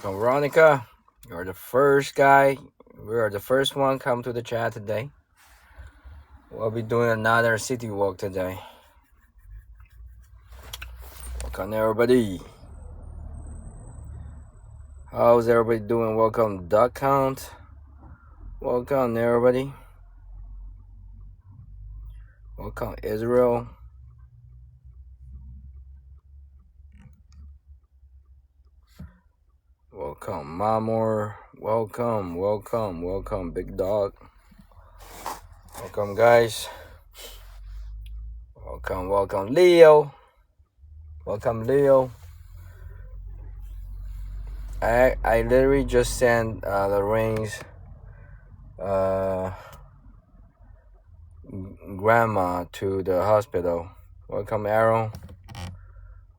Veronica, you're the first guy. We are the first one come to the chat today. We'll be doing another city walk today. Welcome everybody. How's everybody doing? Welcome Duck Count. Welcome everybody. Welcome Israel. Welcome Mamor. Welcome Big Dog. Welcome guys. Welcome Leo. Welcome Leo. I literally just sent Lorraine's grandma to the hospital. Welcome Aaron.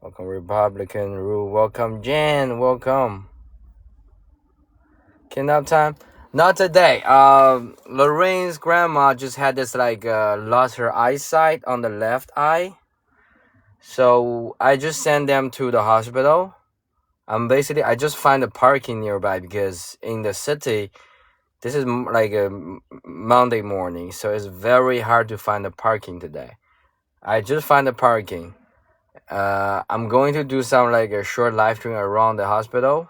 Welcome Republican Rule. Welcome Jan. Welcome. Kidnap time? Not today. Lorraine's grandma just had this lost her eyesight on the left eye. So I just sent them to the hospital. Basically I just find a parking nearby because in the city this is like a Monday morning, so it's very hard to find a parking today. I just find the parking. I'm going to do some like a short live stream around the hospital.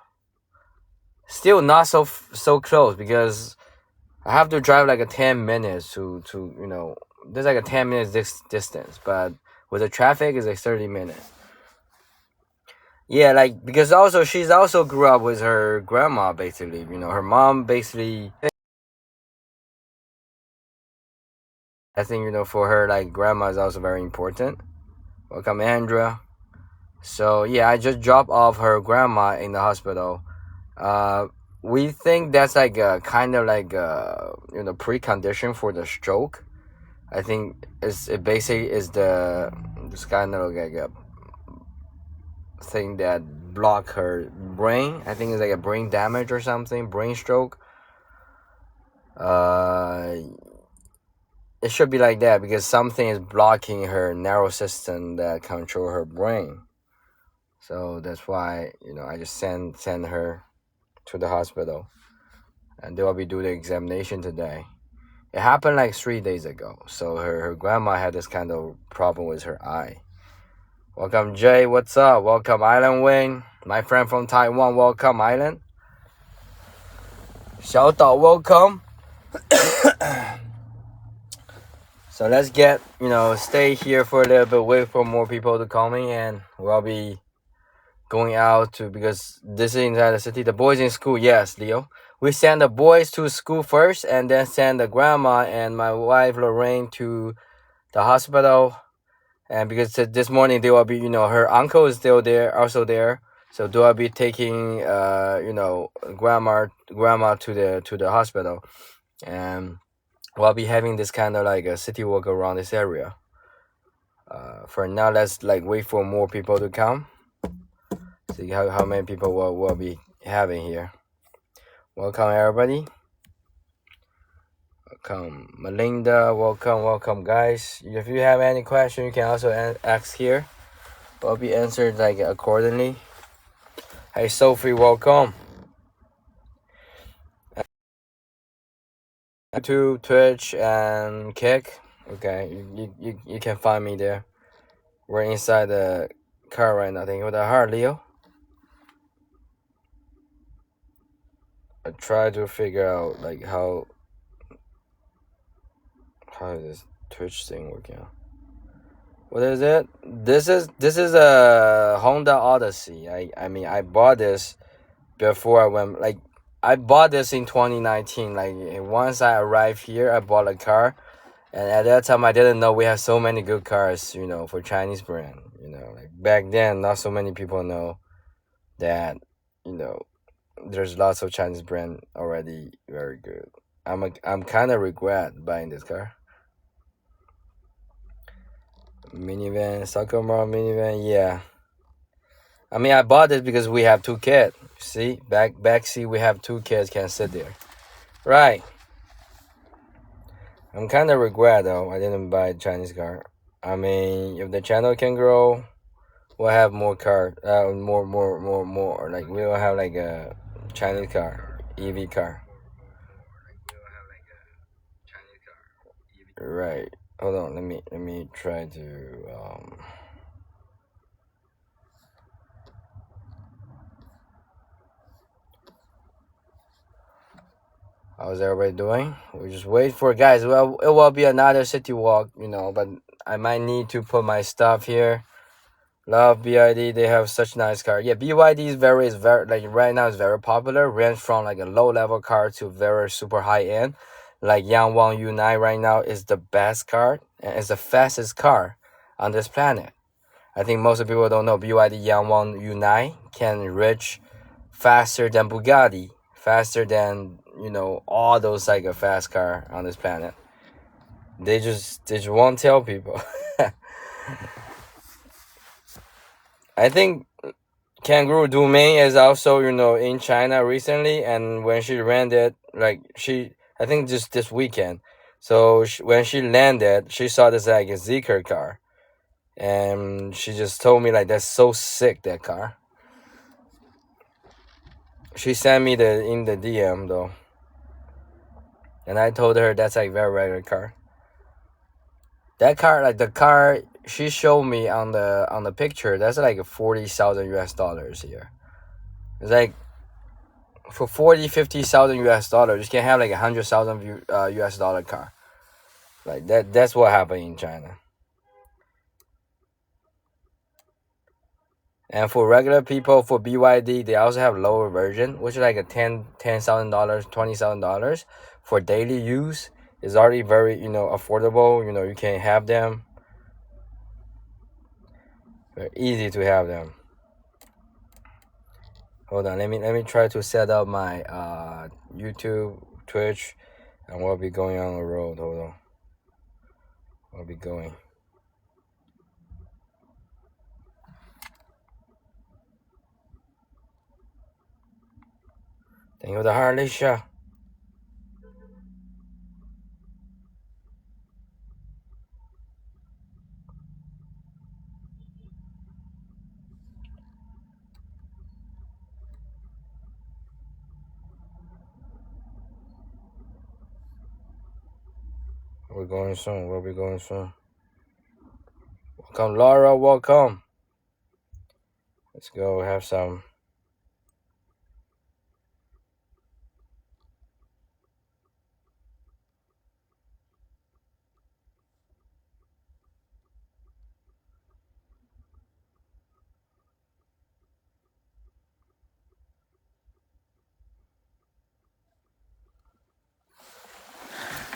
Still not so close because I have to drive like a 10 minutes to there's like a 10 minutes distance, but with the traffic it's like 30 minutes. Yeah, like because also she's also grew up with her grandma basically. Her mom basically. I think for her like grandma is also very important. Welcome Andrea. So yeah, I just dropped off her grandma in the hospital. We think that's like a kind of like precondition for the stroke. I think it basically is this kind of like a thing that block her brain. I think it's like a brain damage or something, brain stroke. It should be like that because something is blocking her nervous system that control her brain. So that's why I just send her to the hospital, and they will be doing the examination today. It happened like 3 days ago. So her grandma had this kind of problem with her eye. Welcome Jay, what's up? Welcome Island Wing, my friend from Taiwan. Welcome Island. Xiao Dao, welcome. So let's get stay here for a little bit, wait for more people to call me, and we'll be going out because this is inside the city. The boys in school, yes, Leo. We send the boys to school first and then send the grandma and my wife Lorraine to the hospital. And because this morning they will be, her uncle is still there, also there. So they will be taking, grandma to the hospital, and we'll be having this kind of like a city walk around this area. For now, let's like wait for more people to come. See how many people we'll be having here. Welcome everybody. Welcome Melinda. Welcome guys. If you have any question, you can also ask here. Will be answered like accordingly. Hey Sophie, welcome. YouTube, Twitch, and Kick. Okay, you can find me there. We're inside the car right now. Thank you for the heart, Leo. I try to figure out like how is this Twitch thing working out. What is it? This is a Honda Odyssey. I mean I bought this before I went, like I bought this in 2019. Like once I arrived here, I bought a car, and at that time I didn't know we have so many good cars, for Chinese brand. Like back then, not so many people know that, there's lots of Chinese brand already very good. I'm kind of regret buying this car. Minivan, Sakura minivan, yeah. I mean, I bought this because we have 2 kids. See, back seat, we have 2 kids can sit there, right? I'm kind of regret though I didn't buy a Chinese car. I mean, if the channel can grow, We'll have more car, more. Like we will have like a Chinese car, EV car. Right. Hold on. Let me try to. How's everybody doing? We just wait for guys. Well, it will be another city walk, but I might need to put my stuff here. Love BYD. They have such nice car. Yeah, BYD is very like right now is very popular. Range from like a low level car to very super high end. Like Yangwang U9 right now is the best car and it's the fastest car on this planet. I think most of people don't know BYD Yangwang U9 can reach faster than Bugatti, faster than all those like a fast car on this planet. They just won't tell people. I think Kangaroo Domain is also in China recently, and when she landed, I think just this weekend. So when she landed, she saw this like a Zeekr car, and she just told me like that's so sick, that car. She sent me in the DM though, and I told her that's like very regular car. That car, like the car she showed me on the picture, that's like 40,000 US dollars here. It's like for 50,000 US dollars, you can have like 100,000 US dollar car. Like that's what happened in China. And for regular people, for BYD, they also have lower version, which is like a $10,000, $20,000 for daily use. It's already very affordable. You can have them. Very easy to have them. Hold on, let me try to set up my YouTube, Twitch, and we'll be going on the road. Hold on, we'll be going. Thank you, the heart, Alicia. We're going soon. We'll be going soon. Welcome, Laura. Welcome. Let's go have some.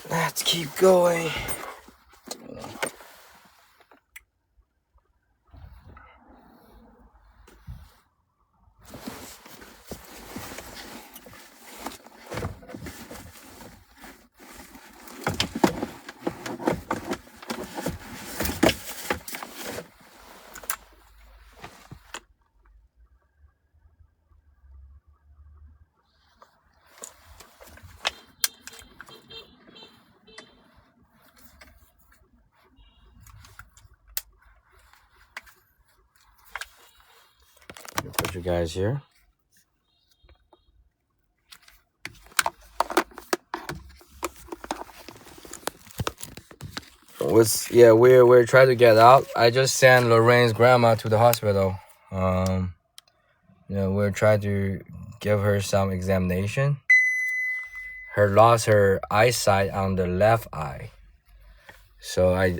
Let's keep going. Put you guys here. We're trying to get out. I just sent Lorraine's grandma to the hospital. We're trying to give her some examination. Her lost her eyesight on the left eye. So I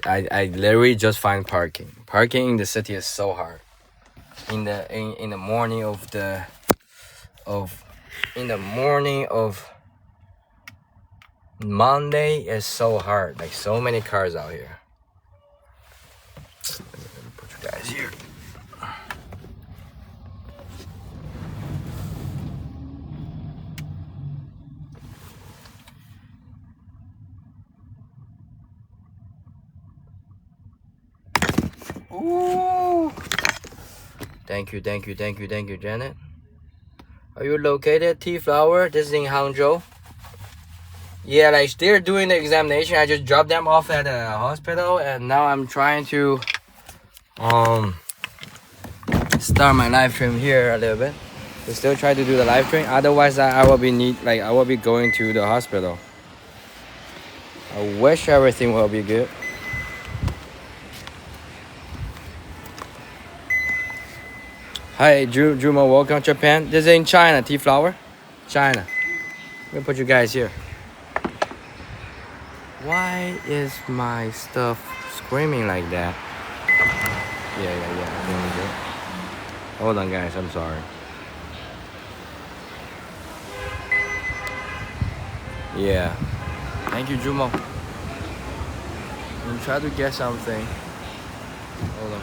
literally just find parking. Parking in the city is so hard. In the morning of Monday is so hard. Like so many cars out here. Let me put you guys here. Ooh. Thank you, Janet. Are you located, T-Flower? This is in Hangzhou. Yeah, like they're doing the examination. I just dropped them off at the hospital, and now I'm trying to start my live stream here a little bit. We still try to do the live stream. Otherwise, I will be going to the hospital. I wish everything will be good. Hi, Jumo, welcome to Japan. This is in China, tea flower. China. Let me put you guys here. Why is my stuff screaming like that? Yeah. Doing good. Hold on, guys. I'm sorry. Yeah. Thank you, Jumo. I'm trying to get something. Hold on.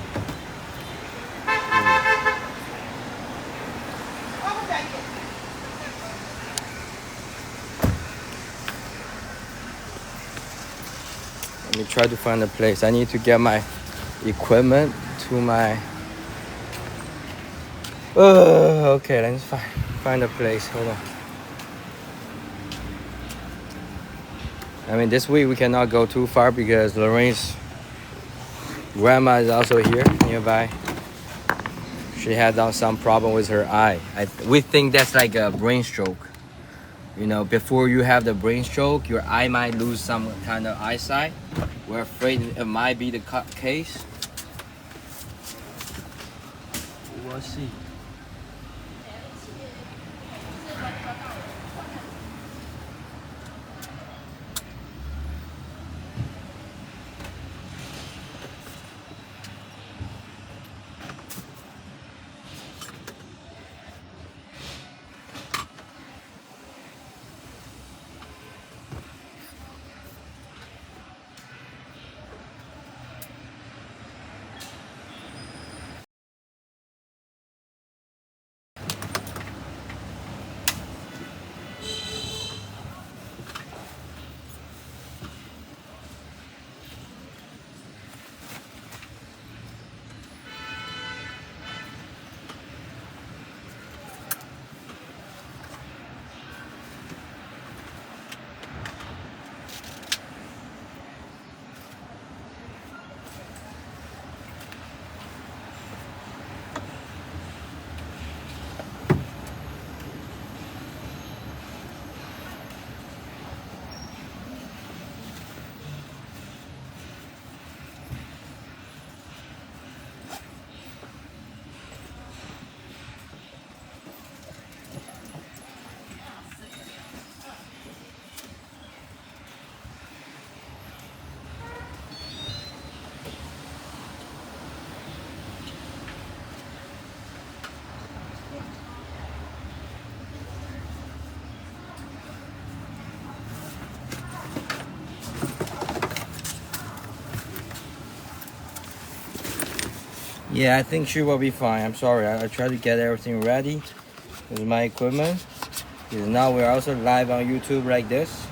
Let me try to find a place. I need to get my equipment to my... okay, let's find a place. Hold on. I mean, this week we cannot go too far because Lorraine's grandma is also here nearby. She had some problem with her eye. We think that's like a brain stroke. You know, before you have the brain stroke, your eye might lose some kind of eyesight. We're afraid it might be the case. We'll see. Yeah, I think she will be fine. I'm sorry. I tried to get everything ready with my equipment. Because now we're also live on YouTube like this.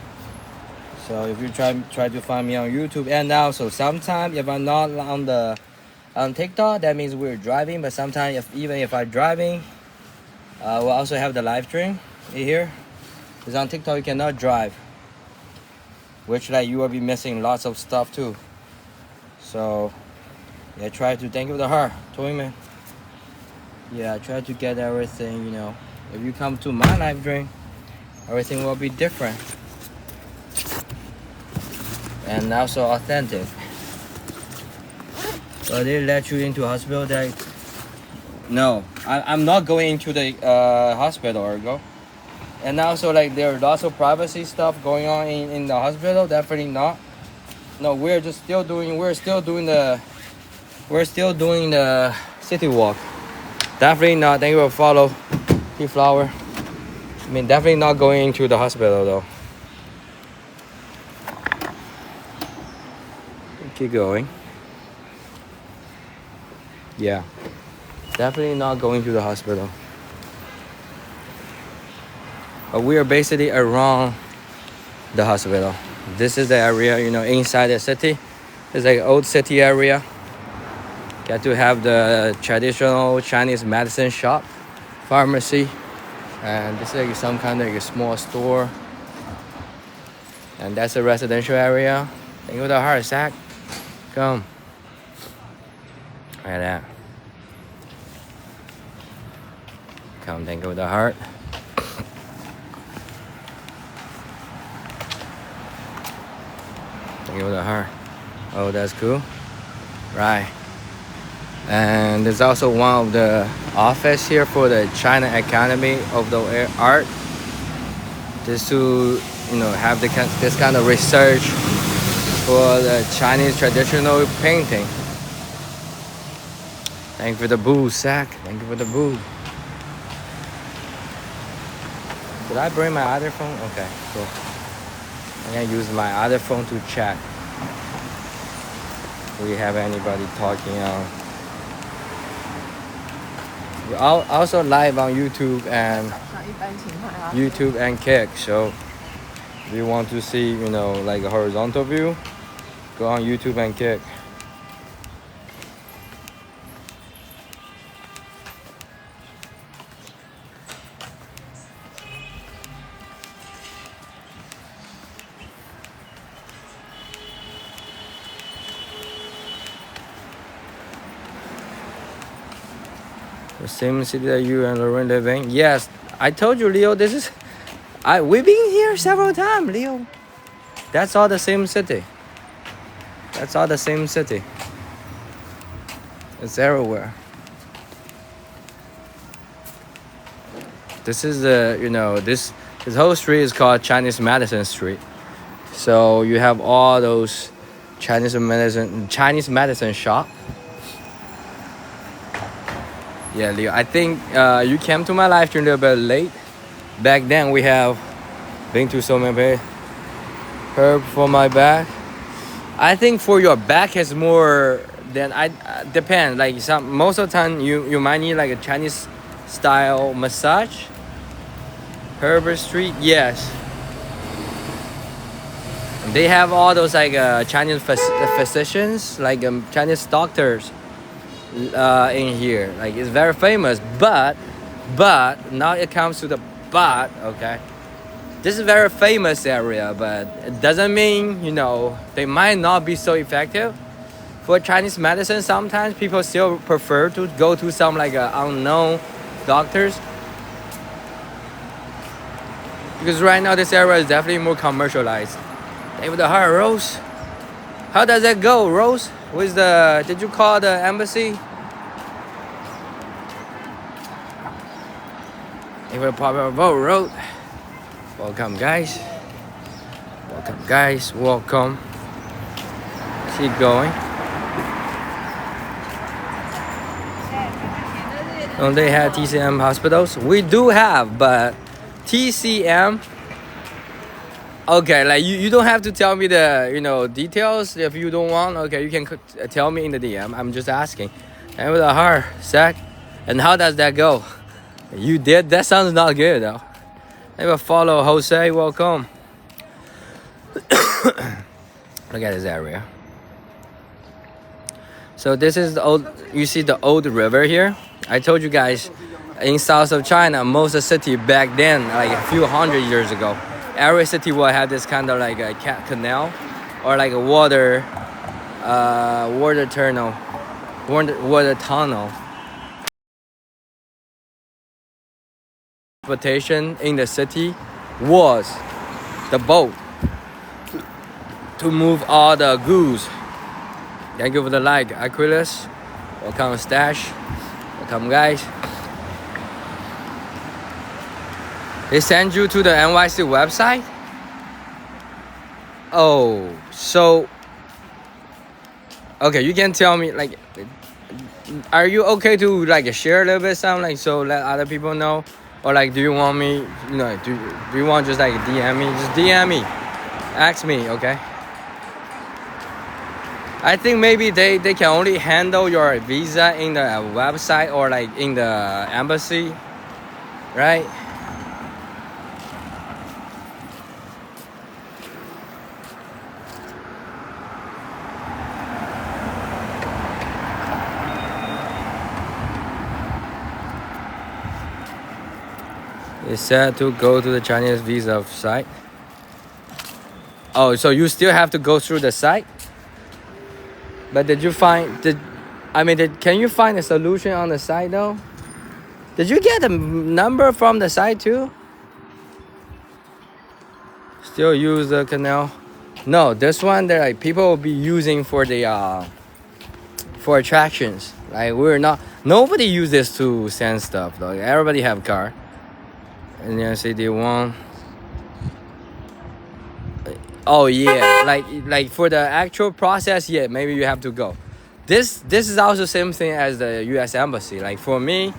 So if you try to find me on YouTube, and also sometimes if I'm not on TikTok, that means we're driving. But sometimes even if I'm driving, we'll also have the live stream here. Because on TikTok you cannot drive, which like you will be missing lots of stuff too. So yeah, try to thank you to her, Toy Man. Yeah, I try to get everything, you know. If you come to my live stream, everything will be different and also authentic. So they let you into hospital. No, I'm not going into the hospital, Ergo. And also like there are lots of privacy stuff going on in the hospital. Definitely not. No, we're still doing the city walk. Definitely not. Thank you for follow, Tea Flower. I mean, definitely not going into the hospital though. Keep going. Yeah, definitely not going to the hospital. But we are basically around the hospital. This is the area, you know, inside the city. It's like old city area. Get to have the traditional Chinese medicine shop, pharmacy, and this is like some kind of like a small store. And that's a residential area. Thank you for the heart, Zach. Come. Like that. welcome. Thank you for the heart. Thank you for the heart. Oh, that's cool. Right. And there's also one of the office here for the China Academy of the Art, just to have this kind of research for the Chinese traditional painting. Thank you for the boo, Zach. Thank you for the boo. Did I bring my other phone? Okay, cool. I'm gonna use my other phone to chat. Do we have anybody talking on? We're also live on YouTube and Kick. So if you want to see, like a horizontal view, go on YouTube and Kick. The same city that you and Lauren live in? Yes, I told you, Leo. We've been here several times, Leo. That's all the same city. That's all the same city. It's everywhere. This is this whole street is called Chinese Medicine Street. So you have all those Chinese medicine shop. Yeah, Leo, I think you came to my live stream a little bit late. Back then we have been to so many herb for my back. I think for your back is more than depends. Like most of the time you might need like a Chinese style massage. Herbert Street, yes. They have all those like Chinese physicians, like Chinese doctors. In here, like it's very famous, but now it comes to the but. Okay, this is a very famous area, but it doesn't mean they might not be so effective for Chinese medicine. Sometimes people still prefer to go to some like unknown doctors, because right now this area is definitely more commercialized. Thank you for the heart, Rose. How does that go, Rose? Did you call the embassy? If we're popular vote, Road. Welcome, guys. Welcome, guys. Welcome. Keep going. Don't they have TCM hospitals? We do have, but TCM. Okay, like you don't have to tell me the details if you don't want. Okay, you can tell me in the DM. I'm just asking. And with a heart, Zach. And how does that go? You did? That sounds not good though. Maybe follow Jose. Welcome. Look at this area. So this is the old. You see the old river here. I told you guys, in south of China, most of the city back then, like a few hundred years ago. Every city will have this kind of like a canal or like a water tunnel. Transportation in the city was the boat to move all the goods. Thank you for the like, Aquilus. Welcome, Stash. Welcome, guys. They send you to the NYC website? Oh, so okay, you can tell me like, are you okay to like share a little bit something like so let other people know, or like do you want me do you want just like DM me? Just DM me, ask me, okay? I think maybe they can only handle your visa in the website or like in the embassy, right? It's said to go to the Chinese visa site. Oh, so you still have to go through the site? But can you find a solution on the site though? Did you get a number from the site too? Still use the canal? No, this one that like people will be using for the for attractions. Like we're not. Nobody use this to send stuff though. Everybody have car. And then say they want. Oh yeah, like for the actual process, yeah, maybe you have to go. This is also same thing as the U.S. embassy. Like for me,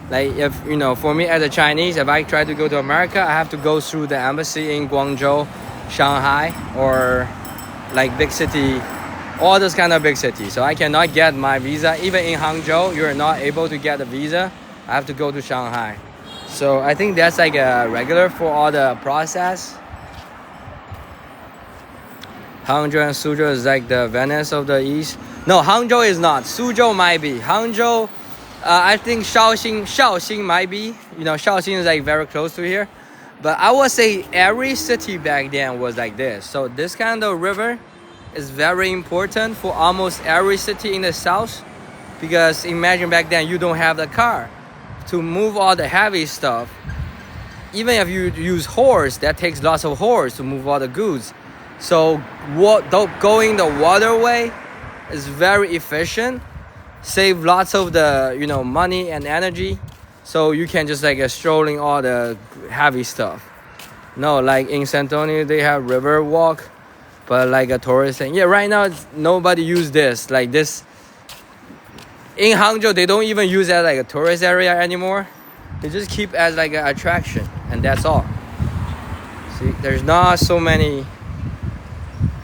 like if you know, for me as a Chinese, if I try to go to America, I have to go through the embassy in Guangzhou, Shanghai, or like big city, all those kind of big cities. So I cannot get my visa. Even in Hangzhou, you're not able to get a visa. I have to go to Shanghai. So I think that's like a regular for all the process. Hangzhou and Suzhou is like the Venice of the East. No, Hangzhou is not. Suzhou might be. Hangzhou, I think Shaoxing might be. You know, Shaoxing is like very close to here. But I would say every city back then was like this. So this kind of river is very important for almost every city in the south. Because imagine back then you don't have the car to move all the heavy stuff. Even if you use horse, that takes lots of horse to move all the goods. So going the waterway is very efficient, save lots of the money and energy. So you can just like strolling all the heavy stuff. No, like in San Antonio they have river walk, but like a tourist thing. Yeah, right now nobody use this like this. In Hangzhou they don't even use it as like a tourist area anymore. They just keep as like an attraction, and that's all. See, there's not so many.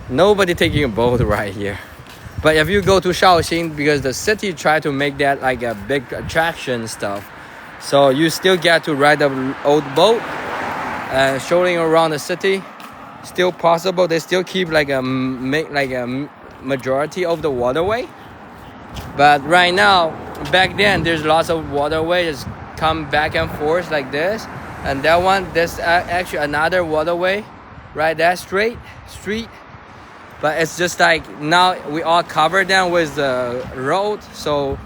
Nobody taking a boat right here. But if you go to Shaoxing, because the city try to make that like a big attraction stuff, so you still get to ride the old boat and strolling around the city. Still possible. They still keep like a majority of the waterway. But right now, back then, there's lots of waterways come back and forth like this, and that one, there's actually another waterway, right? That street. But it's just like now we all cover them with the road. So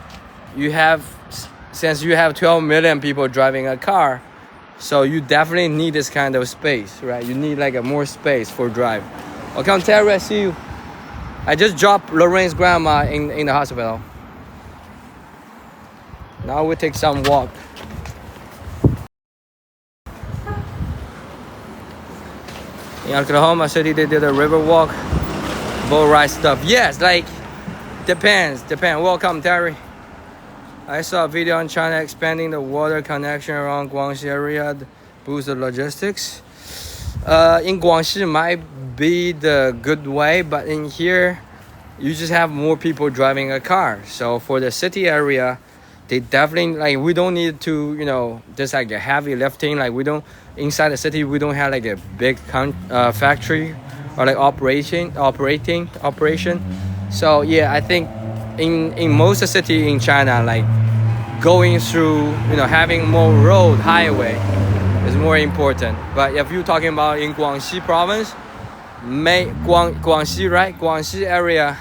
since you have 12 million people driving a car, so you definitely need this kind of space, right? You need like a more space for drive. Okay, Terry, I see you. I just dropped Lorraine's grandma in the hospital. Now we take some walk. In Oklahoma City, they did a river walk. Boat ride stuff. Yes, like depends. Welcome, Terry. I saw a video on China expanding the water connection around Guangxi area to boost the logistics. In Guangxi might be the good way, but in here you just have more people driving a car. So for the city area, they definitely like we don't need to just like a heavy lifting. Like we don't inside the city we don't have like a big factory or like operation. So yeah, I think in most of the city in China, like going through having more road highway is more important. But if you're talking about in Guangxi province, Guangxi, right? Guangxi area,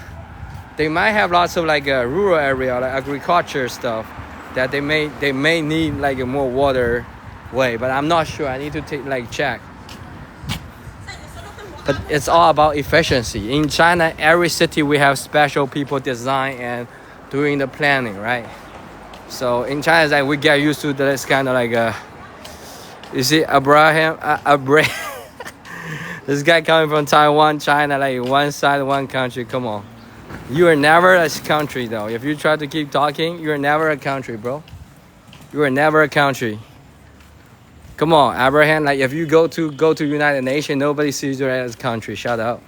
they might have lots of like a rural area, like agriculture stuff that they may need like a more water way. But I'm not sure. I need to check. But it's all about efficiency. In China, every city we have special people design and doing the planning, right? So in China, it's like we get used to this kind of like you see Abraham, this guy coming from Taiwan, China, like one side, one country. Come on, you are never a country though. If you try to keep talking, you are never a country, bro. You are never a country. Come on, Abraham. Like if you go to United Nations, nobody sees you as a country. Shut up,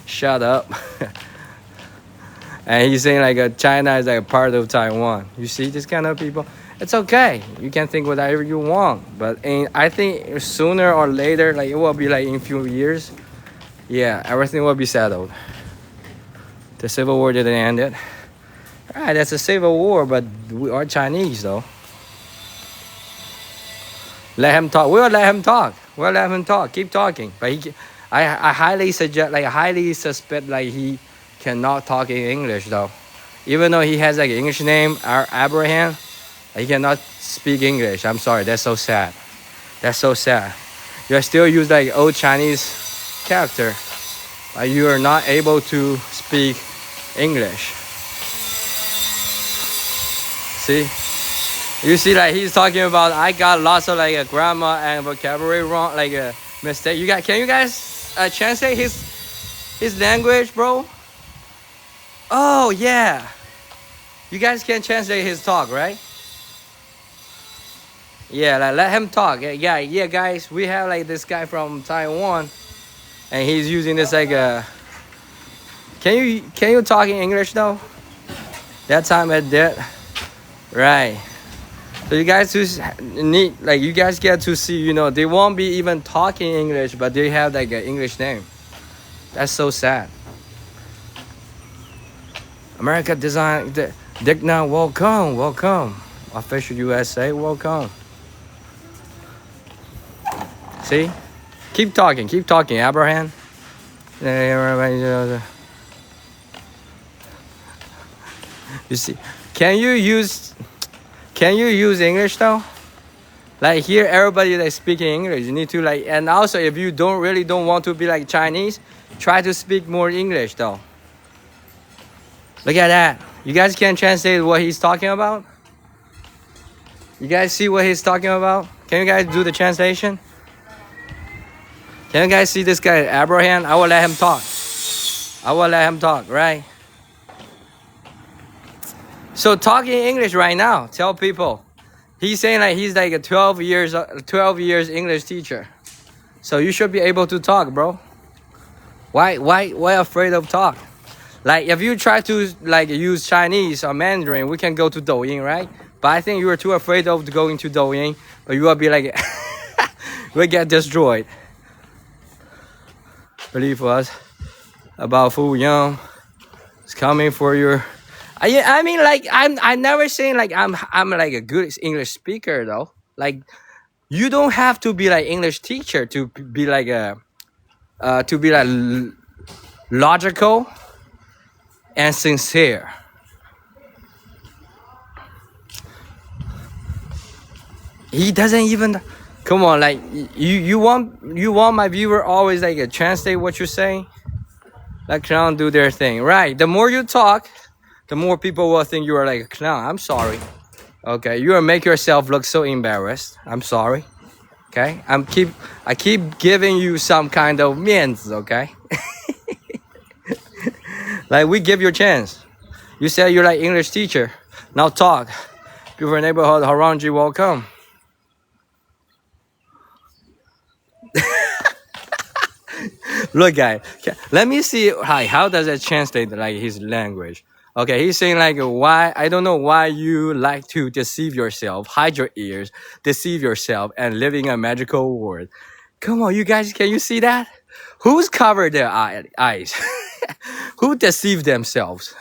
shut up. And he's saying like China is like a part of Taiwan. You see this kind of people. It's okay. You can think whatever you want, but I think sooner or later, like it will be like in a few years, yeah, everything will be settled. The civil war didn't end it. All right, that's a civil war, but we are Chinese though. Let him talk. We'll let him talk. Keep talking. But I highly suspect like he cannot talk in English though. Even though he has like an English name, Abraham, You cannot speak English. I'm sorry. That's so sad. That's so sad. You still use like old Chinese character. You are not able to speak English. See? You see, like he's talking about. I got lots of like grammar and vocabulary wrong, like a mistake. Can you guys translate his language, bro? Oh yeah. You guys can translate his talk, right? Yeah, like let him talk. Yeah, guys. We have like this guy from Taiwan, and he's using this like a. Can you talk in English though? That time I did, right? So you guys just need like you guys get to see. You know, they won't be even talking English, but they have like an English name. That's so sad. America Design, Digna, welcome. Official USA, welcome. See? Keep talking, Abraham. You see? Can you use English though? Like here, everybody like speaking English. You need to like, and also if you don't want to be like Chinese, try to speak more English though. Look at that. You guys can translate what he's talking about? You guys see what he's talking about? Can you guys do the translation? Can you guys see this guy, Abraham? I will let him talk, right? So talking English right now, tell people. He's saying like he's like a 12 years English teacher. So you should be able to talk, bro. Why afraid of talk? Like if you try to like use Chinese or Mandarin, we can go to Douyin, right? But I think you are too afraid of going to Douyin, or you will be like, we get destroyed. Believe us about Fu Young. It's coming for your. I mean, like I'm never saying like I'm like a good English speaker though. Like you don't have to be like English teacher to be like logical and sincere. He doesn't even. Come on, like you want my viewer always like translate what you're saying. Let clown do their thing, right? The more you talk, the more people will think you are like a clown. I'm sorry. Okay, you will make yourself look so embarrassed. I'm sorry. Okay, I keep giving you some kind of means. Okay, like we give you a chance. You said you're like English teacher. Now talk. Beautiful neighborhood, Haranji, welcome. Look, guys. Let me see. How does it translate like his language? Okay, he's saying like why I don't know why you like to deceive yourself, hide your ears, deceive yourself, and live in a magical world. Come on, you guys, can you see that? Who's covered their eyes? Who deceived themselves?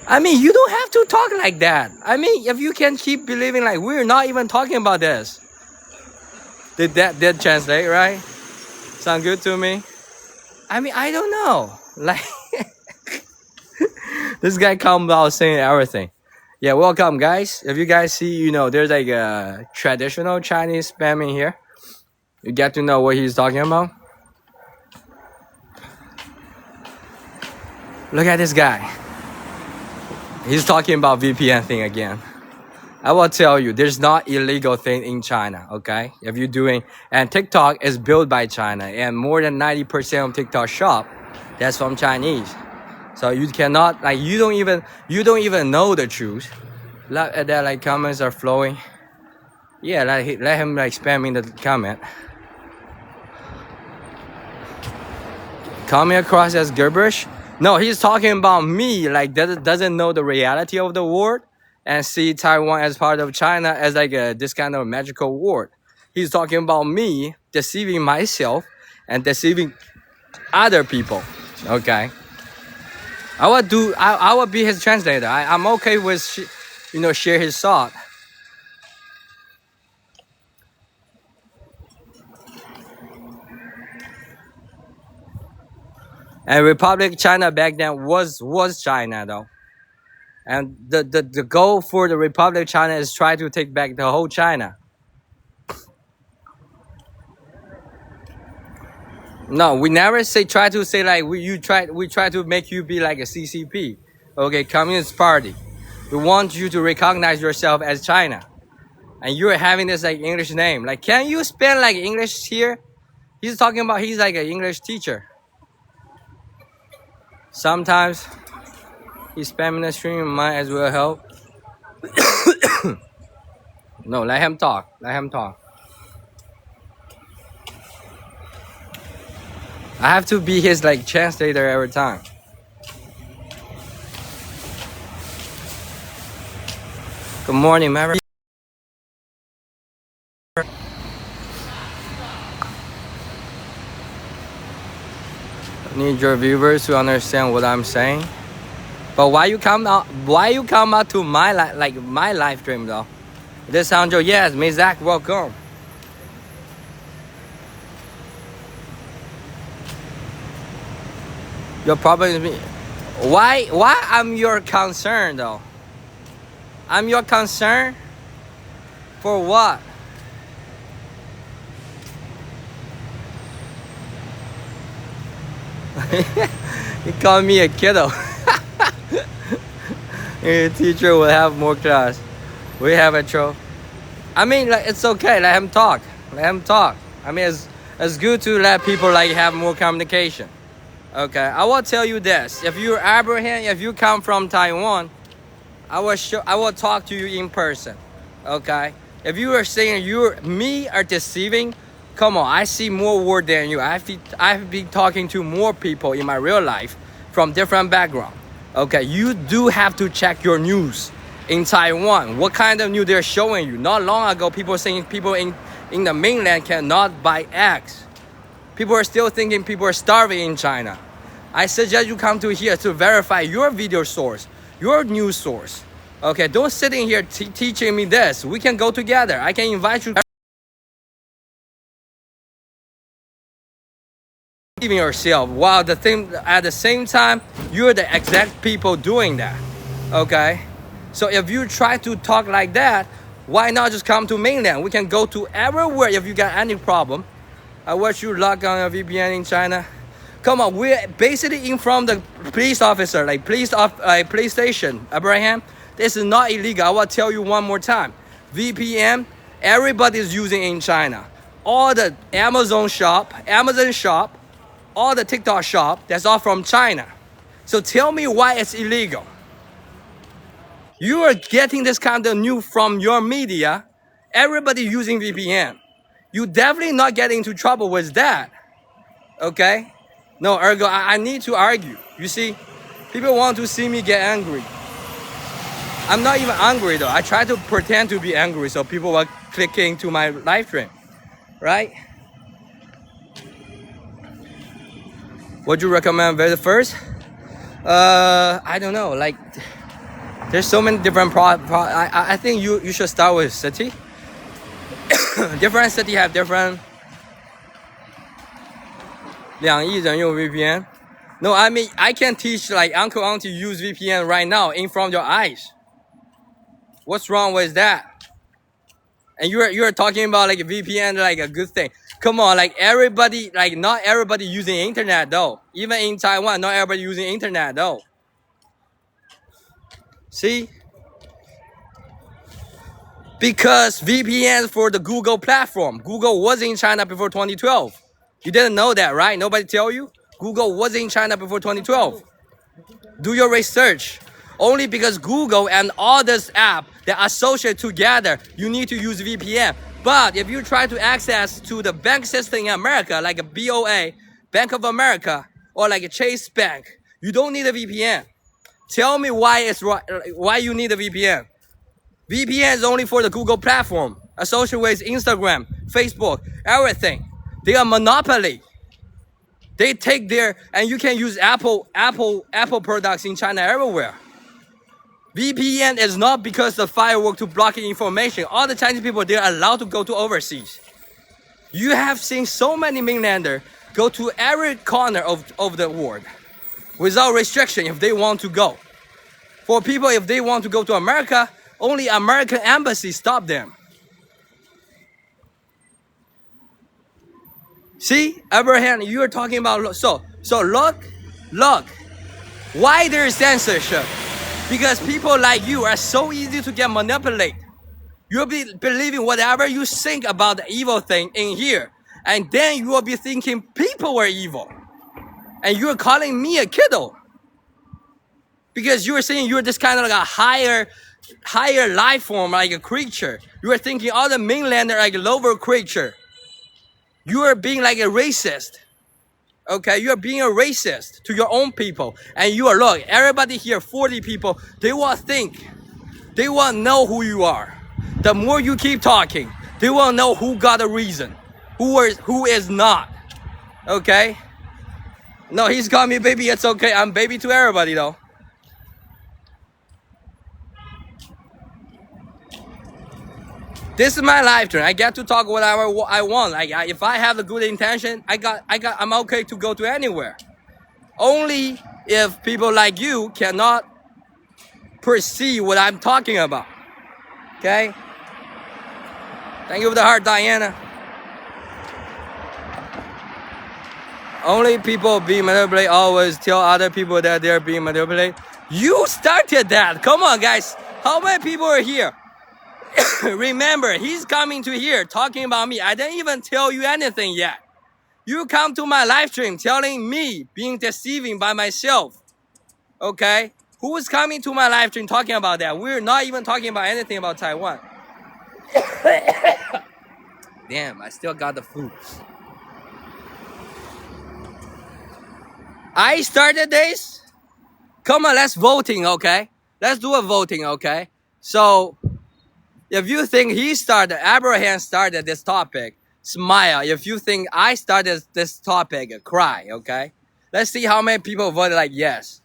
I mean, you don't have to talk like that. I mean, if you can keep believing like we're not even talking about this. Did that translate right? Sound good to me? I mean, I don't know. Like this guy comes out saying everything. Yeah, welcome guys. If you guys see, you know, there's like a traditional Chinese spamming here. You get to know what he's talking about. Look at this guy. He's talking about VPN thing again. I will tell you, there's not illegal thing in China, okay? If you're doing, and TikTok is built by China, and more than 90% of TikTok shop, that's from Chinese. So you cannot, like, you don't even know the truth. Look at that, like, comments are flowing. Yeah, let him like spam in the comment. Coming across as gibberish? No, he's talking about me, like doesn't know the reality of the world and see Taiwan as part of China as like this kind of magical world. He's talking about me deceiving myself and deceiving other people. Okay, I would be his translator. I'm okay with share his thought. And Republic China back then was China though. And the goal for the Republic China is try to take back the whole China. No, we never say try to say like we try to make you be like a CCP, okay, Communist Party. We want you to recognize yourself as China, and you're having this like English name. Like, can you spell like English here? He's talking about he's like an English teacher. Sometimes he's spamming the stream. Might as well help. No, let him talk. Let him talk. I have to be his like translator every time. Good morning, Maverick. I need your viewers to understand what I'm saying. But why you come out? Why you come out to my my live stream though? This Sanjo, yes, Mizak, welcome. Your problem is me. Why I'm your concern though? I'm your concern for what? You call me a kiddo. Your teacher will have more class. We have a troll. I mean, like, it's okay. Let him talk. Let him talk. I mean, it's good to let people like have more communication. Okay, I will tell you this. If you're Abraham, if you come from Taiwan, I will talk to you in person. Okay, if you are saying me are deceiving, come on. I see more word than you. I've been talking to more people in my real life from different background. Okay, you do have to check your news in Taiwan. What kind of news they're showing you? Not long ago, people saying people in the mainland cannot buy eggs. People are still thinking people are starving in China. I suggest you come to here to verify your video source, your news source. Okay, don't sit in here teaching me this. We can go together. I can invite you. Believing yourself, while at the same time, you're the exact people doing that. Okay, so if you try to talk like that, why not just come to mainland? We can go to everywhere if you got any problem. I watch you log on a VPN in China. Come on, we're basically in front of the police officer, like police station. Abraham, this is not illegal. I will tell you one more time. VPN, everybody's using in China. All the Amazon shop, all the TikTok shop, that's all from China. So tell me why it's illegal. You are getting this kind of news from your media. Everybody using VPN. You definitely not getting into trouble with that. Okay? No, ergo, I need to argue. You see, people want to see me get angry. I'm not even angry though. I try to pretend to be angry so people will click into my live stream. Right? Would you recommend very first? I don't know. Like, there's so many different I think you should start with city. Different city have different. 2亿人用 VPN. No, I mean I can teach like uncle auntie use VPN right now in front of your eyes. What's wrong with that? And you're talking about like a VPN like a good thing. Come on, like everybody, like not everybody using internet though. Even in Taiwan, not everybody using internet though. See? Because VPN for the Google platform. Google was in China before 2012. You didn't know that, right? Nobody tell you? Google was in China before 2012. Do your research. Only because Google and all this app that associate together, you need to use VPN. But if you try to access to the bank system in America, like a BOA, Bank of America, or like a Chase Bank, you don't need a VPN. Tell me why you need a VPN. VPN is only for the Google platform, associated with Instagram, Facebook, everything. They are monopoly. They take their, and you can use Apple products in China everywhere. VPN is not because the firewall to blocking information. All the Chinese people, they're allowed to go to overseas. You have seen so many mainlanders go to every corner of the world without restriction if they want to go. For people, if they want to go to America, only American embassy stop them. See, Abraham, you are talking about, so look, why there is censorship? Because people like you are so easy to get manipulated. You'll be believing whatever you think about the evil thing in here. And then you will be thinking people were evil. And you're calling me a kiddo. Because you're saying you're this kind of like a higher life form, like a creature. You are thinking all the mainlander like a lower creature. You are being like a racist. Okay, you are being a racist to your own people. And you are, look, everybody here, 40 people, they will think, they will know who you are. The more you keep talking, they will know who got a reason, who is not. Okay? No, he's calling me baby, it's okay. I'm baby to everybody though. This is my life turn. I get to talk whatever I want. Like if I have a good intention, I'm okay to go to anywhere. Only if people like you cannot perceive what I'm talking about. Okay? Thank you for the heart, Diana. Only people being manipulated always tell other people that they're being manipulated. You started that. Come on, guys. How many people are here? Remember, he's coming to here talking about me. I didn't even tell you anything yet. You come to my live stream telling me being deceiving by myself. Okay? Who is coming to my live stream talking about that? We're not even talking about anything about Taiwan. Damn, I still got the flu. I started this. Come on, let's voting, okay? Let's do a voting, okay? So, if you think Abraham started this topic, smile. If you think I started this topic, cry, okay? Let's see how many people voted like yes.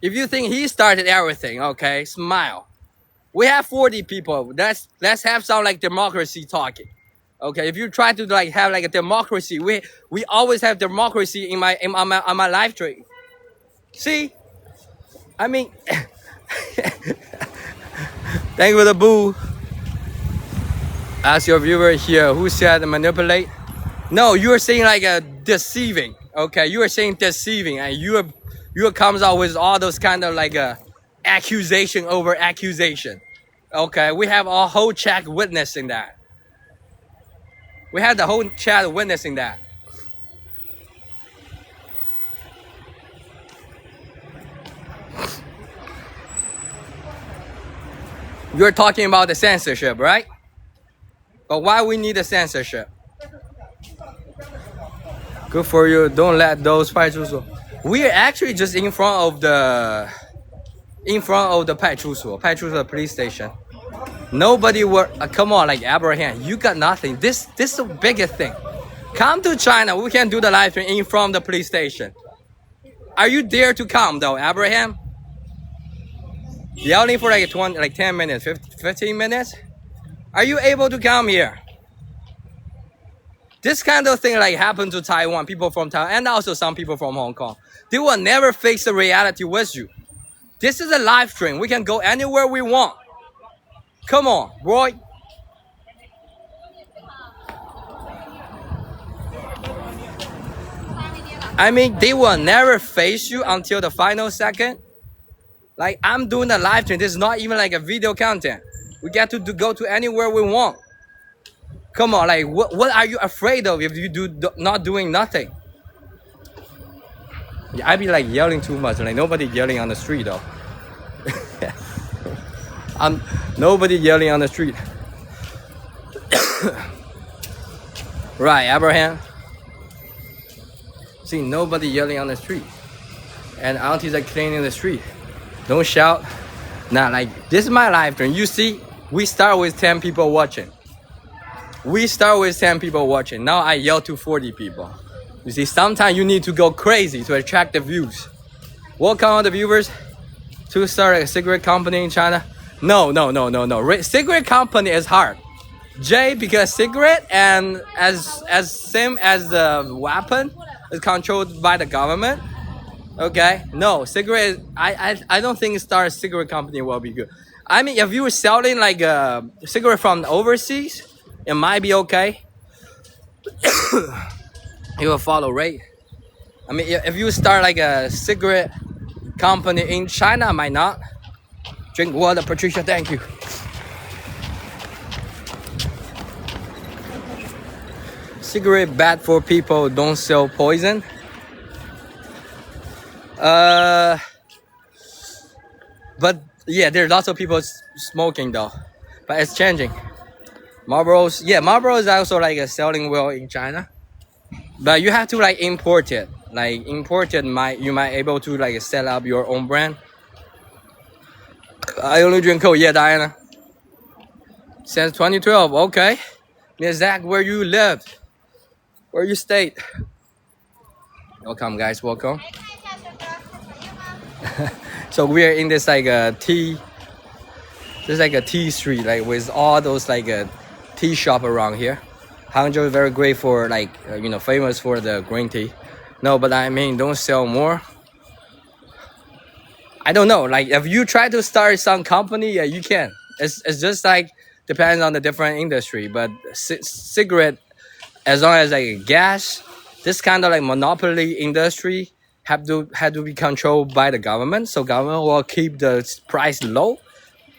If you think he started everything, okay, smile. We have 40 people. Let's have some like democracy talking. Okay, if you try to like have like a democracy, we always have democracy on my live stream. See? I mean thank you for the boo. Ask your viewer here who said manipulate. No, you are saying like a deceiving. Okay, you are saying deceiving, and you comes out with all those kind of like accusation over accusation. Okay, we have a whole chat witnessing that. We had the whole chat witnessing that. You're talking about the censorship, right? But why we need the censorship? Good for you. Don't let those fights. We are actually just in front of the Pachuso police station. Nobody were come on, like Abraham, you got nothing. This is the biggest thing. Come to China, we can do the live stream in front of the police station. Are you dare to come though, Abraham? Yelling for like 10 minutes, 15 minutes? Are you able to come here? This kind of thing like happened to Taiwan, people from Taiwan, and also some people from Hong Kong. They will never face the reality with you. This is a live stream. We can go anywhere we want. Come on, boy. I mean, they will never face you until the final second. Like, I'm doing a live stream. This is not even like a video content. We get to go to anywhere we want. Come on, like, what are you afraid of if you not doing nothing? Yeah, I be like yelling too much. Like, nobody yelling on the street though. Nobody yelling on the street. Right, Abraham? See, nobody yelling on the street. And aunties are cleaning the street. Don't shout. Nah, like, this is my live stream. You see, we start with 10 people watching. Now I yell to 40 people. You see, sometimes you need to go crazy to attract the views. Welcome all the viewers to start a cigarette company in China. No. Cigarette company is hard. J because cigarette, and as same as the weapon is controlled by the government. Okay, no cigarette. I don't think start a cigarette company will be good. I mean, if you were selling like a cigarette from overseas, it might be okay. You will follow, right? I mean, if you start like a cigarette company in China, might not. Drink water, Patricia. Thank you. Cigarette bad for people. Don't sell poison. But yeah, there's lots of people smoking though. But it's changing. Marlboros, yeah, Marlboro is also like a selling well in China. But you have to like import it. Like imported, you might able to like set up your own brand. I only drink Coke. Yeah, Diana. Since 2012. Okay. Miss Zach, where you lived? Where you stayed? Welcome, guys. Welcome. So we are in this like a tea. There's like a tea street, like with all those like a tea shop around here. Hangzhou is very great for like famous for the green tea. No, but I mean, don't sell more. I don't know. Like if you try to start some company, yeah, you can. It's just like depends on the different industry. But cigarette, as long as like gas, this kind of like monopoly industry have to be controlled by the government. So government will keep the price low.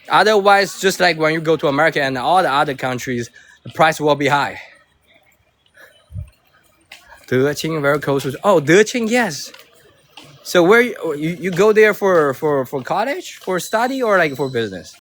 Otherwise, just like when you go to America and all the other countries, the price will be high. Deqing very close to. Oh, Deqing, yes. So where you go there for college, for study, or like for business?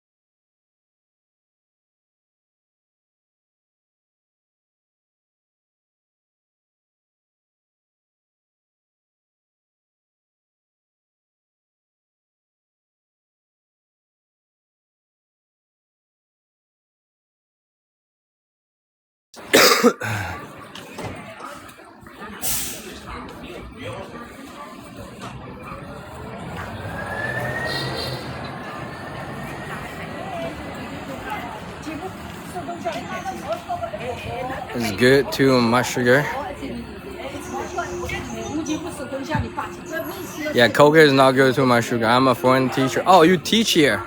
It's good, too much sugar. Yeah, Coke is not good, too much sugar. I'm a foreign teacher. Oh, you teach here?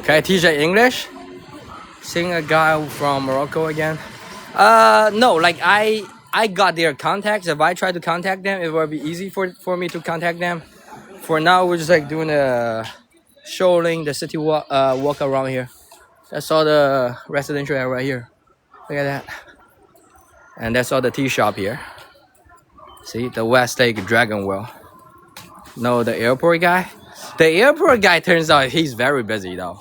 Can I teach English? Seeing a guy from Morocco again? No, like I got their contacts. If I try to contact them, it will be easy for me to contact them. For now, we're just like doing a showing the city walk around here. That's all the residential area right here. Look at that. And that's all the tea shop here. See, the West Lake Dragon Well. No, the airport guy. The airport guy turns out he's very busy though.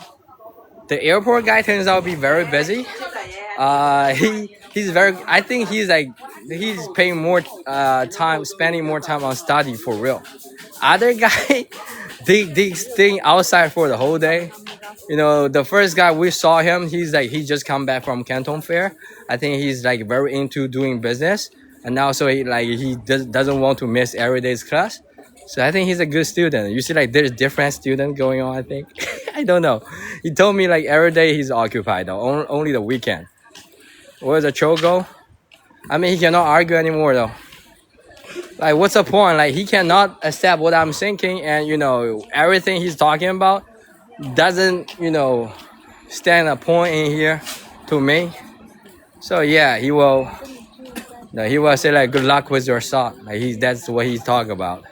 The airport guy turns out to be very busy. He's very. I think he's paying more spending more time on study for real. Other guy, they staying outside for the whole day. The first guy we saw him, he just come back from Canton Fair. I think he's like very into doing business, and now so he doesn't want to miss every day's class. So I think he's a good student. You see, like there's different students going on. I think I don't know. He told me like every day he's occupied though, only the weekend. Where's the Chogo? I mean, he cannot argue anymore though. Like, what's the point? Like, he cannot accept what I'm thinking, and everything he's talking about doesn't stand a point in here to me. So yeah, he will say like good luck with your thought. Like that's what he's talking about.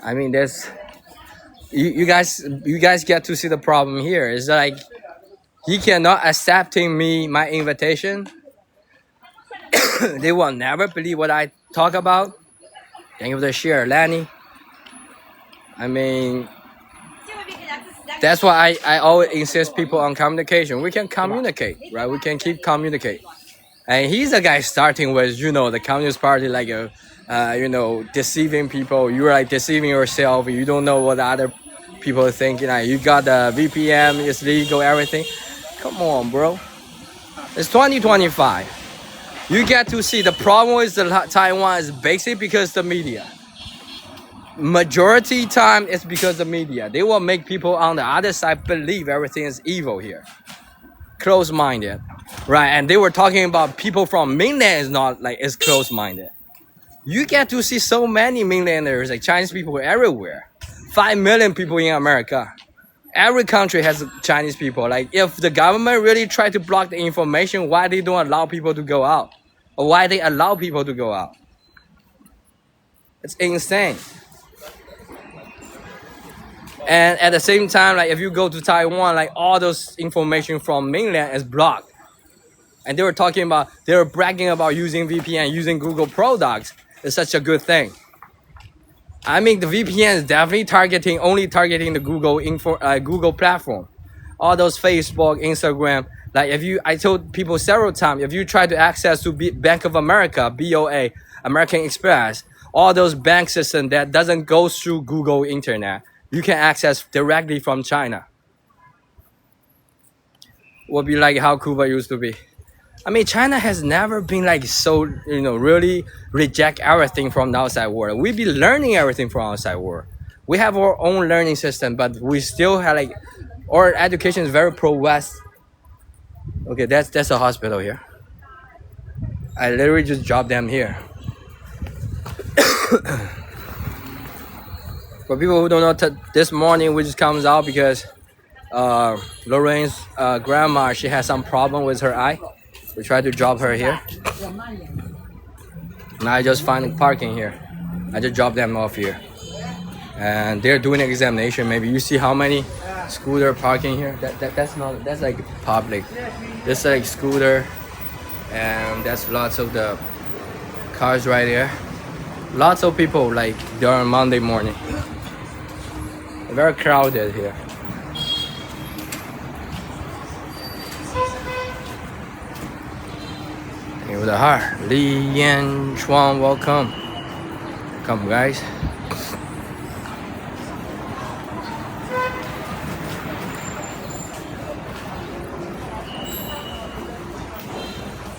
I mean, that's you guys get to see the problem here. It's like he cannot accepting my invitation. They will never believe what I talk about. Thank you for the share, Lanny. I mean, that's why I always insist people on communication. We can communicate, right? We can keep communicate. And he's the guy starting with, the Communist Party, like, deceiving people. You're like deceiving yourself. You don't know what other people are thinking. Like, you got the VPN, it's legal, everything. Come on, bro. It's 2025. You get to see the problem is that Taiwan is basic because the media. majority time it's because the media. They will make people on the other side believe everything is evil here, close-minded, right? And they were talking about people from mainland is not like is close-minded. You get to see so many mainlanders, like Chinese people everywhere. 5 million people in America. Every country has Chinese people. Like if the government really try to block the information, why they don't allow people to go out? Or why they allow people to go out? It's insane. And at the same time, like if you go to Taiwan, like all those information from mainland is blocked. And they were talking about, they were bragging about using VPN, using Google products. It's such a good thing. I mean, the VPN is definitely only targeting the Google platform. All those Facebook, Instagram. Like I told people several times, if you try to access to Bank of America, BOA, American Express, all those bank systems that doesn't go through Google Internet, you can access directly from China. Will be like how Cuba used to be. I mean, China has never been like so, really reject everything from the outside world. We be learning everything from outside world. We have our own learning system, but we still have like, our education is very pro-West. Okay, that's a hospital here. I literally just dropped them here. For people who don't know, this morning we just comes out because Lorraine's grandma, she has some problem with her eye. We tried to drop her here. Now I just find parking here. I just dropped them off here. And they're doing an examination. Maybe you see how many scooter parking here? That's like public. This is like scooter. And that's lots of the cars right there. Lots of people like during Monday morning. Very crowded here. With the heart, Li Yan Chuan, welcome. Come, guys.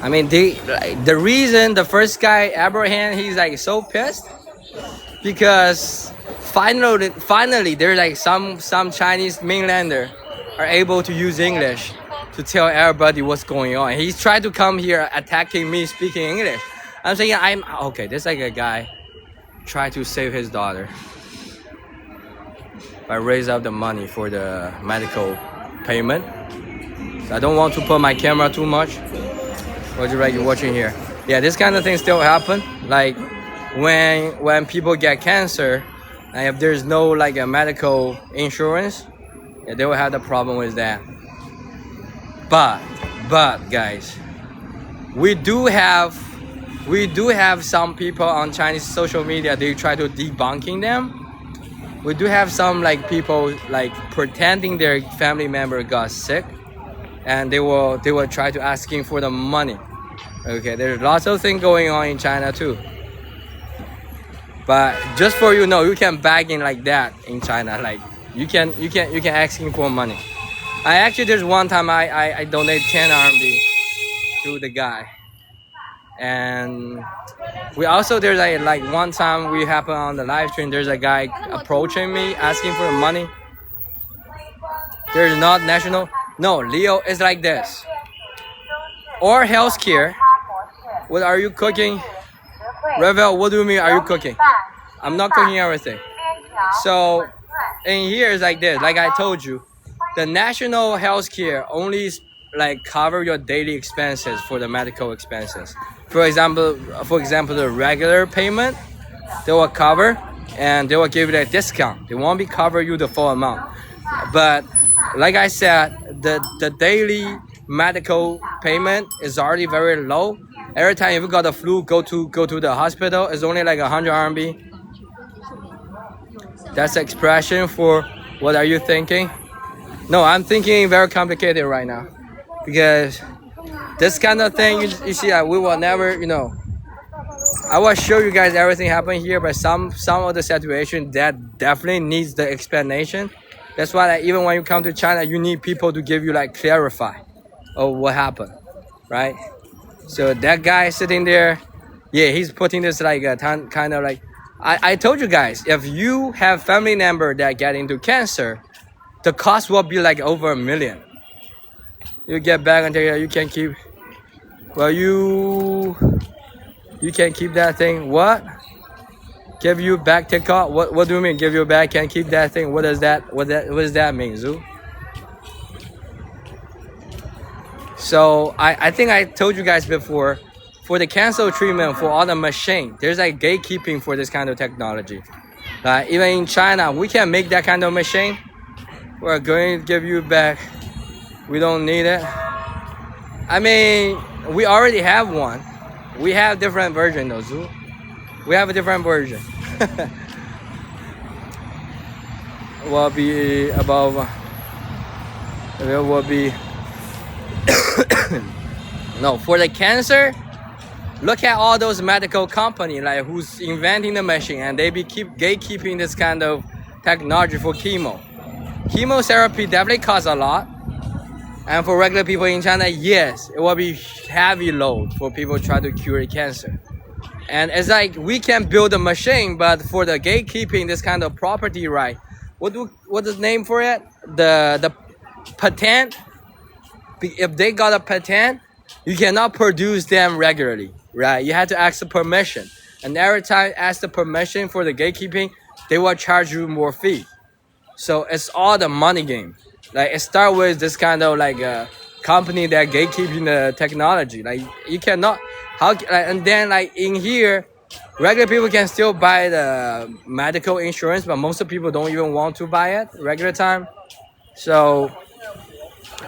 I mean, the reason the first guy Abraham, he's like so pissed because finally there's like some Chinese mainlander are able to use English to tell everybody what's going on. He's trying to come here attacking me speaking English. I'm saying okay, there's like a guy try to save his daughter by raise up the money for the medical payment. So I don't want to put my camera too much. What you're watching here. Yeah, this kind of thing still happen. Like when people get cancer, and if there's no like a medical insurance, yeah, they will have the problem with that. But guys, we do have some people on Chinese social media, they try to debunking them. We do have some like people like pretending their family member got sick, and they will try to asking for the money. Okay, there's lots of things going on in China too. But just for you know, you can begging like that in China. Like you can asking for money. There's one time I donate 10 RMB to the guy, and we also there's like one time we happen on the live stream. There's a guy approaching me asking for money. There's not national. No, Leo is like this. Or healthcare. What are you cooking? Revel, what do you mean are you cooking? I'm not cooking everything. So in here is like this. Like I told you. The national health care only like cover your daily expenses for the medical expenses. For example, the regular payment, they will cover and they will give you a discount. They won't be cover you the full amount. But like I said, the daily medical payment is already very low. Every time if you got the flu, go to the hospital, it's only like 100 RMB. That's the expression for what are you thinking? No, I'm thinking very complicated right now, because this kind of thing you see, we will never, I will show you guys everything happen here, but some of the situation that definitely needs the explanation. That's why like, even when you come to China, you need people to give you like clarify of what happened, right? So that guy sitting there, yeah, he's putting this like kind of like I told you guys, if you have family member that get into cancer, the cost will be like over $1 million. You get back and you can keep. Well, you can keep that thing. What? Give you back the car? What do you mean? Give you back? Can't keep that thing? What does that? What does that mean, Zoo? So I think I told you guys before, for the cancer treatment for all the machine, there's like gatekeeping for this kind of technology. Even in China, we can make that kind of machine. We're going to give you back. We don't need it. I mean, we already have one. We have different version though, Zoo. We have a different version. Will be above. It will be. No, for the cancer, look at all those medical companies like who's inventing the machine, and they keep gatekeeping this kind of technology for chemo. Chemotherapy definitely costs a lot, and for regular people in China, yes, it will be heavy load for people try to cure cancer. And it's like we can build a machine, but for the gatekeeping, this kind of property right, what is the name for it? The patent. If they got a patent, you cannot produce them regularly, right? You have to ask the permission, and every time you ask the permission for the gatekeeping, they will charge you more fee. So it's all the money game. Like it start with this kind of like a company that gatekeeping the technology. Like you cannot and then like in here, regular people can still buy the medical insurance, but most of people don't even want to buy it regular time. So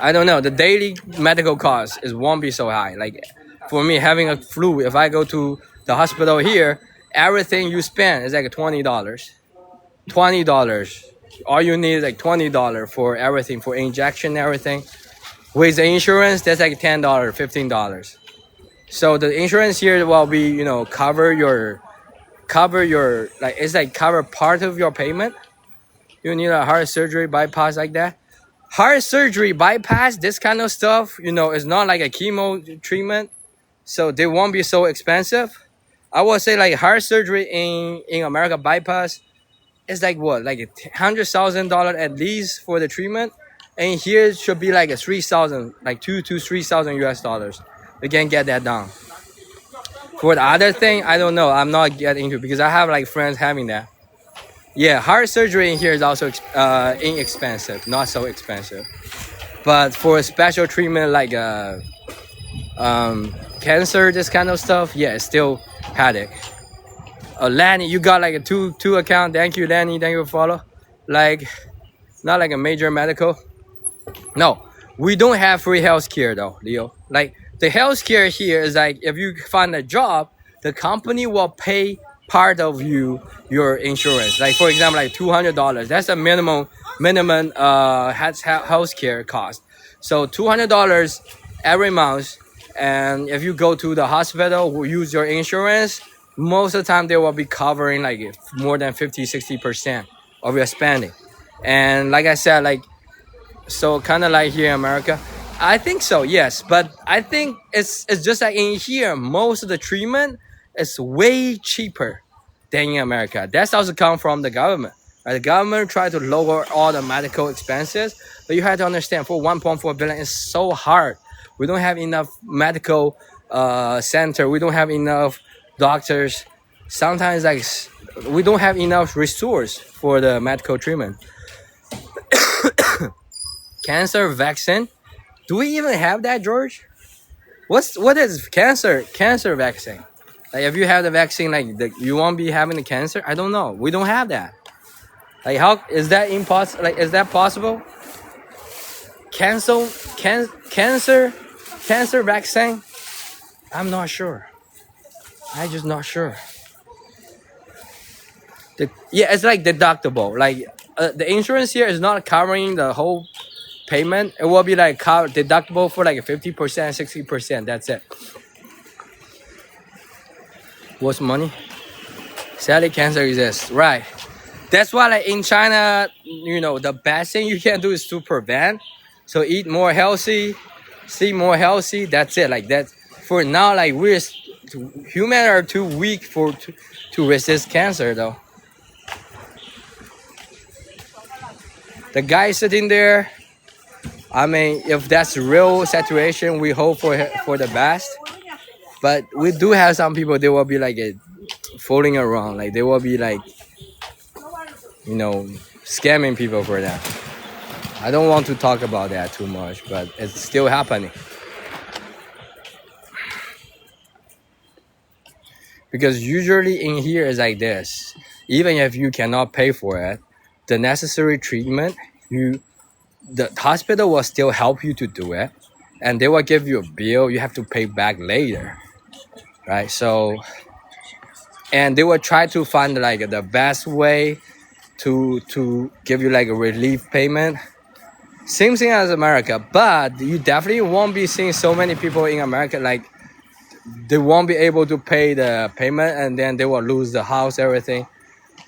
I don't know. The daily medical cost won't be so high. Like for me, having a flu, if I go to the hospital here, everything you spend is like $20. $20. All you need is like $20 for everything, for injection, everything. With the insurance, that's like $10, $15. So the insurance here will be, cover your like it's like cover part of your payment. You need a heart surgery bypass like that. Heart surgery bypass, this kind of stuff, is not like a chemo treatment, so they won't be so expensive. I would say like heart surgery in America bypass is like what, like $100,000 at least for the treatment, and here it should be like a 3,000, like $2,000 to 3,000 US dollars. We can get that done. For the other thing, I don't know. I'm not getting into because I have like friends having that. Yeah, heart surgery in here is also inexpensive, not so expensive. But for a special treatment like cancer, this kind of stuff, yeah, it's still headache. Lanny, you got like a two account. Thank you, Lanny. Thank you for follow. Like, not like a major medical. No, we don't have free healthcare though, Leo. Like the healthcare here is like if you find a job, the company will pay part of your insurance. Like for example, like $200. That's a minimum healthcare cost. So $200 every month. And if you go to the hospital, who use your insurance, most of the time they will be covering like more than 50-60% of your spending. And like I said, like, so kind of like here in America, I think so, yes. But I think it's just like in here, most of the treatment is way cheaper than in America. That's also come from the government. Right? The government tried to lower all the medical expenses, but you have to understand, for 1.4 billion, it's so hard. We don't have enough medical center. We don't have enough doctors. Sometimes like we don't have enough resource for the medical treatment. Cancer vaccine. Do we even have that, George? What is cancer vaccine? Like if you have the vaccine, like you won't be having the cancer. I don't know. We don't have that. Like how is that impossible? Like is that possible? Cancer vaccine? I'm not sure. I'm just not sure. It's like deductible. Like the insurance here is not covering the whole payment. It will be like deductible for like 50%, 60%. That's it. What's money? Sadly, cancer exists. Right. That's why like in China, the best thing you can do is to prevent. So eat more healthy, sleep more healthy. That's it. Like that. For now, like humans are too weak to resist cancer though. The guy sitting there, I mean, if that's real situation, we hope for the best. But we do have some people, they will be like fooling around, like they will be like, you know, scamming people for that. I don't want to talk about that too much, but it's still happening. Because usually in here is like this. Even if you cannot pay for it, the necessary treatment, the hospital will still help you to do it, and they will give you a bill you have to pay back later, right? So, and they will try to find like the best way to give you like a relief payment. Same thing as America, but you definitely won't be seeing so many people in America like they won't be able to pay the payment and then they will lose the house, everything.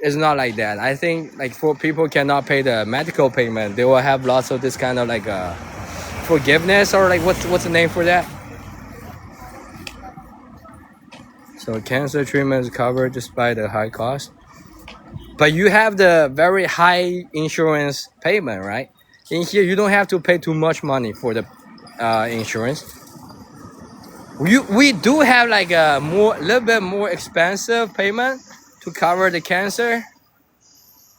It's not like that. I think like for people cannot pay the medical payment, they will have lots of this kind of like forgiveness, or like what's the name for that? So cancer treatment is covered despite the high cost, but you have the very high insurance payment, right? In here you don't have to pay too much money for the insurance. We do have like a little bit more expensive payment to cover the cancer,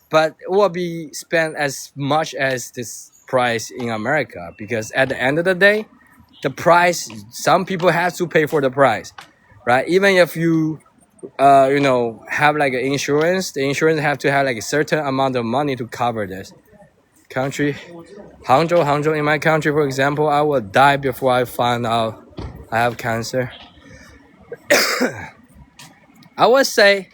but it will be spent as much as this price in America, because at the end of the day, the price, some people have to pay for the price, right? Even if you you know, have like an insurance, the insurance have to have like a certain amount of money to cover this. Country, Hangzhou, in my country, for example, I will die before I find out I have cancer. I would say,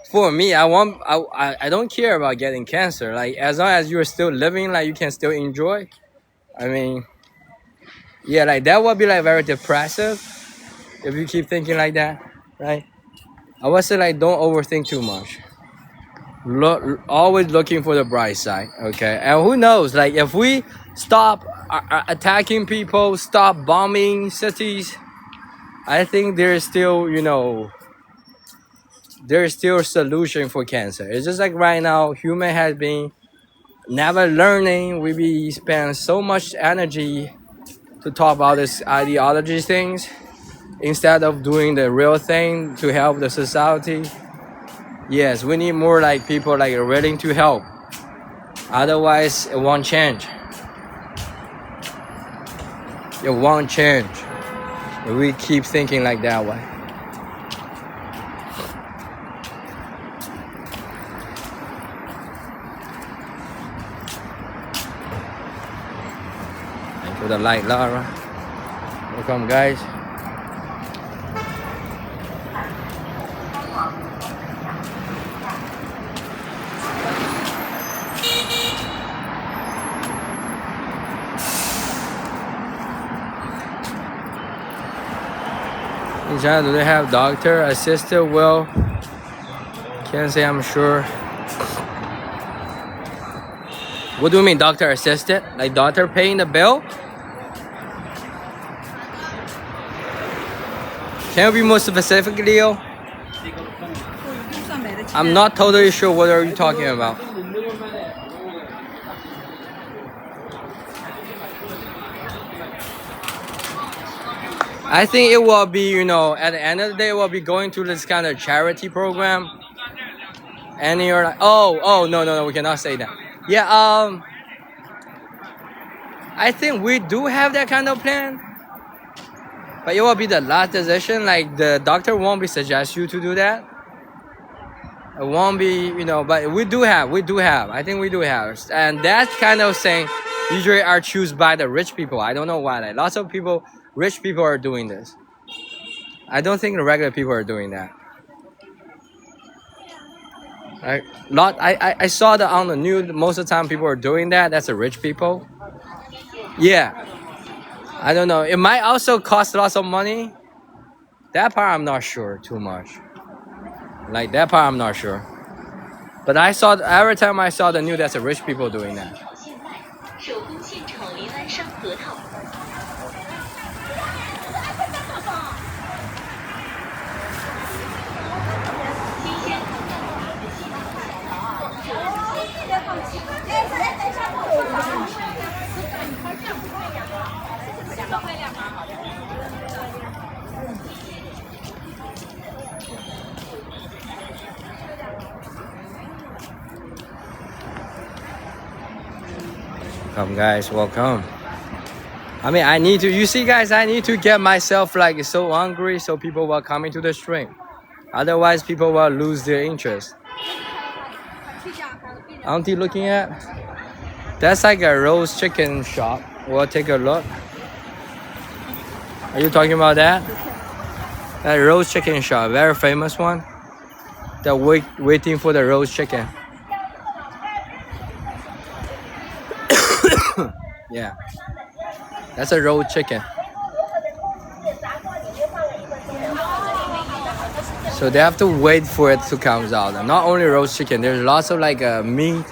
for me, I don't care about getting cancer. Like as long as you're still living, like you can still enjoy. I mean, yeah, like that would be like very depressive if you keep thinking like that, right? I would say like don't overthink too much. Always looking for the bright side, okay? And who knows, like if we stop attacking people, stop bombing cities, I think there's still, you know, there's still a solution for cancer. It's just like right now, human has been never learning. We spend so much energy to talk about this ideology things instead of doing the real thing to help the society. Yes, we need more like people like willing to help. Otherwise, it won't change. It won't change if we keep thinking like that way. Thank you for the light, Lara. Welcome, guys. In China, do they have doctor assisted? Well, can't say I'm sure. What do you mean doctor assisted? Like doctor paying the bill? Can you be more specific, Leo? I'm not totally sure what are you talking about. I think it will be, you know, at the end of the day, we'll be going to this kind of charity program. And you're like, oh, no, we cannot say that. Yeah, I think we do have that kind of plan. But it will be the last decision. Like the doctor won't be suggest you to do that. It won't be, you know, but we do have. I think we do have. And that kind of thing usually are chosen by the rich people. I don't know why. Like lots of people, rich people are doing this. I don't think the regular people are doing that. I saw that on the news. Most of the time, people are doing that. That's the rich people. Yeah. I don't know. It might also cost lots of money. That part I'm not sure too much. Like that part I'm not sure. But I saw every time I saw the news, that's the rich people doing that. Welcome, guys. Welcome. I mean, I need to. You see, guys, I need to get myself like so hungry, so people will come into the stream. Otherwise, people will lose their interest. Auntie, looking at? That's like a roast chicken shop. We'll take a look. Are you talking about that? That roast chicken shop, very famous one. They're waiting for the roast chicken. Yeah, that's a roast chicken. So they have to wait for it to come out. And not only roast chicken, there's lots of like meat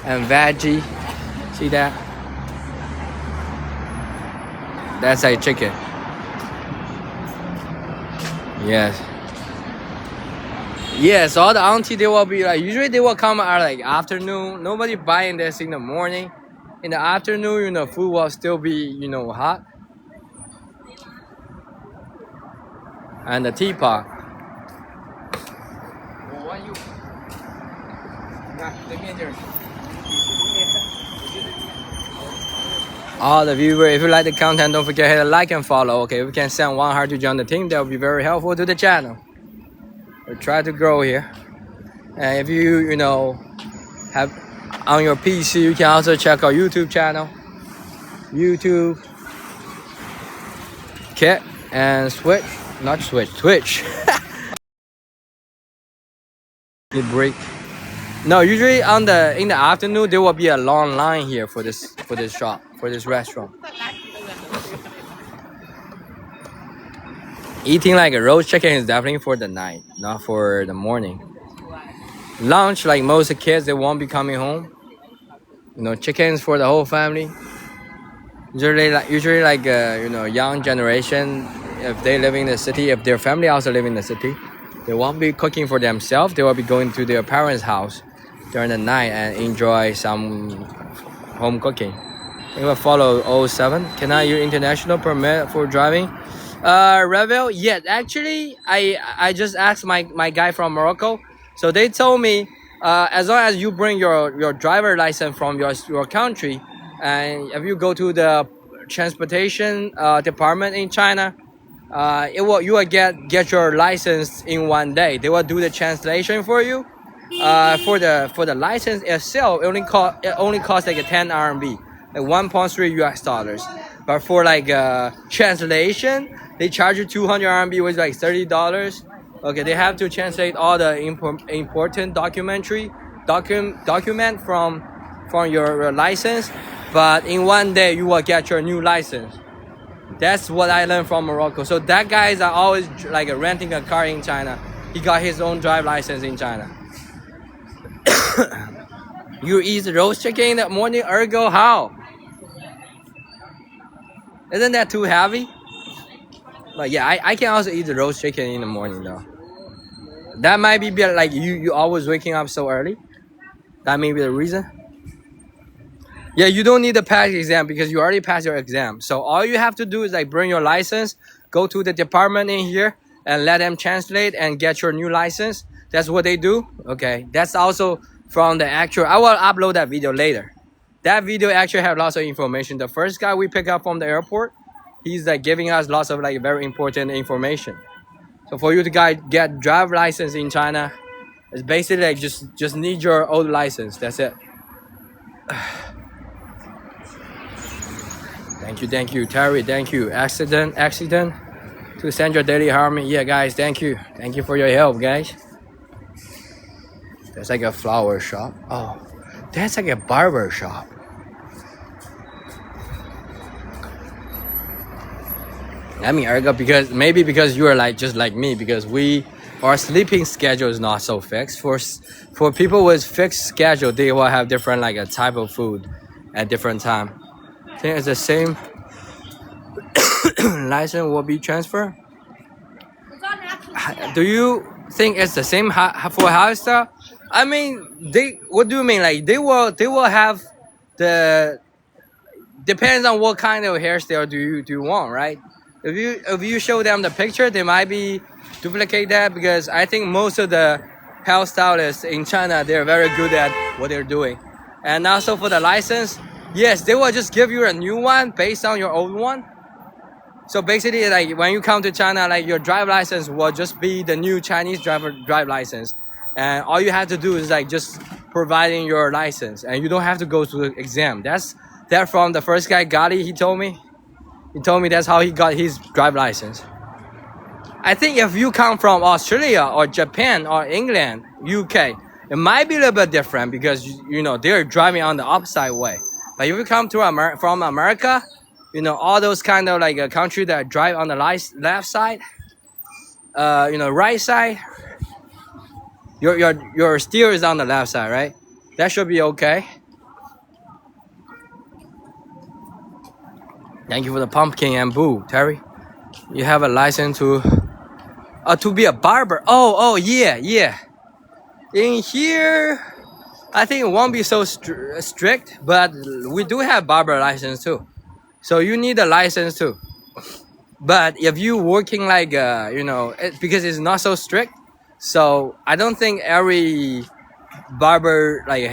and veggie. See that? That's like chicken. Yes. Yes, all the auntie they will be like, usually they will come at like afternoon. Nobody buying this in the morning. In the afternoon, you know, food will still be, you know, hot. And the teapot. All the viewers, if you like the content, don't forget to hit a like and follow. Okay, if we can send one heart to join the team, that will be very helpful to the channel. We try to grow here. And if you know, have on your PC, you can also check our YouTube channel. YouTube, Kit, and Switch. Not Switch, Twitch. The break. No, usually in the afternoon there will be a long line here for this shop, for this restaurant. Eating like a roast chicken is definitely for the night, not for the morning. Lunch, like most kids, they won't be coming home. You know, chickens for the whole family. Usually like you know, young generation, if they live in the city, if their family also live in the city, they won't be cooking for themselves. They will be going to their parents' house during the night and enjoy some home cooking. It will follow 07. Can I use international permit for driving? Revel, yes. Actually, I just asked my guy from Morocco. So they told me as long as you bring your driver license from your country, and if you go to the transportation department in China, you will get your license in one day. They will do the translation for you. For the license itself, it only costs like 10 RMB, like 1.3 US dollars. But for like translation, they charge you 200 RMB, which is like $30. Okay, they have to translate all the important document from your license. But in one day, you will get your new license. That's what I learned from Morocco. So that guys are always like renting a car in China. He got his own drive license in China. You eat roast chicken in the morning, ergo how? Isn't that too heavy? But yeah, I can also eat the roast chicken in the morning though. That might be like you always waking up so early. That may be the reason. Yeah, you don't need to pass the exam because you already passed your exam. So all you have to do is like bring your license, go to the department in here and let them translate and get your new license. That's what they do. Okay, that's also from the actual. I will upload that video later. That video actually have lots of information. The first guy we pick up from the airport, he's like giving us lots of like very important information. So for you to get drive license in China, it's basically like just need your old license. That's it. Thank you, Terry. Thank you. Accident to send your daily harmony. Yeah, guys. Thank you for your help, guys. There's like a flower shop. Oh, that's like a barber shop. I mean, Erica, because you are like just like me, because our sleeping schedule is not so fixed. For people with fixed schedule, they will have different like a type of food at different time. I think it's the same. License will be transferred. Do you think it's the same for hairstyle? I mean, what do you mean? Like they will have the, depends on what kind of hairstyle do you want, right? If you show them the picture, they might be duplicate that, because I think most of the hairstylists in China, they're very good at what they're doing. And also for the license, Yes, they will just give you a new one based on your old one. So basically, like when you come to China, like your drive license will just be the new Chinese drive license, and all you have to do is like just providing your license, and you don't have to go to the exam. That's that from the first guy, Gotti. He told me. He told me that's how he got his drive license. I think if you come from Australia or Japan or England, UK, it might be a little bit different because you know they're driving on the opposite way. But if you come to from America, you know all those kind of like a country that drive on the left side, you know right side, your steer is on the left side, right? That should be okay. Thank you for the pumpkin and boo, Terry. You have a license to be a barber. Oh yeah yeah. In here, I think it won't be so strict, but we do have barber license too. So you need a license too. But if you working like you know, because it's not so strict, so I don't think every barber like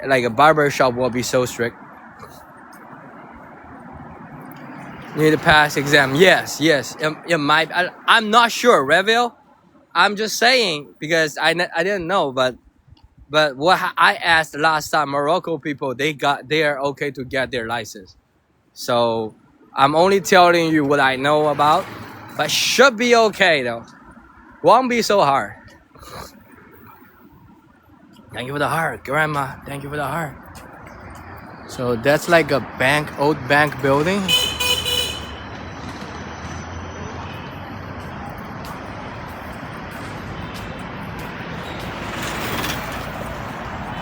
like a barber shop will be so strict. You need to pass exam. Yes, yes. It might. I'm not sure, Reville. I'm just saying because I didn't know, but what I asked last time, Morocco people they are okay to get their license. So I'm only telling you what I know about, but should be okay though. Won't be so hard. Thank you for the heart, Grandma. Thank you for the heart. So that's like a bank, old bank building.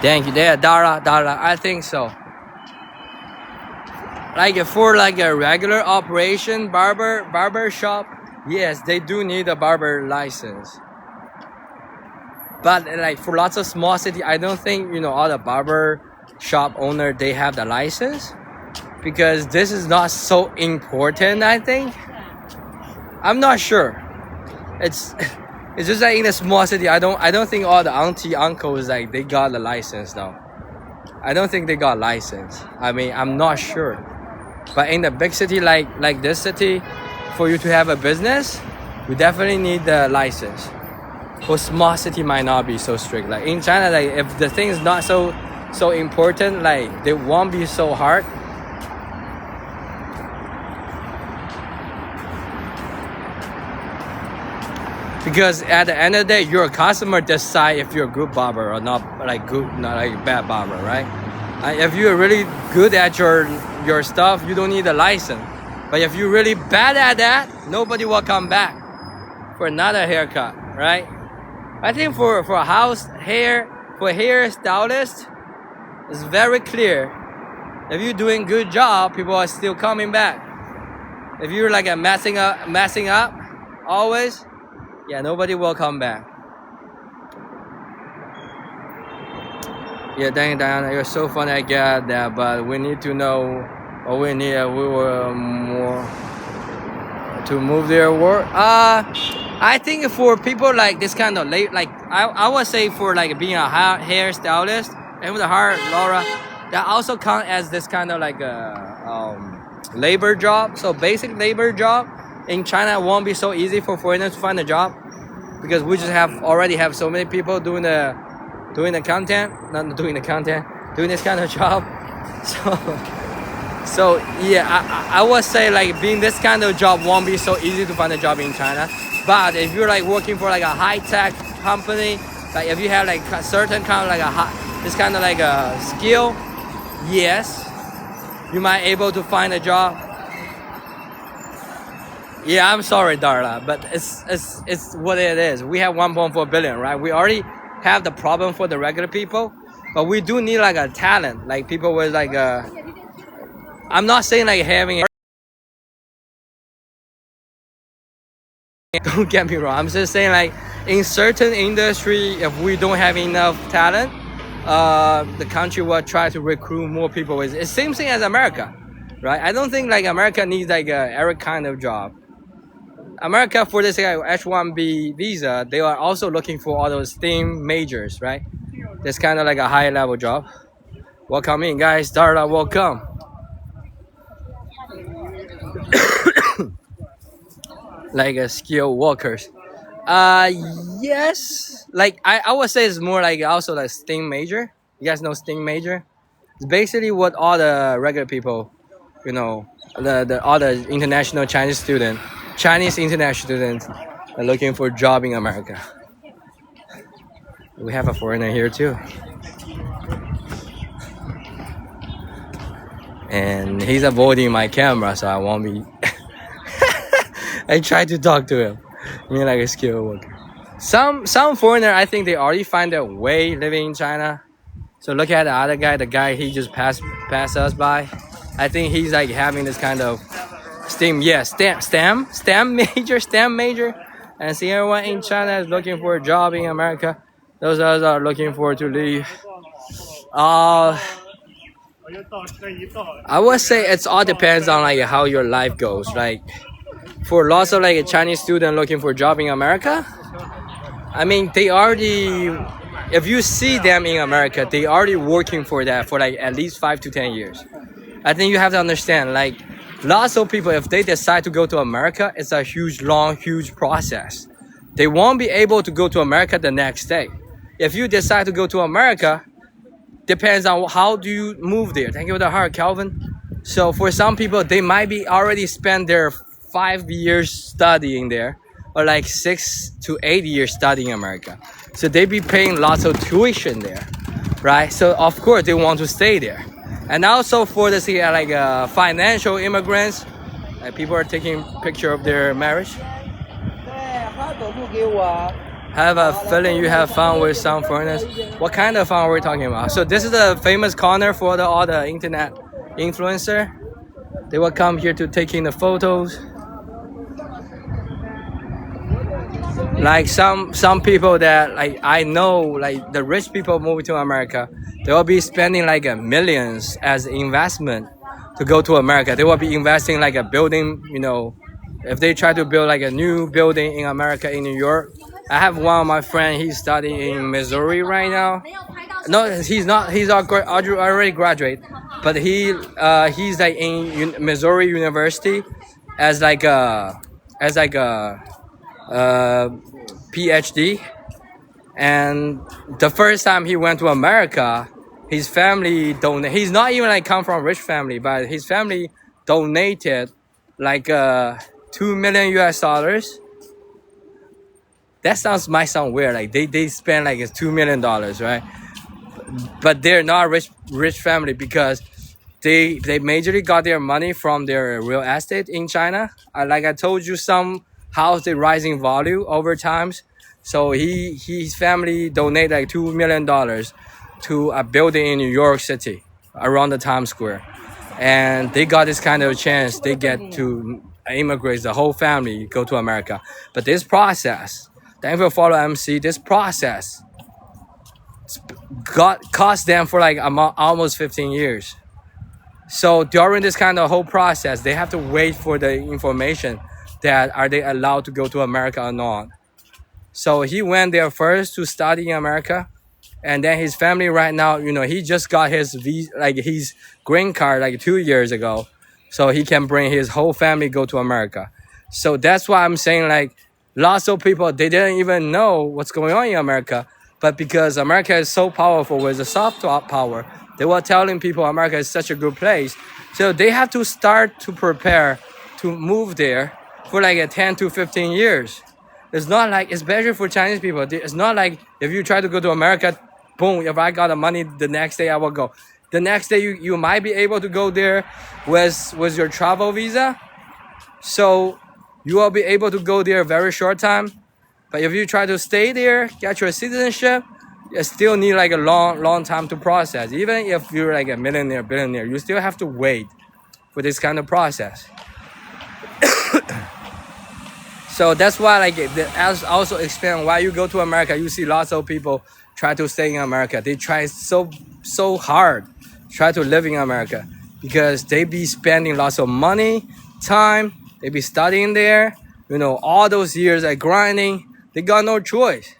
Thank you, there, Dara. I think so. Like for like a regular operation barber shop, yes, they do need a barber license. But like for lots of small city, I don't think you know all the barber shop owner they have the license because this is not so important. I think I'm not sure. It's it's just like in a small city. I don't think all the auntie uncles like they got the license though. I don't think they got license. I mean I'm not sure. But in a big city like this city, for you to have a business, you definitely need the license. For small city might not be so strict. Like in China, like if the thing is not so important, like they won't be so hard. Because at the end of the day, your customer decide if you're a good barber or not, like good, not like bad barber, right? If you're really good at your stuff, you don't need a license. But if you're really bad at that, nobody will come back for another haircut, right? I think for a hair stylist, it's very clear. If you're doing good job, people are still coming back. If you're like a messing up, always, yeah, nobody will come back. Yeah, thank you, Diana. You're so funny. I get that, but we need to know what we need. We were more to move their work. I think for people like this kind of like I would say for like being a hair stylist and with the heart, Laura, that also count as this kind of like a labor job. So basic labor job in China won't be so easy for foreigners to find a job because we just already have so many people doing this kind of job. So yeah, I would say like being this kind of job won't be so easy to find a job in China. But if you're like working for like a high tech company, like if you have like a certain kind of like this kind of like a skill, yes, you might able to find a job. Yeah, I'm sorry, Darla, but it's what it is. We have 1.4 billion, right? We already have the problem for the regular people, but we do need like a talent, like people with like a. I'm not saying like having. Don't get me wrong. I'm just saying like in certain industry, if we don't have enough talent, the country will try to recruit more people. It's the same thing as America, right? I don't think like America needs like every kind of job. America for this H1B visa, they are also looking for all those STEM majors, right? That's kind of like a high level job. Welcome in, guys. Startup, welcome. Like a skilled workers. Uh, yes. Like I would say it's more like also like STEAM major. You guys know STEAM major? It's basically what all the regular people, you know, the all the international Chinese international students are looking for a job in America. We have a foreigner here too, and he's avoiding my camera, so I won't be. I tried to talk to him. I mean, like a skilled worker. Some foreigner, I think they already find their way living in China. So look at the other guy. The guy he just passed us by. I think he's like having this kind of STEM, yeah, STEM major. And see everyone in China is looking for a job in America. Those others are looking for to leave. I would say it's all depends on like how your life goes. Like for lots of like a Chinese student looking for a job in America, I mean they already, if you see them in America, they already working for that for like at least 5 to 10 years. I think you have to understand like lots of people, if they decide to go to America, it's a huge process. They won't be able to go to America the next day. If you decide to go to America, depends on how do you move there. Thank you for the heart, Calvin. So for some people, they might be already spend their 5 years studying there, or like 6 to 8 years studying America. So they be paying lots of tuition there, right? So of course they want to stay there. And also for the like financial immigrants, people are taking picture of their marriage. Have a feeling you have fun with some foreigners. What kind of fun are we talking about? So this is the famous corner for all the internet influencer. They will come here to taking the photos. Like some people that like I know, like the rich people moving to America, they will be spending like millions as investment to go to America. They will be investing like a building, if they try to build like a new building in America, in New York. I have one of my friend, he's studying in Missouri right now. No, he's not, he's already graduate, but he's like in Missouri University as like a PhD. And the first time he went to America, his family he's not even like come from rich family, but his family donated like 2 million US dollars. That might sound weird, like they spend like $2 million, right? But they're not rich family because they majorly got their money from their real estate in China. Like I told you, some house they rising value over times. So his family donated like $2 million to a building in New York City around the Times Square, and they got this kind of chance. They get to immigrate the whole family, go to America. But this process, thank you for follow MC. This process cost them for like almost 15 years. So during this kind of whole process, they have to wait for the information that are they allowed to go to America or not. So he went there first to study in America, and then his family right now, he just got his his green card like 2 years ago, so he can bring his whole family go to America. So that's why I'm saying like lots of people, they didn't even know what's going on in America, but because America is so powerful with the soft power, they were telling people America is such a good place. So they have to start to prepare to move there for like 10 to 15 years. It's not like, especially for Chinese people, it's not like if you try to go to America, boom, if I got the money, the next day I will go. The next day you might be able to go there with your travel visa. So you will be able to go there a very short time. But if you try to stay there, get your citizenship, you still need like a long time to process. Even if you're like a millionaire, billionaire, you still have to wait for this kind of process. So that's why like as also explain why you go to America, you see lots of people try to stay in America. They try so hard try to live in America because they be spending lots of money, time, they be studying there, all those years like grinding, they got no choice.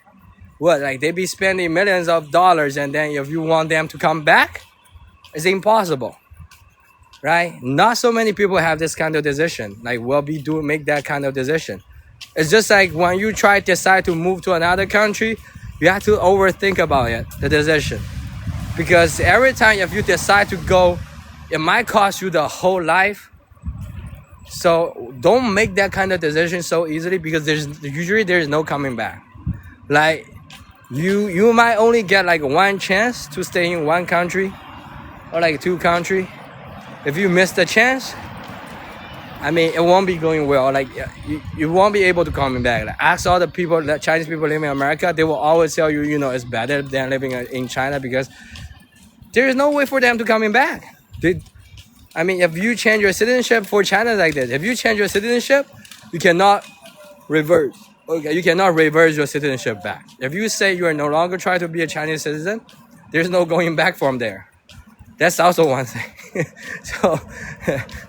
What, like they be spending millions of dollars, and then if you want them to come back, It's impossible, right? Not so many people have this kind of decision. Like will be do make that kind of decision. It's just like when you try to decide to move to another country, you have to overthink about it, the decision. Because every time if you decide to go, it might cost you the whole life. So don't make that kind of decision so easily because there's no coming back. Like you might only get like one chance to stay in one country or like two country. If you miss the chance, I mean, it won't be going well. Like you won't be able to come back. Like, ask all the people, the Chinese people living in America, they will always tell you, it's better than living in China because there is no way for them to coming back. I mean, if you change your citizenship for China like this, if you change your citizenship, you cannot reverse. Okay, you cannot reverse your citizenship back. If you say you are no longer trying to be a Chinese citizen, there's no going back from there. That's also one thing.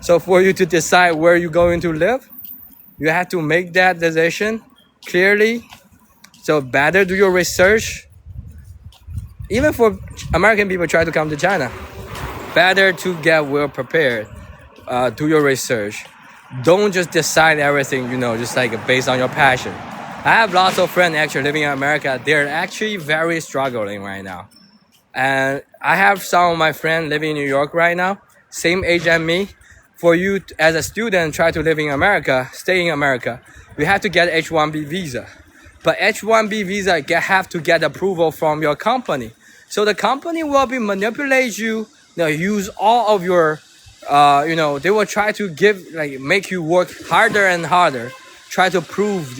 So for you to decide where you're going to live, you have to make that decision clearly. So better do your research. Even for American people try to come to China, better to get well prepared. Do your research. Don't just decide everything, just like based on your passion. I have lots of friends actually living in America. They're actually very struggling right now. And I have some of my friends living in New York right now, same age as me. For you as a student try to live in America, stay in America, you have to get H-1B visa. But H-1B visa have to get approval from your company. So the company will be manipulate you, use all of your, they will try to make you work harder and harder, try to prove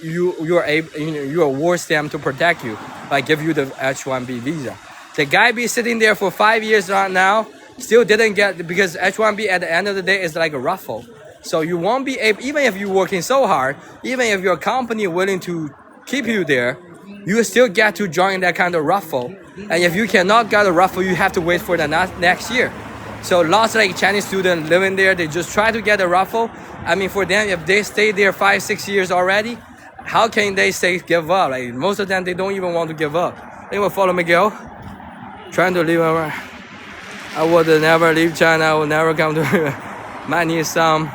you're worth them to protect you, give you the H-1B visa. The guy be sitting there for 5 years right now, still didn't get, because H-1B at the end of the day is like a raffle. So you won't be able, even if you're working so hard, even if your company is willing to keep you there, you still get to join that kind of raffle. And if you cannot get a raffle, you have to wait for the next year. So lots of Chinese students living there, they just try to get a raffle. I mean, for them, if they stay there 5-6 years already, how can they say give up? Most of them, they don't even want to give up. They will follow Miguel. Trying to leave America. I would never leave China. I would never come to. Might need some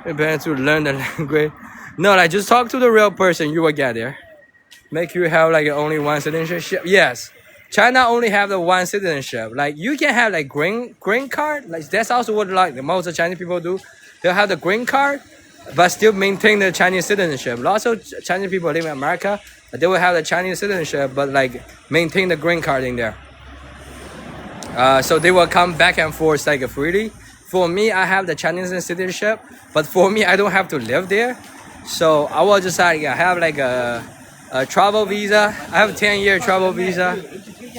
parents to learn the language. No, just talk to the real person. You will get there. Make you have only one citizenship. Yes, China only have the one citizenship. You can have green card. That's also what most Chinese people do. They'll have the green card, but still maintain the Chinese citizenship. Lots of Chinese people live in America. They will have the Chinese citizenship, but maintain the green card in there. So they will come back and forth freely. For me, I have the Chinese citizenship, but for me, I don't have to live there. So I will just have a travel visa. I have a 10-year travel visa.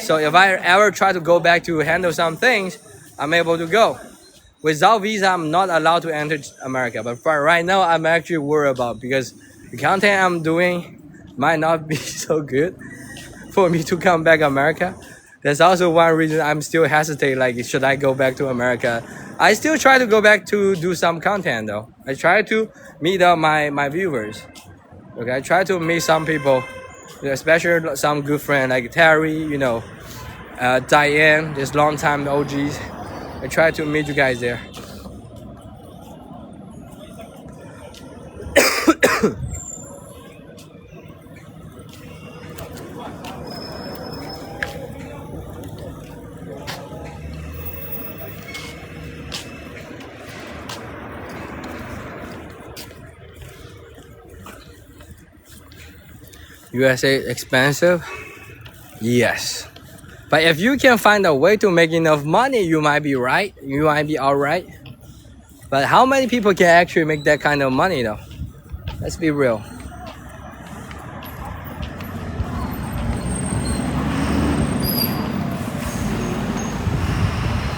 So if I ever try to go back to handle some things, I'm able to go. Without visa, I'm not allowed to enter America. But for right now, I'm actually worried about because the content I'm doing might not be so good for me to come back to America. That's also one reason I'm still hesitate. Should I go back to America? I still try to go back to do some content though. I try to meet up my viewers. Okay, I try to meet some people, especially some good friends like Terry, Diane, this long time OGs. I try to meet you guys there. USA expensive? Yes. But if you can find a way to make enough money, you might be right. You might be alright. But how many people can actually make that kind of money though? Let's be real.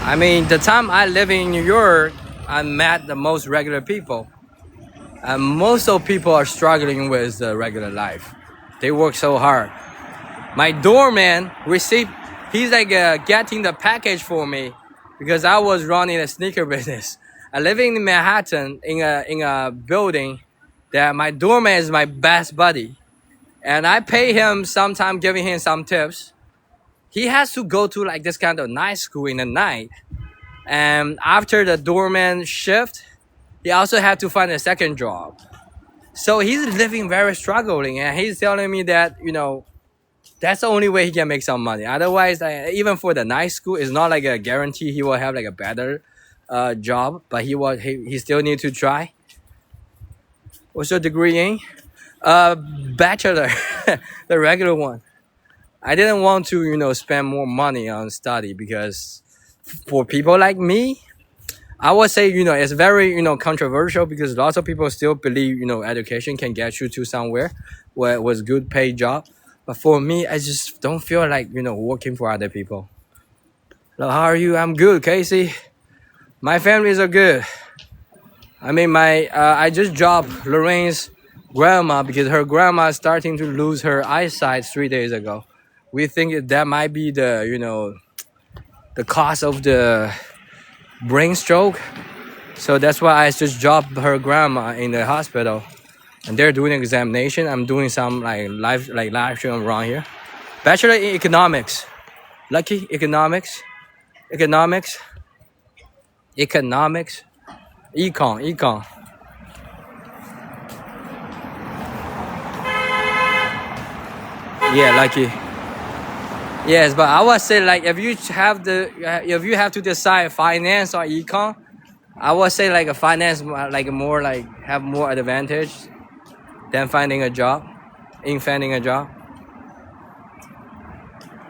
I mean, the time I live in New York, I met the most regular people. And most of people are struggling with the regular life. They work so hard. My doorman he's getting the package for me because I was running a sneaker business. I live in Manhattan in a building that my doorman is my best buddy. And I pay him sometime, giving him some tips. he has to go to like this kind of night school in the night. And after the doorman shift, he also had to find a second job. So he's living very struggling, and he's telling me that that's the only way he can make some money. Otherwise, even for the night school, it's not like a guarantee he will have like a better job. But he still need to try. What's your degree in? Bachelor, the regular one. I didn't want to spend more money on study because for people like me, I would say it's very controversial because lots of people still believe education can get you to somewhere where it was good paid job. But for me, I just don't feel like working for other people. Hello, how are you? I'm good, Casey. My families are good. I mean, I just dropped Lorraine's grandma because her grandma is starting to lose her eyesight 3 days ago. We think that might be the cause of the brain stroke. So that's why I just dropped her grandma in the hospital, and they're doing examination. I'm doing some live stream around here. Bachelor in economics. Lucky economics. Econ. Yeah, lucky. Yes, but I would say like if you have to decide finance or econ, I would say like a finance have more advantage than finding a job.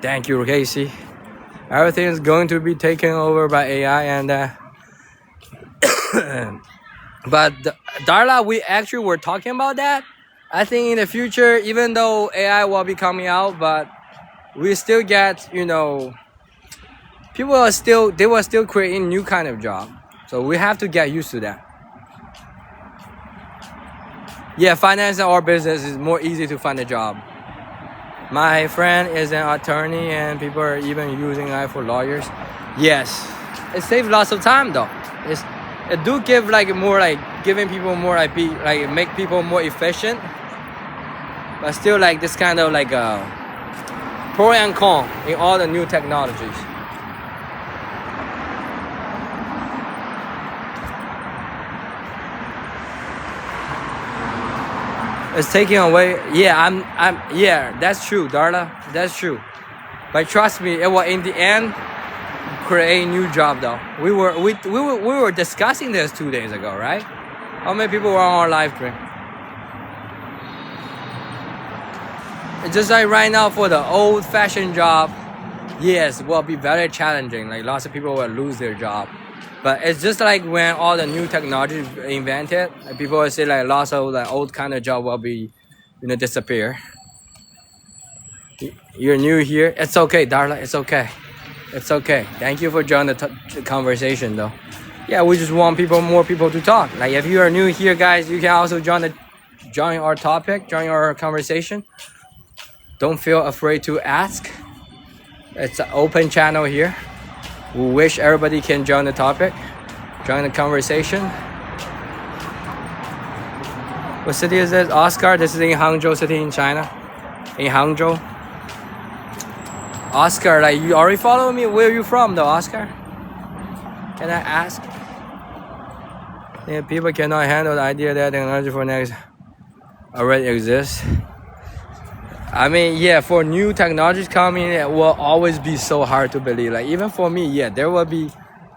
Thank you, Casey. Everything is going to be taken over by AI and but Darla, we actually were talking about that. I think in the future, even though AI will be coming out, but we still get people will still creating new kind of job. So we have to get used to that. Yeah, finance or business is more easy to find a job. My friend is an attorney and people are even using AI for lawyers. Yes, it saves lots of time though. It do give giving people more make people more efficient, but still this kind of pro and con in all the new technologies. It's taking away. Yeah, that's true, Darla. That's true. But trust me, it will in the end create a new job though. We were discussing this 2 days ago, right? How many people were on our live stream? It's just like right now for the old-fashioned job, yes, will be very challenging. Like lots of people will lose their job. But it's just like when all the new technology is invented, people will say lots of old kind of job will be, disappear. You're new here. It's okay, Darla. It's okay. It's okay. Thank you for joining the conversation, though. Yeah, we just want more people to talk. Like if you are new here, guys, you can also join our topic, join our conversation. Don't feel afraid to ask. It's an open channel here. We wish everybody can join the topic, join the conversation. What city is this? Oscar, this is in Hangzhou city in China. In Hangzhou. Oscar, you already follow me? Where are you from though, Oscar? Can I ask? Yeah, people cannot handle the idea that technology for next already exists. I mean, yeah, for new technologies coming, it will always be so hard to believe. Even for me, yeah, there will be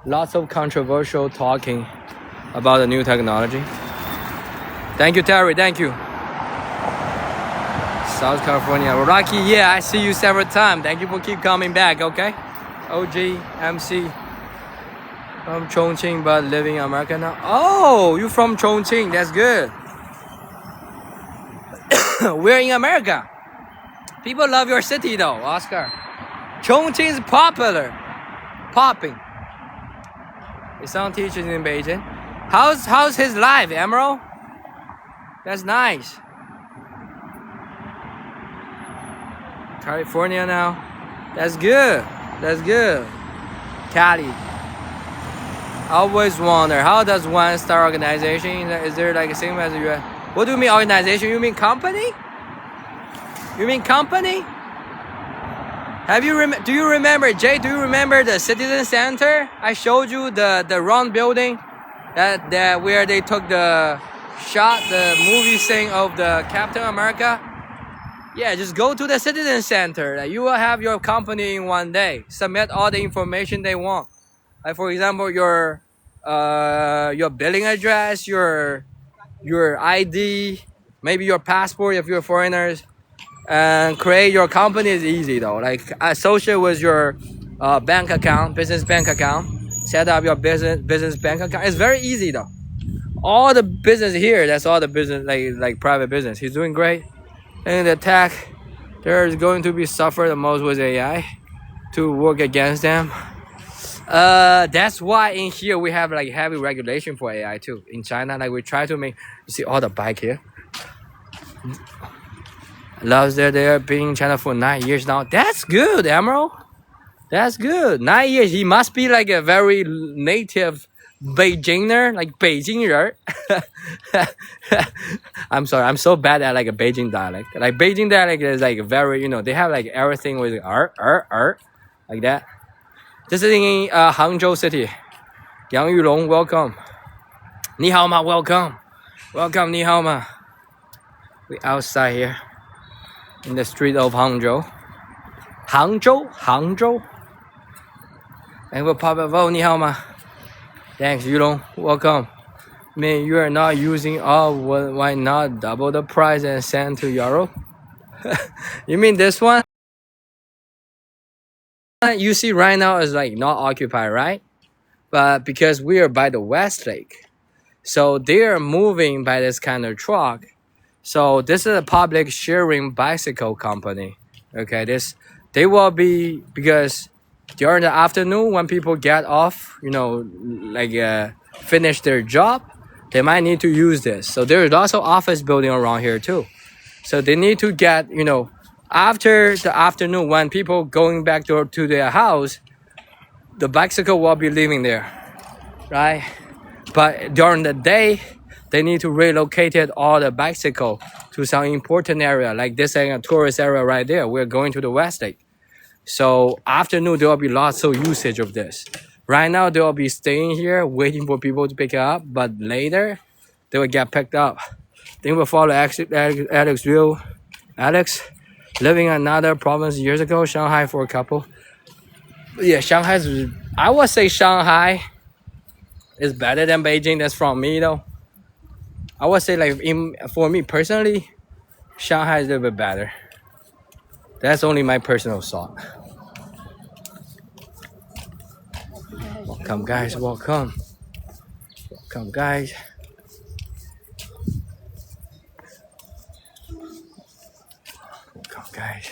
lots of controversial talking about the new technology. Thank you, Terry. Thank you. South California. Rocky, yeah, I see you several times. Thank you for keep coming back, okay? OG, MC. From Chongqing, but living in America now. Oh, you from Chongqing. That's good. We're in America. People love your city though, Oscar. Chongqing is popular. Popping. His son teaches in Beijing. How's his life, Emerald? That's nice. California now. That's good. That's good. Cali. I always wonder, how does one start organization? Is there a same as you? What do you mean organization? You mean company? You mean company? Do you remember, Jay? Do you remember the Citizen Center? I showed you the round building, that where they took the movie thing of the Captain America. Yeah, just go to the Citizen Center. You will have your company in one day. Submit all the information they want. Like for example, your billing address, your ID, maybe your passport if you're foreigners, and create your company is easy though. Like associate with your bank account, business bank account. Set up your business bank account. It's very easy though. All the business here, that's all the business like private business. He's doing great. And the tech, there's going to be suffer the most with AI to work against them. That's why in here we have like heavy regulation for AI too. In China, like we try to make, you see all the bike here. Loves they're being in China for 9 years now. That's good, Emerald. That's good. 9 years. He must be like a very native Beijinger, like Beijing人. I'm sorry, I'm so bad at like a Beijing dialect. Like Beijing dialect is like very, they have like everything with like that. This is in Hangzhou City. Yang Yulong, welcome. 你好吗? Welcome. Welcome, 你好吗? We outside here in the street of Hangzhou. Hangzhou. And we'll pop a vote, 你好吗? Thanks, Yulong. Welcome. Man, you are not using all. Why not double the price and send to Europe? You mean this one? You see right now is like not occupied, right? But because we are by the West Lake, so they are moving by this kind of truck. So this is a public sharing bicycle company. Okay, they will be, because during the afternoon when people get off, finish their job, they might need to use this. So there's also office building around here too. So they need to get, after the afternoon when people going back to their house, the bicycle will be living there, right? But during the day, they need to relocate all the bicycle to some important area, like this is a tourist area right there. We're going to the West Lake. So afternoon, there will be lots of usage of this. Right now, they will be staying here, waiting for people to pick it up. But later, they will get picked up. Then we'll follow Alex, living in another province years ago, Shanghai for a couple. Yeah, I would say Shanghai is better than Beijing. That's from me though. I would say for me personally, Shanghai is a little bit better. That's only my personal thought. Welcome guys, welcome. Welcome guys. Welcome guys.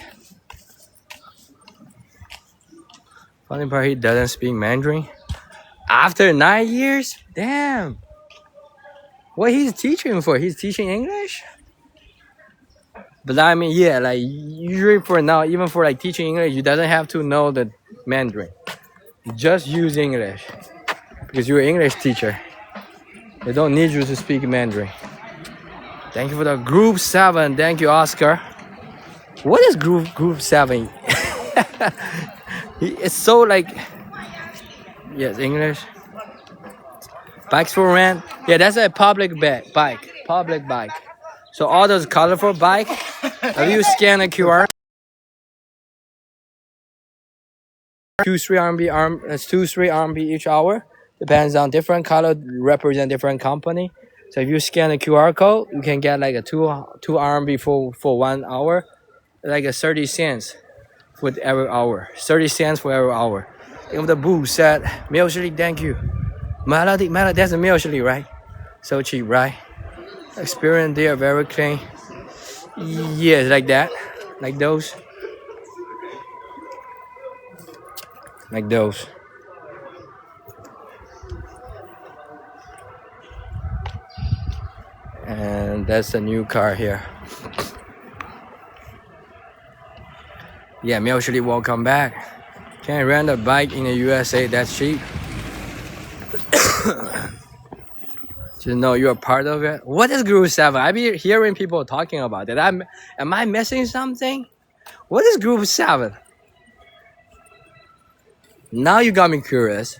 Funny part, he doesn't speak Mandarin. After 9 years? Damn. What he's teaching for? He's teaching English? But I mean, yeah, like usually for now, even for like teaching English, you doesn't have to know the Mandarin. Just use English because you're an English teacher. They don't need you to speak Mandarin. Thank you for the group 7. Thank you, Oscar. What is group 7? It's so like, yes, English. Bikes for rent. Yeah, that's a public bike. Public bike. So all those colorful bike, if you scan a QR, 2-3 RMB each hour. Depends on different color, represent different company. So if you scan a QR code, you can get like a 2 RMB for 1 hour, like a 30 cents for every hour. 30 cents for every hour. If the boo said, 没有实力, thank you. Melody, that's a 没有实力, right? So cheap, right? Experience there, very clean. Yes, like that. Like those. Like those. And that's a new car here. Yeah, 没有实力, welcome back. Can I rent a bike in the USA? That's cheap. Just know you're a part of it. What is Group 7? I be hearing people talking about it. Am I missing something? What is Group 7? Now you got me curious.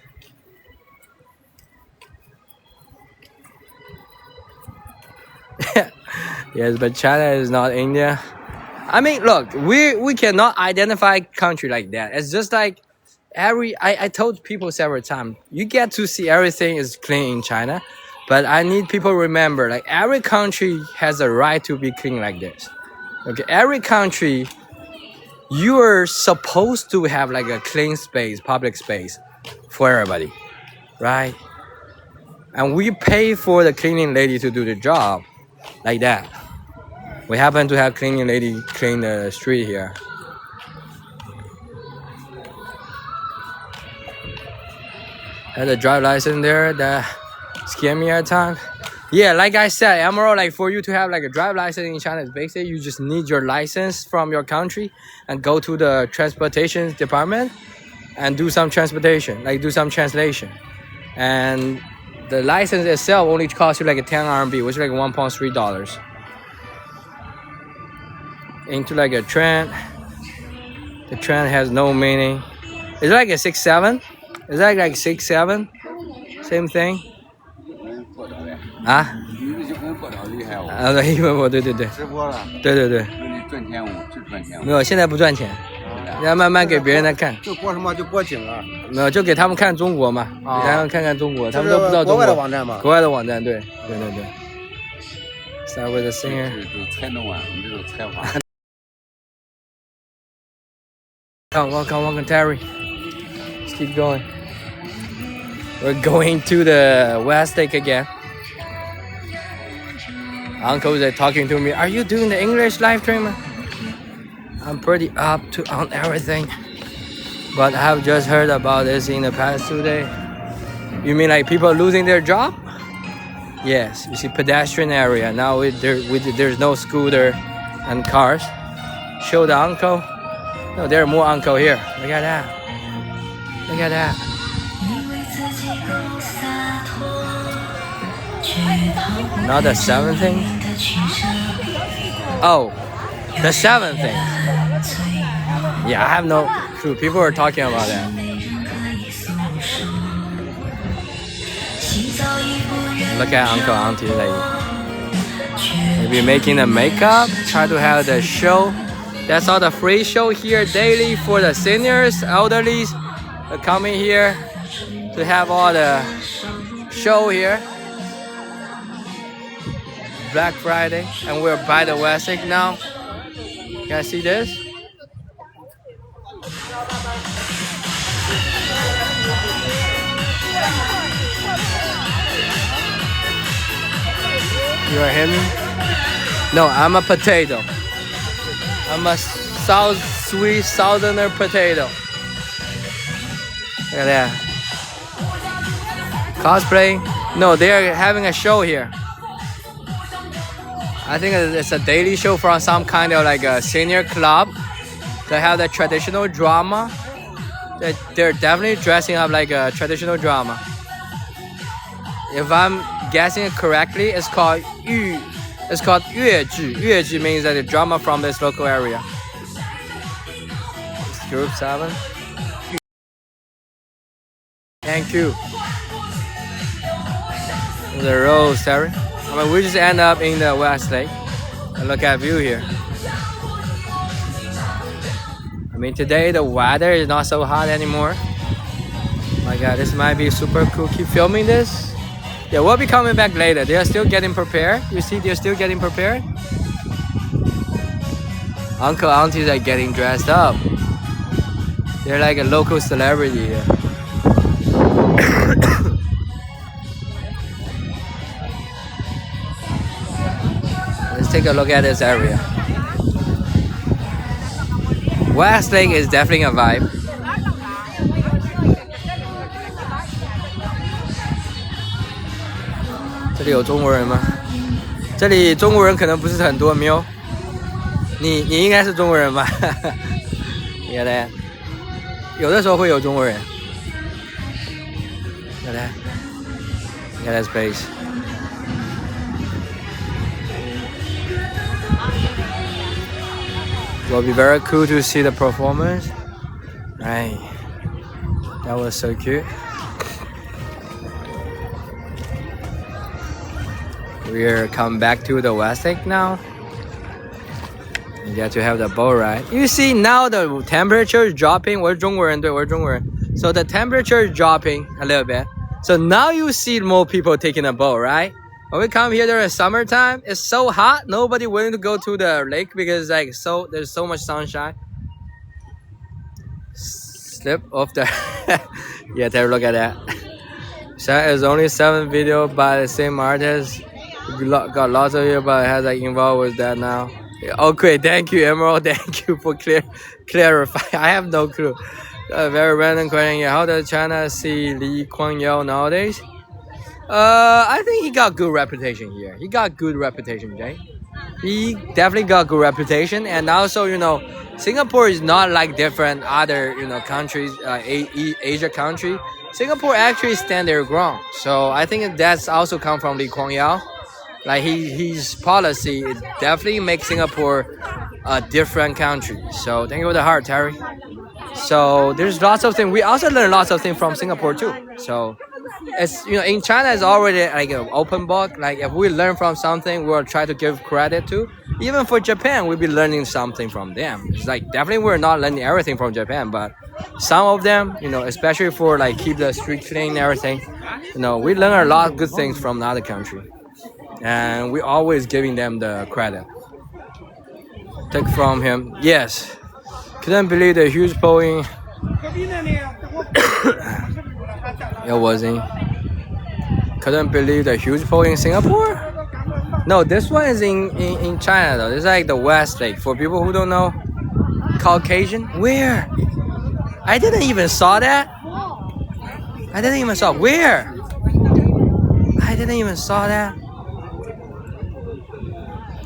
Yes, but China is not India. I mean, look, we cannot identify country like that. It's just like I told people several times, you get to see everything is clean in China, but I need people to remember, like every country has a right to be clean like this. Okay, every country, you are supposed to have like a clean space, public space for everybody, right? And we pay for the cleaning lady to do the job like that. We happen to have cleaning lady clean the street here. Had a drive license there that scared me at times. Yeah, like I said, Emerald, like for you to have like a drive license in China is basic. You just need your license from your country and go to the transportation department and do some transportation, like do some translation. And the license itself only costs you like a 10 RMB, which is like $1.3. Into like a trend. The trend has no meaning. Is it like a 6-7? Is that like 6-7? Same thing? 啊？对，英文我对。直播了。对。赚钱我就赚钱。没有，现在不赚钱，要慢慢给别人来看。就播什么？就播景啊？没有，就给他们看中国嘛，给他们看看中国，他们都不知道中国。国外的网站嘛。国外的网站，对。Start with the singer. 这才能玩，你这种才华。Welcome, Terry. Let's keep going. We're going to the West Lake again. Uncle is talking to me. Are you doing the English live stream? I'm pretty up on everything, but I have just heard about this in the past 2 days. You mean like people losing their job? Yes. You see, pedestrian area now. There's no scooter and cars. Show the uncle. No, there are more uncle here. Look at that. Look at that. Not the 7 thing? Oh, the 7 thing. Yeah, I have no clue. People are talking about that. Look at uncle, auntie lady. Maybe making the makeup. Try to have the show. That's all the free show here daily for the seniors, elderlies. They're coming here to have all the show here. Black Friday, and we're by the West Lake now. You guys see this? You are hearing me? No, I'm a potato. I'm a sweet southerner potato. Look at that. Cosplay? No, they're having a show here. I think it's a daily show from some kind of like a senior club. They have the traditional drama. They're definitely dressing up like a traditional drama. If I'm guessing it correctly, it's called Yuezhi. Yuezhi means that the drama from this local area. It's Group 7. Thank you. The rose, Terry. I mean, we just end up in the West Lake. And look at view here. I mean, today the weather is not so hot anymore. My God, this might be super cool. Keep filming this. Yeah, we'll be coming back later. They are still getting prepared. You see, they're still getting prepared. Uncle, aunties are getting dressed up. They're like a local celebrity here. Let's take a look at this area. West Lake is definitely a vibe. This 里有中国人吗？这里中国人可能不是很多，没有。你应该是中国人吧？你看嘞，有的时候会有中国人。你看嘞，你看 that space。Will be very cool to see the performance. Right. That was so cute. We're coming back to the West Lake now. You get to have the boat ride. You see now the temperature is dropping. We're 中国人, So the temperature is dropping a little bit. So now you see more people taking a boat, right? When we come here during summertime, it's so hot. Nobody willing to go to the lake because there's so much sunshine. Slip off the yeah, take a look at that. That is only 7 video by the same artist. Got lots of you, but it has like involved with that now. Okay, thank you, Emerald. Thank you for clarifying. I have no clue. A very random question here. How does China see Lee Kuan Yew nowadays? I think he got good reputation here. He got good reputation, Jay. He definitely got good reputation, and also Singapore is not like different other countries, Asia country. Singapore actually stand their ground. So I think that's also come from Lee Kuan Yew. Like his policy definitely makes Singapore a different country. So thank you for the heart, Terry. So there's lots of things. We also learn lots of things from Singapore too. So it's in China it's already like an open book. Like if we learn from something, we'll try to give credit to. Even for Japan, we'll be learning something from them. It's like definitely we're not learning everything from Japan, but some of them, especially for like keep the street clean and everything, we learn a lot of good things from another country. And we always giving them the credit. Take from him. Yes. Couldn't believe the huge poem. It wasn't. Couldn't believe the huge poem in Singapore? No, this one is in China though. It's like the West Lake. For people who don't know, Caucasian. Where? I didn't even saw that. I didn't even saw where. I didn't even saw that.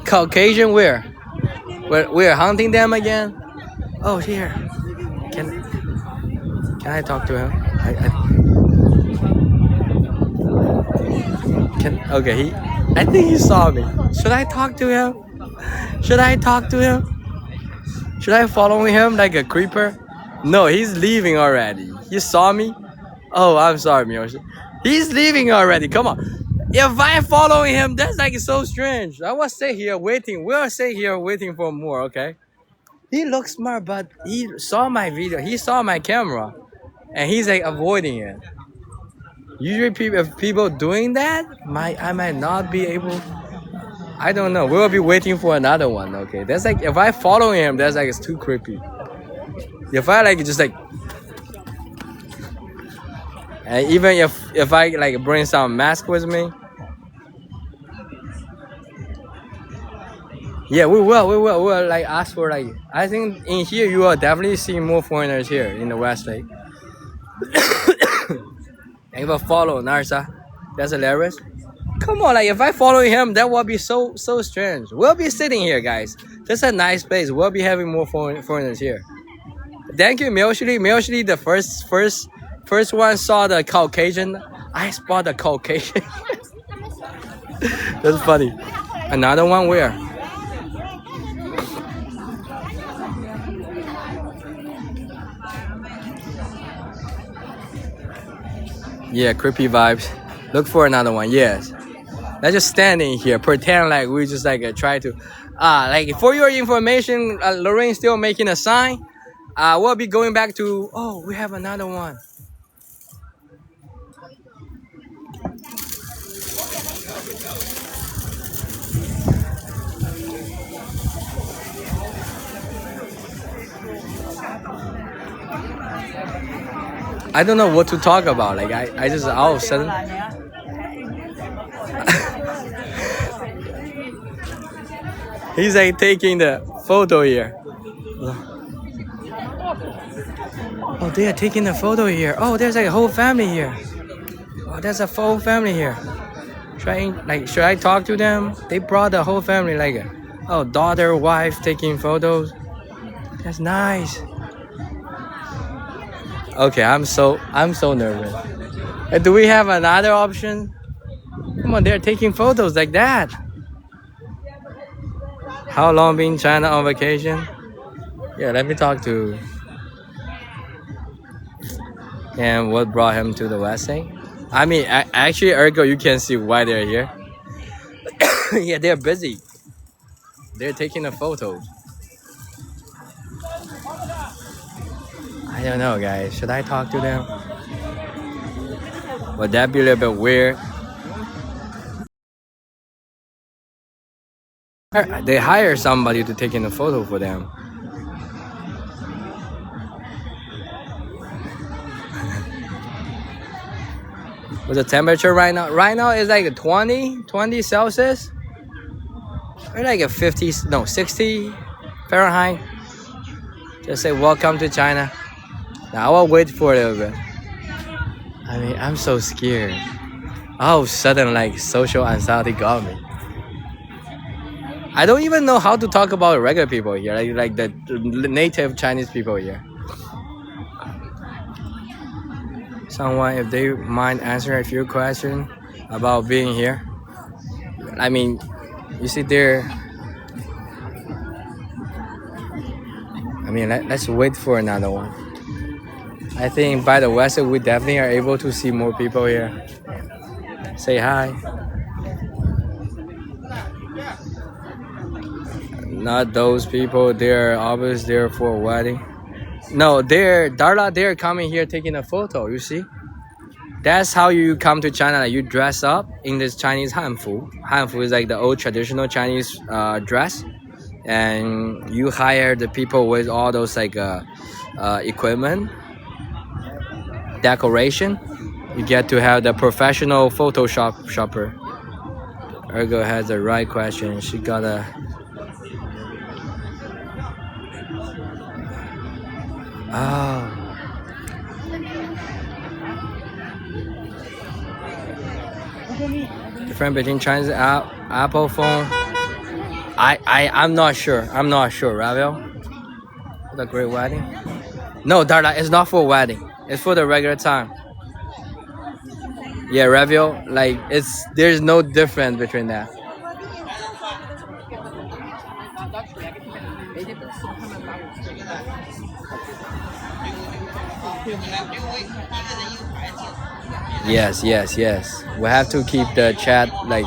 Caucasian where? We're hunting them again. Oh, here. Can I talk to him? Okay, I think he saw me. Should I talk to him? Should I talk to him? Should I follow him like a creeper? No, he's leaving already. He saw me. Oh, I'm sorry, Miyoshi. He's leaving already. Come on. If I follow him, that's like so strange. I will stay here waiting. We'll stay here waiting for more, okay? He looks smart, but he saw my video. He saw my camera. And he's like avoiding it. Usually if people doing that, I might not be able. I don't know. We'll be waiting for another one, okay? That's like, if I follow him, that's like, it's too creepy. If I like, just like, and even if I like bring some mask with me, yeah, we will like ask for like. I think in here you will definitely see more foreigners here in the West Lake. And if I follow Narsa, that's hilarious. Come on, like if I follow him, that would be so strange. We'll be sitting here, guys. That's a nice place. We'll be having more foreigners here. Thank you, Miyoshi. The first one saw the Caucasian. I spot the Caucasian. That's funny. Another one where? Yeah, creepy vibes. Look for another one. Yes. Let's just stand in here, pretend like we just like try to. Like for your information, Lorraine's still making a sign. We'll be going back to. Oh, we have another one. I don't know what to talk about. Like I just all of a sudden. He's like taking the photo here. Oh, they are taking the photo here. Oh, there's like a whole family here. Oh, there's a whole family here. Should I talk to them? They brought the whole family, like, oh, daughter, wife taking photos. That's nice. Okay, I'm so nervous. Do we have another option? Come on, they're taking photos like that. How long been in China on vacation? Yeah, let me talk to. And what brought him to the West Side? I mean, actually, Ergo, you can see why they're here. Yeah, they're busy. They're taking a photo. I don't know, guys. Should I talk to them? Would that be a little bit weird? They hire somebody to take in a photo for them. What's the temperature right now? Right now it's like 20 Celsius. Or like a 50, no, 60 Fahrenheit. Just say welcome to China. Now I will wait for a little bit. I mean, I'm so scared. All of a sudden, like, social anxiety got me. I don't even know how to talk about regular people here, like the native Chinese people here. Someone, if they mind answering a few questions about being here. I mean, you see there. I mean, let's wait for another one. I think by the west, we definitely are able to see more people here. Say hi. Not those people. They're always there for a wedding. No, they're coming here taking a photo. You see, that's how you come to China. Like, you dress up in this Chinese hanfu. Hanfu is like the old traditional Chinese dress, and you hire the people with all those like equipment, decoration. You get to have the professional Photoshop shopper. Ergo has the right question. She got a. Oh. Difference between Chinese Apple phone. I'm not sure. Ravel. The great wedding. No, Darla, it's not for wedding. It's for the regular time. Yeah, Ravel. Like there's no difference between that. Yes. We have to keep the chat like.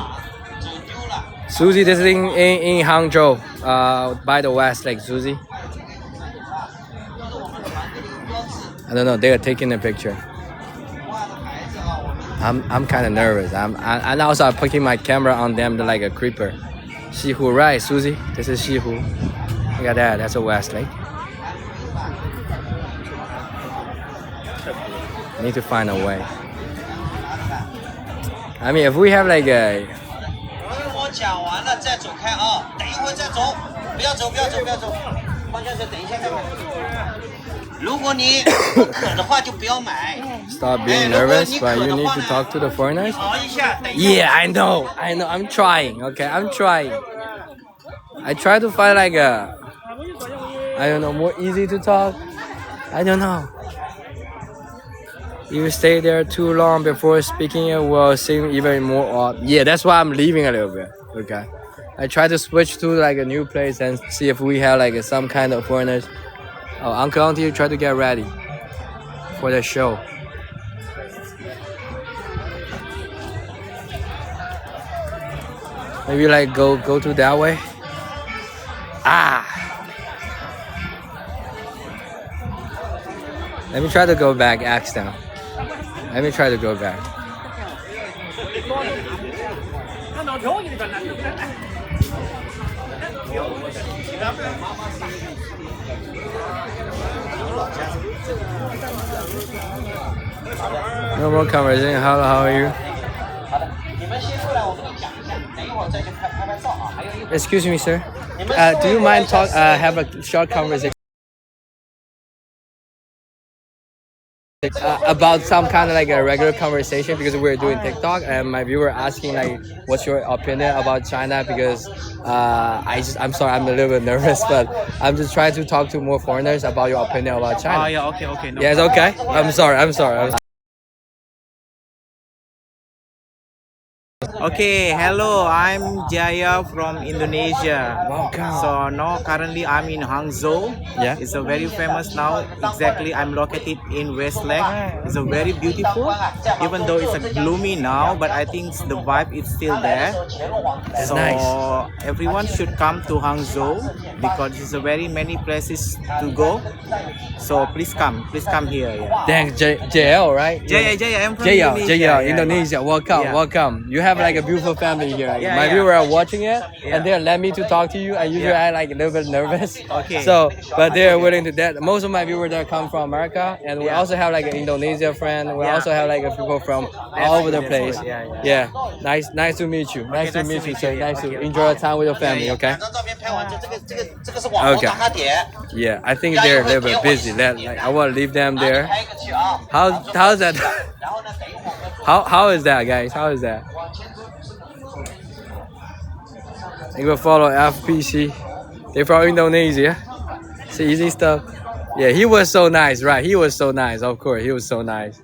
Susie, this is in Hangzhou, by the west, like Susie. I don't know. They are taking a picture. I'm kind of nervous. And also I'm putting my camera on them like a creeper. Shihu, right, Susie? This is Shihu. Look at that. That's a west lake. Need to find a way. I mean, if we have like a. Stop being nervous, but you need to talk to the foreigners. Yeah, I know. I'm trying. Okay, I'm trying. I try to find like a. I don't know, more easy to talk. I don't know. You stay there too long before speaking, it will seem even more odd. Yeah, that's why I'm leaving a little bit. Okay, I try to switch to like a new place and see if we have like some kind of foreigners. Oh, Uncle Auntie, try to get ready for the show. Maybe like go to that way. Let me try to go back. Ask them. Let me try to go back. No more conversation. How are you? Excuse me, sir. Do you mind have a short conversation? About some kind of like a regular conversation, because we're doing TikTok and my viewer asking like what's your opinion about China, because I'm sorry, I'm a little bit nervous, but I'm just trying to talk to more foreigners about your opinion about China. Oh yeah, okay. No, yeah, it's okay. I'm sorry. Okay, hello, I'm Jaya from Indonesia. Welcome. So now currently I'm in Hangzhou. Yeah. It's a very famous now. Exactly, I'm located in West Lake. It's a very beautiful, even though it's a gloomy now, but I think the vibe is still there. That's So nice. everyone should come to Hangzhou because there's a very many places to go. So please come here. Yeah. Thanks, JL, right? Jaya, I'm from JL, Indonesia. JL, Yeah. Indonesia. Welcome, Yeah. welcome. You have like a beautiful family here. Yeah, My yeah. viewer are watching it, Yeah. and they let me to talk to you. I usually Yeah. I like a little bit nervous. Okay. So, but they're willing to that. Most of my viewers that come from America, and we Yeah. also have like an Indonesia friend. We Yeah. also have like a people from all over the That's place. good. Yeah. Nice to meet you. Nice to nice to meet you. meet So you. nice to Okay. enjoy your time with your family. Okay. 这个是网红打卡点。 Yeah, I think they're a little bit busy. That like I want to leave them there. 开一个去啊。 How's that? 然后呢，等一会儿。 How is that, guys? How is that? You can follow FPC. They're from Indonesia. It's easy stuff. Yeah, he was so nice, right? He was so nice. Of course, he was so nice.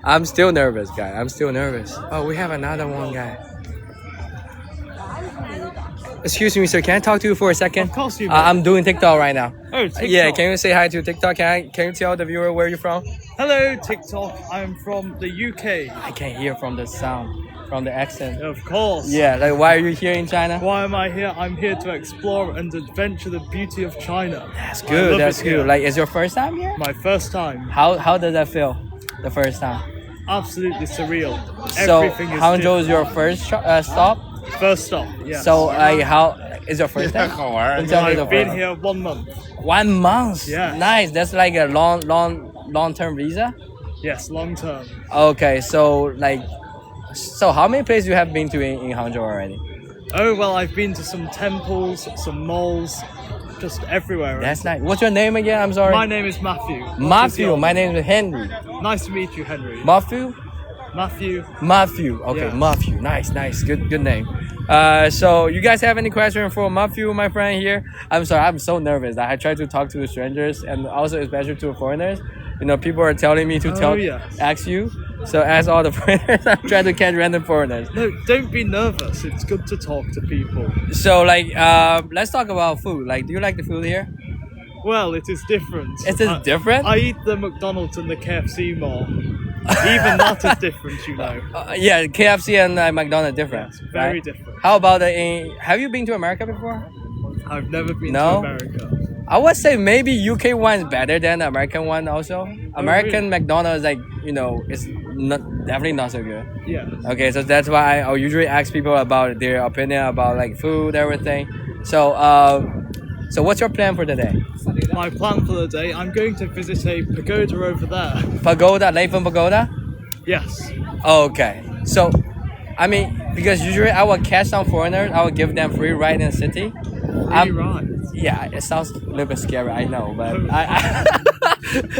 I'm still nervous, guy. I'm still nervous. Oh, we have another one guy. Excuse me, sir. Can I talk to you for a second? Of course you may. I'm doing TikTok right now. Oh, TikTok. Yeah, can you say hi to TikTok? Can you tell the viewer where you're from? Hello, TikTok. I'm from the UK. I can hear from the sound, from the accent. Of course. Yeah, like why are you here in China? Why am I here? I'm here to explore and adventure the beauty of China. That's I good. love That's it here. good. Like, it's your first time here? My first time. How does that feel? The first time. Absolutely surreal. So Everything is Hangzhou is your first stop. different. First stop. Yeah. So like how is your first time? Tell me the I've been first. here 1 month. 1 month. Yeah. Nice. That's like a long term visa. Yes, long term. Okay. So how many places you have been to in Hangzhou already? Oh well, I've been to some temples, some malls, just everywhere. That's nice. What's your name again? I'm sorry. My name is Matthew. What is Matthew. yours? My name is Henry. Nice to meet you, Henry. Matthew. Matthew. Matthew. Okay, Yeah. Matthew. Nice. Good name. So you guys have any question for Matthew, my friend here? I'm sorry, I'm so nervous. I try to talk to the strangers and also especially to foreigners. You know, people are telling me to yes. ask you. So ask all the foreigners. I'm trying to catch random foreigners. No, don't be nervous. It's good to talk to people. So let's talk about food. Like, do you like the food here? Well, it is different. Is it different? I eat the McDonald's and the KFC more. Even that is different, you know. Yeah, KFC and McDonald's different. Yes, very right? different. How about have you been to America before? I've never been No? to America. I would say maybe UK one is better than the American one also. American really? McDonald's it's definitely not so good. Yeah. Okay, so that's why I usually ask people about their opinion about like food, everything. So what's your plan for today? My plan for the day, I'm going to visit a pagoda over there. Pagoda, Leifen Pagoda? Yes. Okay. So I mean, because usually I would catch some foreigners, I would give them free ride in the city. Really right. Yeah, it sounds a little bit scary, I know, but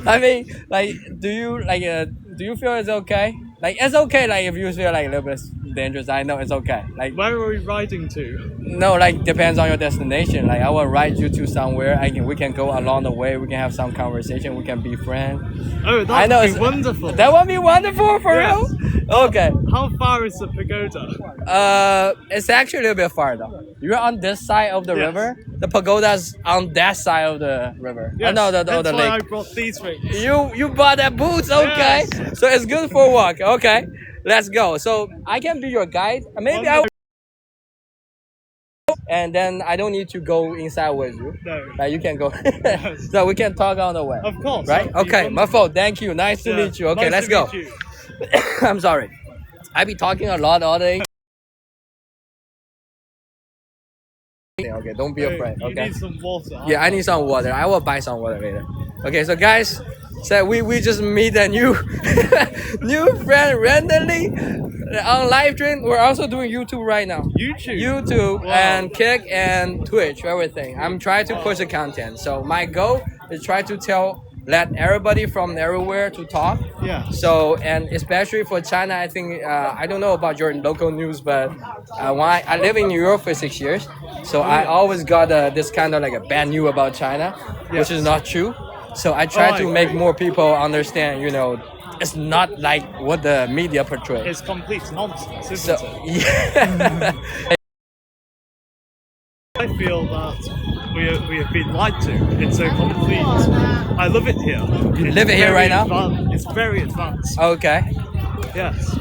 I mean, like, do you feel it's okay? Like, it's okay, like, if you feel like a little bit dangerous, I know it's okay. Like, Where are we riding to? no, like, depends on your destination. Like, I will ride you to somewhere. We can go along the way. We can have some conversation. We can be friends. Oh, I know that would it's be wonderful. That would be wonderful for Yes. real. Okay. How far is the pagoda? It's actually a little bit far though. You're on this side of the Yes. river. The pagoda's on that side of the river. Yes, No, the that's why lake. I brought these rings. You bought that boots, okay? Yes. So it's good for a walk. Okay, let's go. So I can be your guide. Maybe I. And then I don't need to go inside with you. No. Like you can go. So we can talk on the way. Of course. Right? that'd be Okay, my wonderful. fault. Thank you. Nice to Yeah, meet you. Okay, nice let's to go. meet you. I'm sorry. I be talking a lot all day. Okay, don't be afraid. You Okay. need some water. Yeah, I need some water. I will buy some water later. Okay, so guys, so we just meet a new new friend randomly on live stream. We're also doing YouTube right now. YouTube Wow. and Kick and Twitch, everything. I'm trying to push the content. So my goal is try to let everybody from everywhere to talk. Yeah. So, and especially for China, I think, I don't know about your local news, but when I live in New York for 6 years, so I always got this kind of like a bad news about China, which is not true. So I try to make more people understand, it's not like what the media portrays. It's complete nonsense, So isn't it? yeah. I feel that we have been lied to. It's a complete. I love it here. You It's live it here very right now? It's very advanced. Okay. Yes.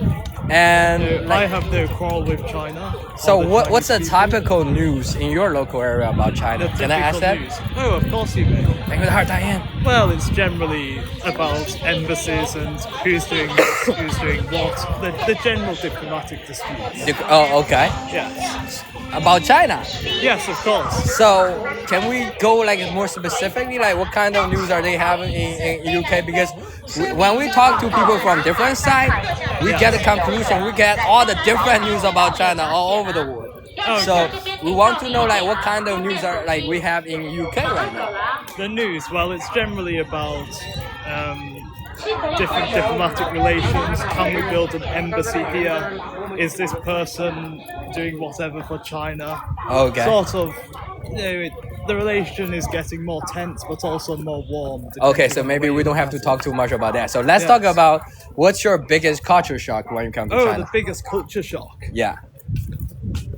And I like, have no quarrel with China. so or the what's the Chinese people. typical news in your local area about China? The Can I ask that? typical news? Oh, of course you may. Thank you, Heart Diane. Well, it's generally about embassies and who's doing this, who's doing what. The general diplomatic disputes. Oh, okay. Yes. About China. Yes, of course. So can we go like more specifically, like what kind of news are they having in UK? Because when we talk to people from different sides, we get a conclusion. We get all the different news about China all over the world. Okay. So we want to know like what kind of news are like we have in UK right now. The news, well, it's generally about different diplomatic relations. Can we build an embassy here? Is this person doing whatever for China? Okay. Sort of, the relation is getting more tense, but also more warm. Okay, so maybe we don't have to talk too much about that. So let's Yes. talk about what's your biggest culture shock when you come to Oh, China. the biggest culture shock. Yeah.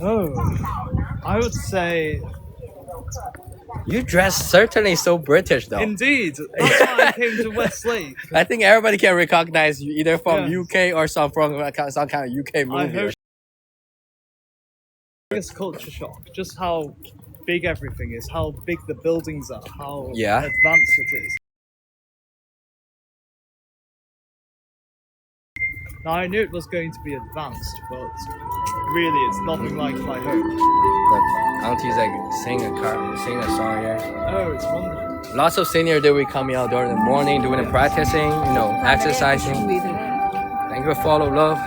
Oh, I would say, You dress certainly so British though. indeed. That's why I came to Westlake. I think everybody can recognize you either from Yes. UK or some kind of UK I movie. hope. Biggest culture shock. Just how big everything is, how big the buildings are, how Yeah. advanced it is. Now I knew it was going to be advanced, but really it's nothing like my home. But Auntie's like sing a song here. Oh, it's wonderful. Lots of senior that we coming out during the morning, doing the practicing, exercising. Thank you for follow love.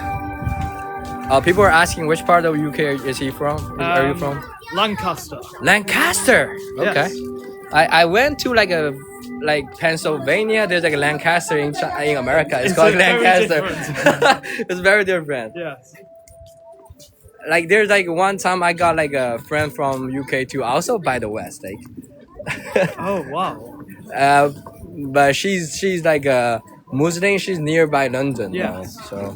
People are asking which part of UK is he from? Are you from? Lancaster. Lancaster. Okay. Yes. I went to like Pennsylvania. There's like a Lancaster in America. It's called very Lancaster. different. It's very different. Yes. Like there's like one time I got like a friend from UK too, also by the West. Like, Oh wow. but she's like a Muslim. She's nearby London. Yes. So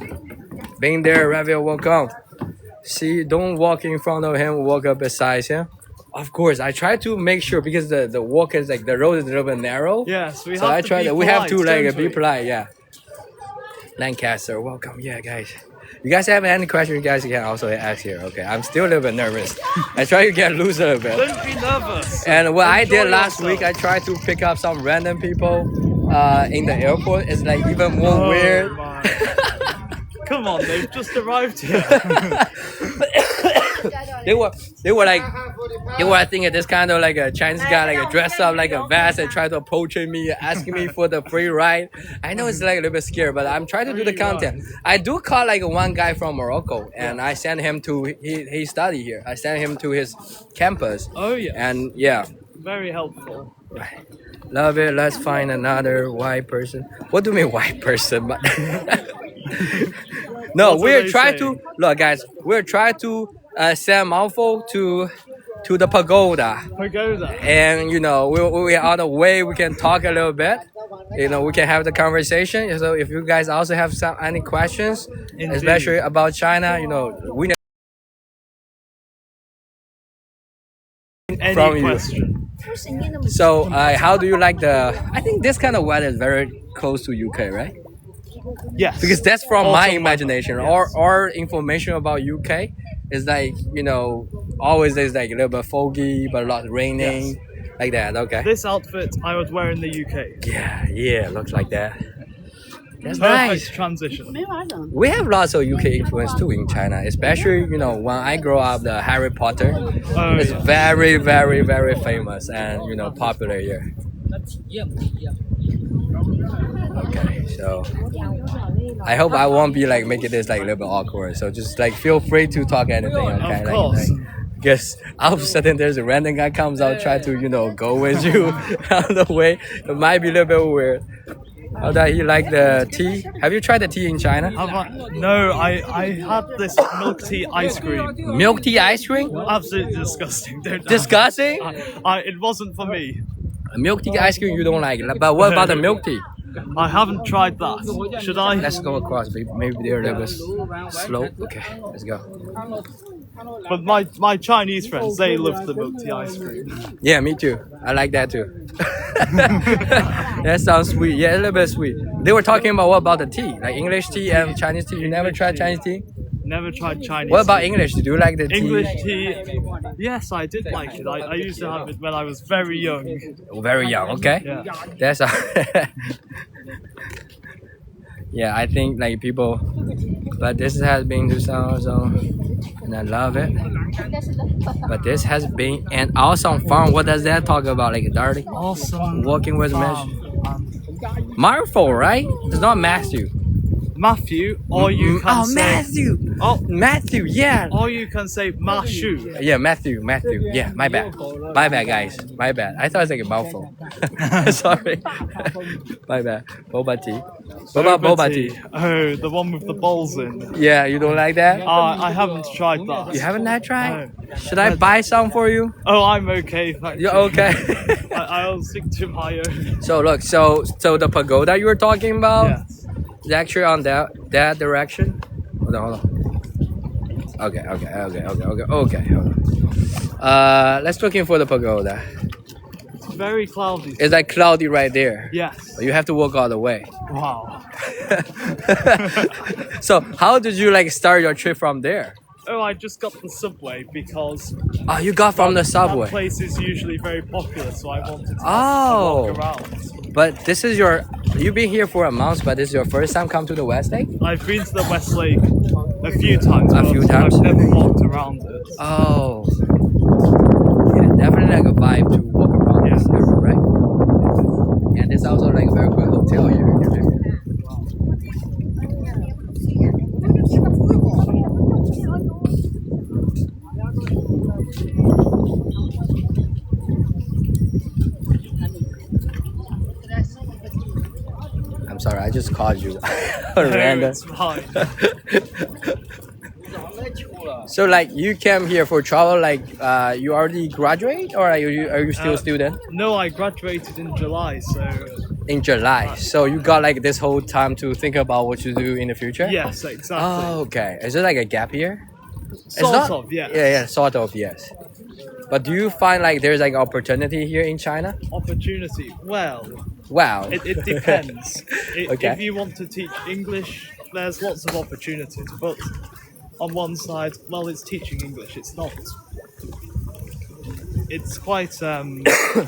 being there, Raviel, welcome. See, don't walk in front of him. Walk up beside him. Of course, I try to make sure because the walk is like the road is a little bit narrow. Yes, we So have I to try be to. We have to polite, like don't be we? polite. Yeah. Lancaster, welcome. Yeah, guys. You guys have any questions? You guys can also ask here. Okay, I'm still a little bit nervous. I try to get loose a little bit. Don't be nervous. And what I Enjoy did last yourself. week, I tried to pick up some random people in the airport. It's like even more Oh, weird. my. Come on, they've just arrived here. They were I think this kind of like a Chinese guy like dressed up like a vest and tried to approach me, asking me for the free ride. I know it's like a little bit scary, but I'm trying to do the content. I do call like one guy from Morocco, and I sent him to he study here. I sent him to his campus. Oh yeah, And yeah, very helpful. love it. Let's find another white person. What do you mean white person? But no, What are we're they trying saying? to look, guys. We're trying to send mouthful to the pagoda, Pagoda. and we are on the way. We can talk a little bit. We can have the conversation. So if you guys also have any questions, Indeed. especially about China, we Any from you. question? So how do you like the? I think this kind of weather is very close to UK, right? Yes. Because that's from Also my my- imagination. yes. Or information about UK is like always there's like a little bit foggy but a lot raining, like that. Okay. This outfit I would wear in the UK. Yeah, looks like that. That's Perfect nice. transition. We have lots of UK influence too in China, especially when I grow up, the Harry Potter Oh, is yes. very, very, very famous and popular here. Okay, so I hope I won't be like making this like a little bit awkward. So just like feel free to talk anything. Okay, Of course. Guess all of a sudden there's a random guy comes out try to go with you out of the way. It might be a little bit weird. How does he like the tea? Have you tried the tea in China? No, I had this milk tea ice cream. Milk tea ice cream? Absolutely disgusting. Don't Disgusting? it wasn't for me. Milk tea ice cream you don't like, but what about the milk tea? I haven't tried that. Should I? Let's go across. Maybe they're a little bit slow. Okay, let's go. But my Chinese friends, they love the milk tea ice cream. Yeah, me too. I like that too. That sounds sweet. Yeah, a little bit sweet. They were talking about what about the tea, like English tea and Chinese tea. You never tried Chinese tea? Never tried Chinese. What about tea. English? Do you like the tea? English tea? Yes, I did like it. I used to have it when I was very young. Very young. Okay. Yeah. That's yeah, I think like people, but this has been 2000, and I love it. But this has been an awesome farm. What does that talk about? Like dirty, Awesome. working with mesh. farm. Marvel, right? It's not Matthew. Matthew, or you can say Matthew. Oh, Matthew. Yeah. or you can say Mashu. Yeah, Matthew. Yeah, my bad. My bad, guys. My bad. I thought it was like a mouthful. Sorry. My bad. Boba tea. What about boba tea? Oh, the one with the balls in. Yeah, you don't like that? I haven't tried that. You haven't had tried? No. Should I buy some for you? Oh, I'm okay. Thank You're you. okay. I'll stick to my own. So look, so the pagoda you were talking about Yes. is actually on that direction. Hold on. Okay. Hold on. Let's looking for the pagoda. It's very cloudy. It's like cloudy right there. Yes. You have to walk all the way. Wow. So how did you like start your trip from there? Oh, I just got the subway because Oh, you got from the that subway. place is usually very popular, so I wanted to Oh. walk around. But this is you've been here for a month, but this is your first time come to the West Lake? I've been to the West Lake a few times. A but few times? I've never walked around it. Oh. Yeah, definitely like a vibe to walk around this area, right? And it's also like a very good hotel here. I'm sorry, I just called you random. It's fine. So like you came here for travel, like you already graduate or are you still a student? No, I graduated in July, so In July. So you got like this whole time to think about what you do in the future? yes, exactly. Oh, okay. Is it like a gap year? Sort of, yes. Yeah, sort of, yes. But do you find like there's like opportunity here in China? Opportunity. Well, Wow. it depends. Okay. If you want to teach English, there's lots of opportunities. But on one side, well, it's teaching English. It's not. It's quite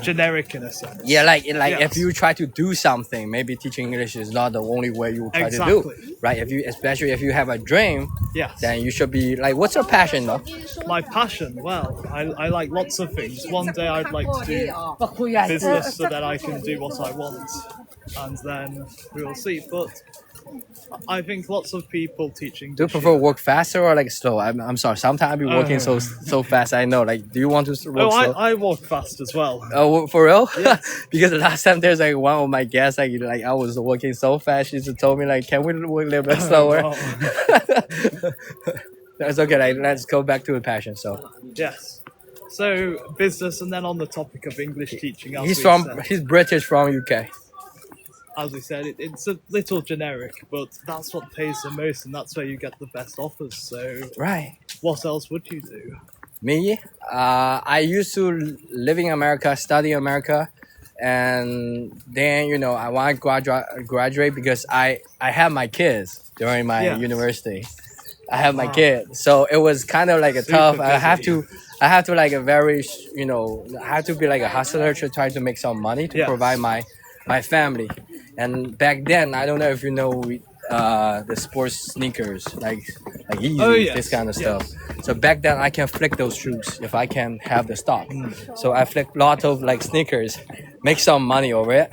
generic in a sense. Yeah, like Yes. if you try to do something, maybe teaching English is not the only way you try to Exactly. do, right? Especially if you have a dream, Yes. then you should be like, what's your passion, though? My passion, well, I like lots of things. One day I'd like to do business so that I can do what I want, and then we will see. But I think lots of people teaching. Do you prefer work faster or like slow? I'm sorry. Sometimes I be working so fast. I know. Like, do you want to work Oh, slow? I walk fast as well. Oh, for real? Because the last time there's like one of my guests, like I was working so fast, she just told me like, can we work a little bit slower? Wow. That's okay. Like, let's go back to the passion. So Yes. So business, and then on the topic of English teaching, he's British from UK. as we said, it's a little generic, but that's what pays the most, and that's where you get the best offers. So Right. what else would you do? Me, I used to live in America, study in America, and then I want to graduate because I had my kids during my Yes. university. I have my kids, so it was kind of like a Super tough. I busy. have to like a very I have to be like a hustler to try to make some money to Yes. provide my family. And back then, I don't know if you know the sports sneakers like Yeezy, Oh, yes, this kind of yes. stuff. So back then, I can flick those shoes if I can have the stock. So I flick lot of like sneakers, make some money over it,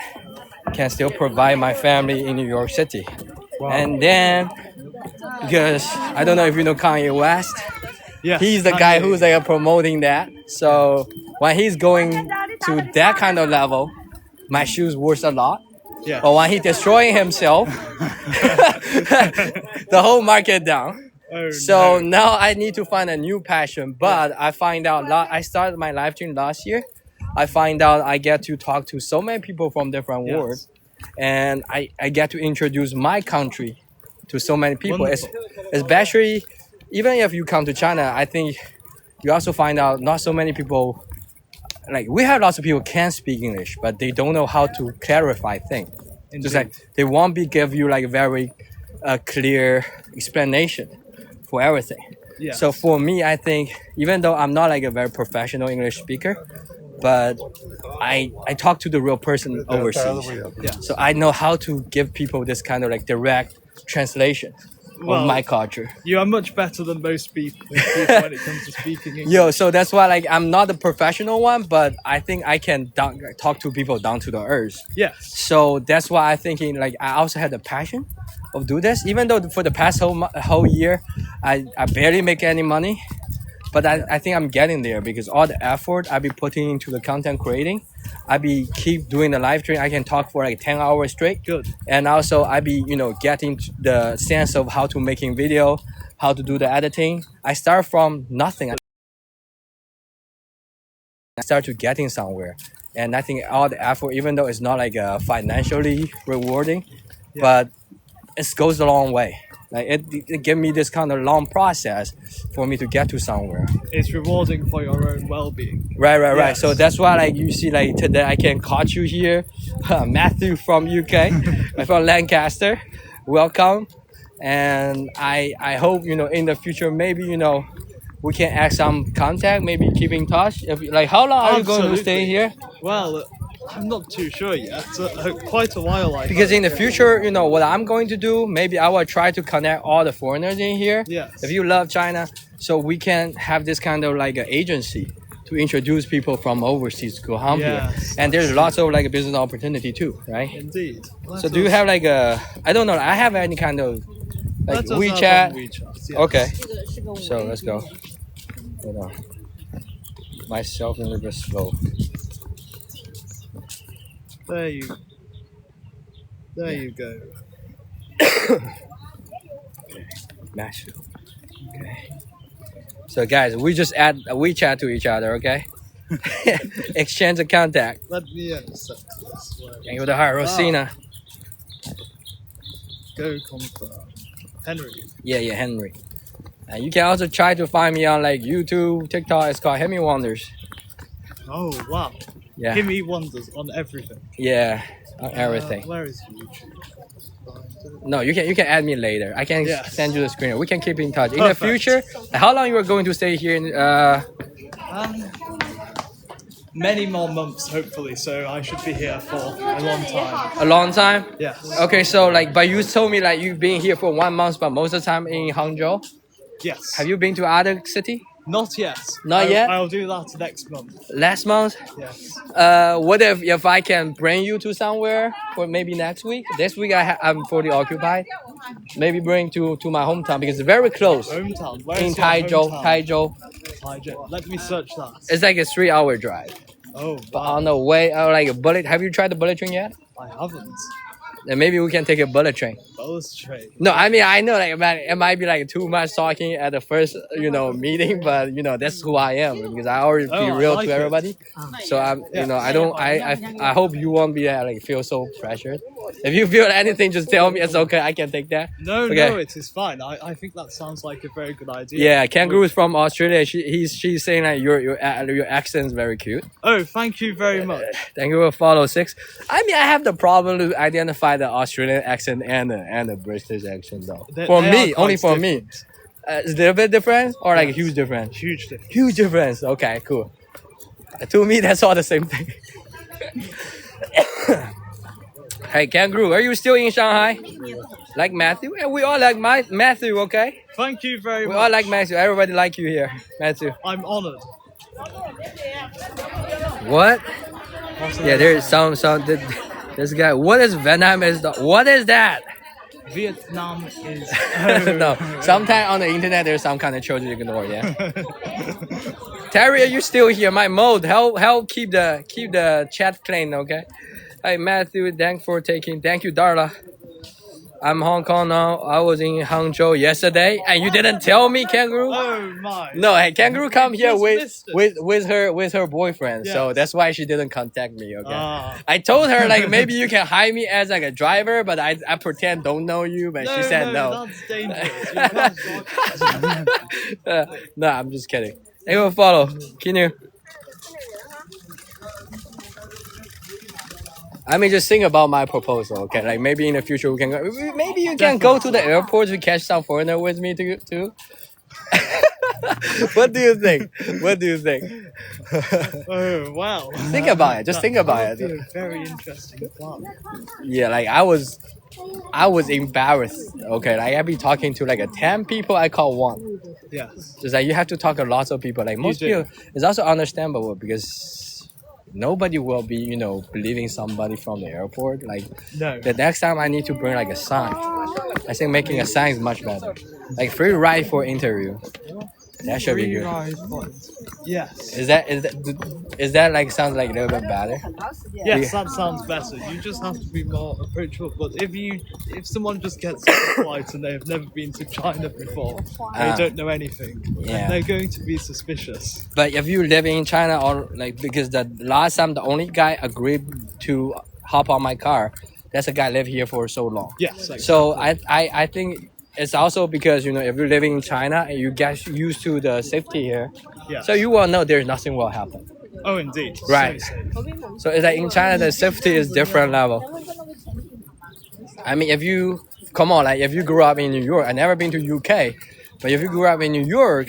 can still provide my family in New York City. And then, because I don't know if you know Kanye West, Yes, he's the guy who's like promoting that. So when he's going to that kind of level, my shoes worth a lot. Yeah. But when he destroying himself, the whole market down. Oh, So no. now I need to find a new passion. But I find out I started my live stream last year. I find out I get to talk to so many people from different Yes. worlds. and I get to introduce my country to so many people. Wonderful. Especially, even if you come to China, I think you also find out not so many people. Like we have lots of people can speak English, but they don't know how to clarify things. Just like they won't be give you like a very clear explanation for everything. Yeah. So for me, I think even though I'm not like a very professional English speaker, but I talk to the real person overseas. Yeah. So I know how to give people this kind of like direct translation Well, of my culture. You are much better than most people when it comes to speaking English. Yo, so that's why like I'm not the professional one, but I think I can talk to people down to the earth. Yes. So that's why I thinking like I also had the passion of do this, even though for the past whole year I barely make any money, but I think I'm getting there because all the effort I be putting into the content creating, I be keep doing the live stream. I can talk for like 10 hours straight. Good. And also I be getting the sense of how to making video, how to do the editing. I start from nothing. I start to getting somewhere, and I think all the effort, even though it's not like financially rewarding, but it goes a long way. Like it give me this kind of long process for me to get to somewhere. It's rewarding for your own well-being. Right. Yes. So that's why like you see like today I can catch you here, Matthew from UK, from Lancaster. Welcome, and I hope in the future maybe we can add some contact, maybe keep in touch. If like how long are you going to stay Absolutely. here? Well, I'm not too sure yet. Quite a while, I Because hope. in the future, what I'm going to do, maybe I will try to connect all the foreigners in here. Yes. If you love China, so we can have this kind of like an agency to introduce people from overseas to come here. Yes, And there's lots of like a business opportunity too, right? Indeed. So do you have like I don't know, I have any kind of like Let us WeChat? have on WeChat, yes. Okay. So let's go. Hold on. Myself a little bit slow. There you go. Nashville. Okay. So guys, we just add a WeChat to each other, okay? Exchange of contact. Let me accept this. Thank you, the heart, Rosina. Go confirm. Henry. Yeah, Henry. And you can also try to find me on like YouTube, TikTok. It's called himmywonders. Oh wow. Yeah. himmywonders on everything. Yeah, on everything. Where is YouTube? No, you can add me later. I can Yes. send you the screen. We can keep in touch. In Perfect. the future, how long you are going to stay here in Many more months, hopefully. So I should be here for a long time. a long time? Yes. Okay, so like, but you told me like you've been here for 1 month, but most of the time in Hangzhou. Yes. Have you been to other city? Not yet. Not yet? I'll do that next month. Last month? Yes. What if I can bring you to somewhere for maybe next week? This week I'm fully occupied. Maybe bring to my hometown because it's very close. Hometown. Where In is your Taizhou, hometown? Taizhou. Taizhou. Let me search that. It's like a 3-hour drive. Oh, But wow. on the way, like a bullet. Have you tried the bullet train yet? I haven't. Then maybe we can take a bullet train. Bus train. No, I mean I know like it might be like too much talking at the first meeting, but that's who I am because I always be Oh, I real like to it. everybody. So I'm I don't I hope you won't be like feel so pressured. If you feel anything, just tell me. It's okay. I can take that. No, Okay. no, it is fine. I think that sounds like a very good idea. Yeah, Kangaroo is from Australia. She's saying that your accent is very cute. Oh, thank you very much. Thank you for follow 6. I mean, I have the problem to identify the Australian accent and the British accent though. They- For they me, are only quite for me. different. Is there a bit different or like a Yes. huge difference? Huge difference. Huge difference. Okay, cool. To me, that's all the same thing. Hey, Kangaroo, are you still in Shanghai? Like Matthew? Yeah, we all like Matthew, okay? Thank you very We much. all like Matthew. Everybody like you here, Matthew. I'm honored. What? Yeah, there's some. This guy. What is Vietnam? What is that? Vietnam is. No. Sometimes on the internet, there's some kind of children ignore. Yeah. Terry, are you still here? My mode. Help keep the chat clean, okay? Hey Matthew, thank you, Darla. I'm Hong Kong now. I was in Hangzhou yesterday, and you didn't tell me, Kangaroo. Oh my! No, hey, Kangaroo come here just missed it. with her boyfriend. So Yes. that's why she didn't contact me. Okay. Ah. I told her like maybe you can hire me as like a driver, but I pretend don't know you. But she said no. That's dangerous. You can't No, I'm just kidding. Hey, will follow. Can you? I mean, just think about my proposal, okay? Like maybe in the future we can go. Maybe you can go to the airport to catch some foreigner with me too. What do you think? What do you think? Oh wow! Think about it. Just think about That would it. be a very interesting plan. Yeah, like I was embarrassed. Okay, like I be talking to like a 10 people. I call one. Yes. Just like you have to talk to lots of people. Like most do. people, it's also understandable because nobody will be, believing somebody from the airport. Like No. the next time I need to bring like a sign. I think making a sign is much better. Like free ride for interview. That should be good. Yes. Is that like sounds like a little bit better? Yes, that sounds better. You just have to be more approachable. But if someone just gets on the flight and they have never been to China before, they Ah. don't know anything, Yeah. they're going to be suspicious. But if you live in China or like because the last time the only guy agreed to hop on my car, that's a guy lived here for so long. Yes. Exactly. So I think it's also because if you're living in China and you get used to the safety here, Yes. so you will know there's nothing will happen. Oh, indeed. Right. So safe. So it's like in China the safety is different level. I mean if you grew up in New York, I never been to UK, but if you grew up in New York,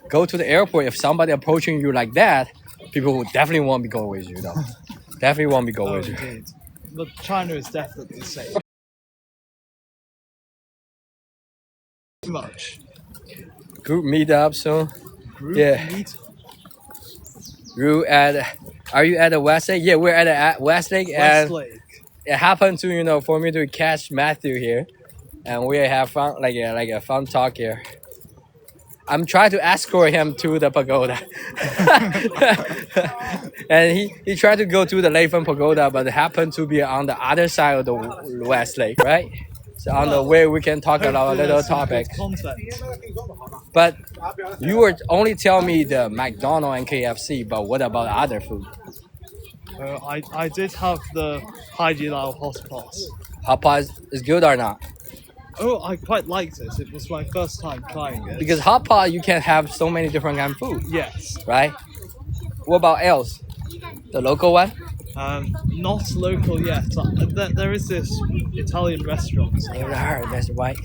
go to the airport, if somebody approaching you like that, people will definitely won't be going with you though. Definitely won't be going Oh, with you. indeed. But China is definitely safe. Much. Group meetup soon. Group Yeah. meet. Are you at the Westlake? Yeah, we're at the Westlake, and Westlake. it happened to for me to catch Matthew here, and we have fun like a fun talk here. I'm trying to escort him to the pagoda, and he tried to go to the Leifen Pagoda, but it happened to be on the other side of the Westlake, right? So on the way we can talk about Hopefully little there's some good topics. content. But you were only tell me the McDonald's and KFC, but what about other food? I did have the Haidilao hot pot. Hot pot is good or not? Oh, I quite liked it. It was my first time trying it. Because hot pot you can have so many different kind of food, yes, right? What about else? The local one? not local yet. There is this Italian restaurant, That's right.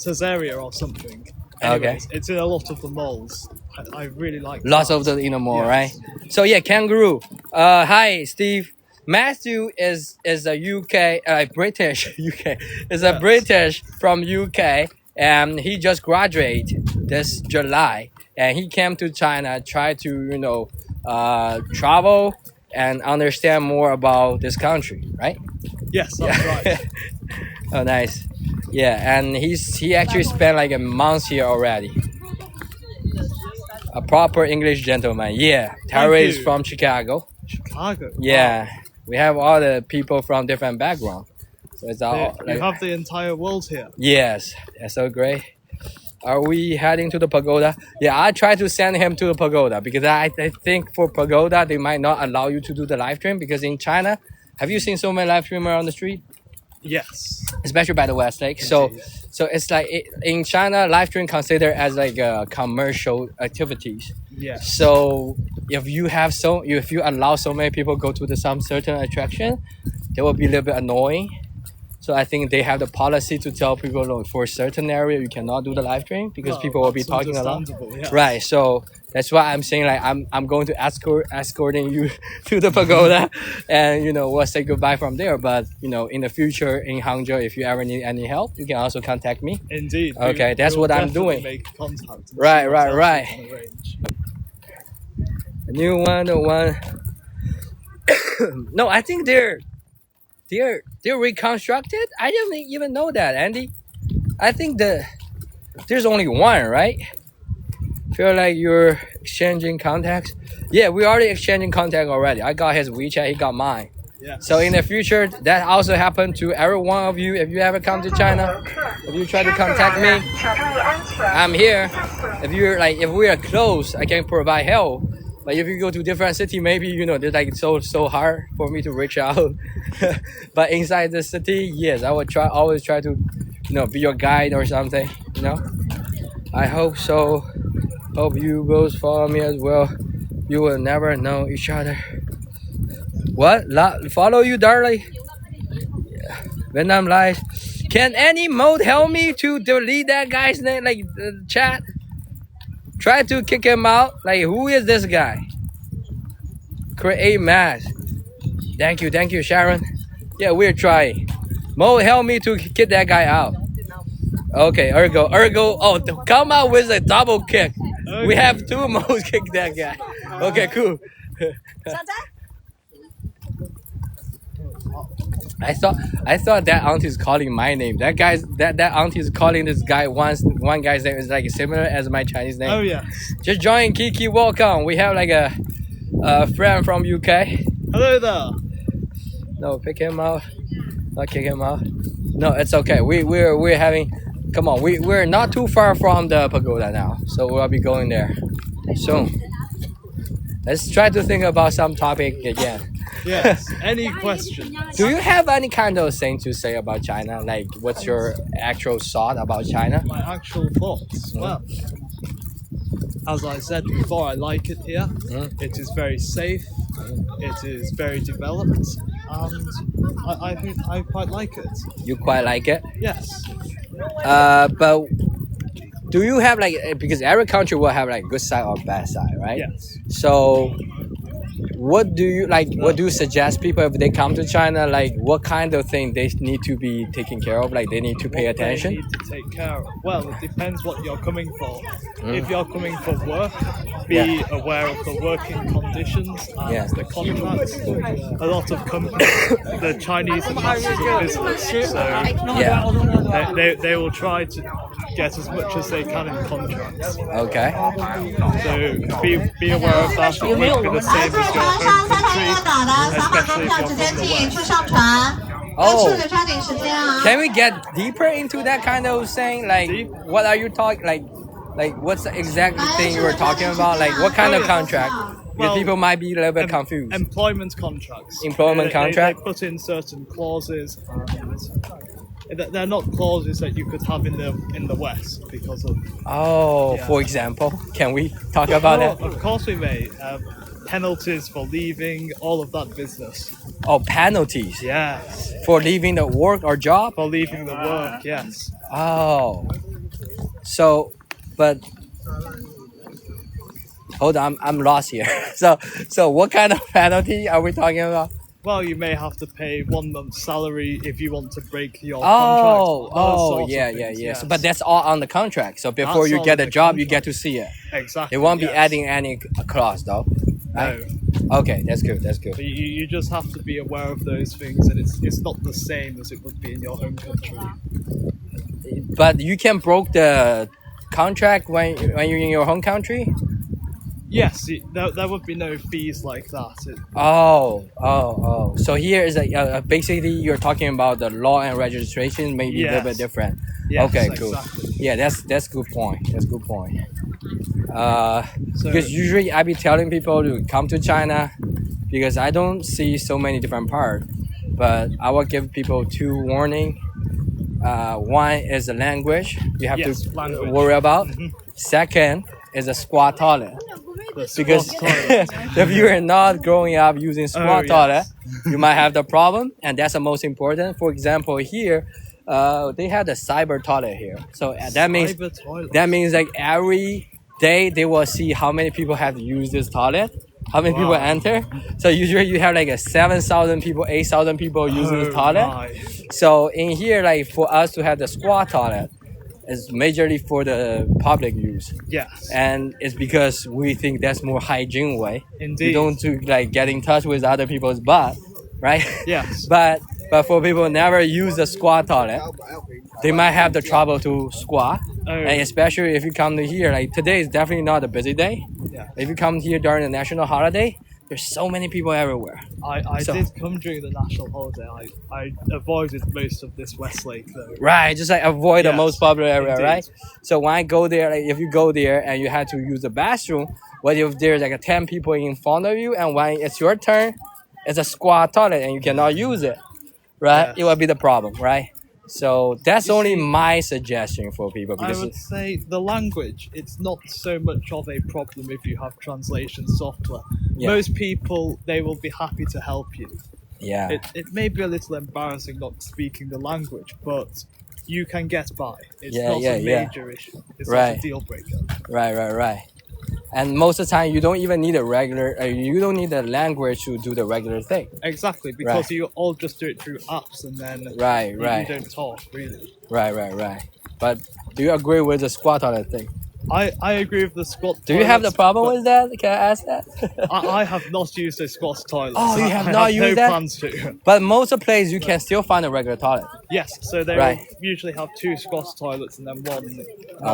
Caesarea or something. Okay. Anyways, it's in a lot of the malls. I really like Lots that. of the mall, Yes. right? So yeah, Kangaroo. Hi, Steve. Matthew is a UK British UK is a Yes. British from UK, and he just graduated this July, and he came to China, try to travel and understand more about this country, right? Yes, that's right. Oh, nice. Yeah, and he actually spent like a month here already. A proper English gentleman. Yeah, Terry is you. from Chicago. Chicago. Yeah, we have all the people from different background. So it's all Wow. like, You have the entire world here. yes, that's so great. Are we heading to the pagoda? Yeah, I try to send him to the pagoda because I think for pagoda they might not allow you to do the live stream because in China, have you seen so many live streamers on the street? Yes. Especially by the Westlake. So it's like in China, live stream considered as like commercial activities. Yes. So if you allow so many people go to some certain attraction, they will be a little bit annoying. So I think they have the policy to tell people, look, for a certain area you cannot do the live stream because Well, people will be that's talking a lot. understandable, yes. Right. So that's why I'm saying like I'm going to escorting you to the pagoda, and we'll say goodbye from there. But in the future in Hangzhou, if you ever need any help, you can also contact me. Indeed. Okay, that's we will what I'm definitely doing. Make contact and see Right, what right, else we right. can arrange. The new one, the one. No, I think they're reconstructed. I didn't even know that, Andy. I think there's only one, right? Feel like you're exchanging contacts. Yeah, we already exchanging contact already. I got his WeChat, he got mine. Yeah. So in the future, that also happen to every one of you. If you ever come to China, if you try to contact me, I'm here. If you're like, if we are close, I can provide help. But if you go to different city, maybe you know, it's like so hard for me to reach out. But inside the city, yes, I would always try to, you know, be your guide or something. You know, I hope so. Hope you both follow me as well. You will never know each other. What? Follow you, darling? Yeah. Vietnam Lies. Can any mode help me to delete that guy's name, like chat? Try to kick him out. Like, who is this guy? Create mask. Thank you, Sharon. Yeah, we're trying. Mode, help me to kick that guy out. Okay, Ergo. Oh, come out with a double kick. Okay. We have two modes kick that guy. Okay, cool. I thought that auntie is calling my name. That auntie is calling this guy one guy's name is like similar as my Chinese name. Oh yeah. Just join Kiki, welcome. We have like a friend from UK. Hello there. No, pick him out. Not kick him out. No, it's okay. We're having. Come on, we're not too far from the pagoda now, so we'll be going there soon. Let's try to think about some topic again. Yes. Any questions? Do you have any kind of thing to say about China? Like, what's your actual thought about China? My actual thoughts. Well, as I said before, I like it here. It is very safe. It is very developed, and I think I quite like it. You quite like it? Yes. But do you have like, because every country will have like good side or bad side, right? Yes. So what do you like, what do you suggest people if they come to China, like what kind of thing they need to be taken care of, like they need to pay What attention? they need to take care of. Well, it depends what you're coming for. If you're coming for work, be Yeah. aware of the working conditions and Yeah. the contracts. A lot of companies, the Chinese are masters of business, so Yeah. they will try to get as much as they can in contracts. Okay. So be aware of that. It won't be the same as your home country, especially if you're from the West. Oh, can we get deeper into that kind of thing? Like, Deep? what are you talking like what's the exact thing you were talking about? Like, what kind of contract? Because Well, people might be a little bit confused. Employment contracts. Employment contract? They put in certain clauses, and they're not clauses that you could have in the West because of. Oh, Yeah. for example, can we talk about that? Of course we may. Penalties for leaving, all of that business. Oh, penalties Yes. for leaving the work or job. For leaving the work, yes. Oh, so, but hold on, I'm lost here. So what kind of penalty are we talking about? Well, you may have to pay 1 month's salary if you want to break your contract. Those sorts of yeah. things, So, but that's all on the contract. So before That's you all get in a the job, you contract. get to see it. Exactly. They won't be yes. adding any clause though. Right? No. Okay, that's good. That's good. But you just have to be aware of those things, and it's not the same as it would be in your home country. But you can broke the contract when you're in your home country. Yes, there would be no fees like that. Oh. So here is basically you're talking about the law and registration, maybe a little bit Yes. different. Yes, Okay, cool. exactly. Yeah, that's good point. That's good point. So, Because usually I be telling people to come to China because I don't see so many different parts, but I will give people two warning. One is the language you have Yes, to language. worry about. Second is a squat toilet. the Because squat toilet. if you are not growing up using squat yes. toilet, you might have the problem, and that's the most important. For example, here, they have the cyber toilet here, so that means Cyber toilet. like every day they will see how many people have used this toilet, how many people Wow. enter. So usually you have like a 7,000 people, 8,000 people using this toilet. my. So in here, like for us to have the squat toilet, is majorly for the public use. Yes. And it's because we think that's more hygiene way. Indeed. You don't to like get in touch with other people's butt, right? Yes. but for people who never use the squat toilet, they might have the trouble to squat. Oh. And especially if you come to here, like today is definitely not a busy day. Yeah. If you come here during the national holiday, There's so many people everywhere. I So- did come during the national holiday. I avoided most of this Westlake though. Right, just like avoid the Yes, most popular area, indeed. right? So when I go there, like if you go there and you had to use the bathroom, what if there's like 10 people in front of you, and when it's your turn, it's a squat toilet and you cannot use it, right? Yes. It will be the problem, right? So that's You only see, my suggestion for people I because would say the language, it's not so much of a problem if you have translation software. Yeah. Most people, they will be happy to help you. yeah, It may be a little embarrassing not speaking the language, but you can get by. It's Yeah, not yeah, a yeah. major issue. It's not Right. a deal breaker. right. And most of the time, you don't even need a regular. You don't need the language to do the regular thing. Exactly, because Right. you all just do it through apps and then Right, you right, don't talk really. right. But do you agree with the squat toilet thing? I agree with the squat. Do you have the toilets, problem but with that? Can I ask that? I have not used a squat toilet. Oh, you have I not have used no that? plans to. But most of the places you can still find a regular toilet. Yes, so they Right. will usually have 2 squat toilets and then one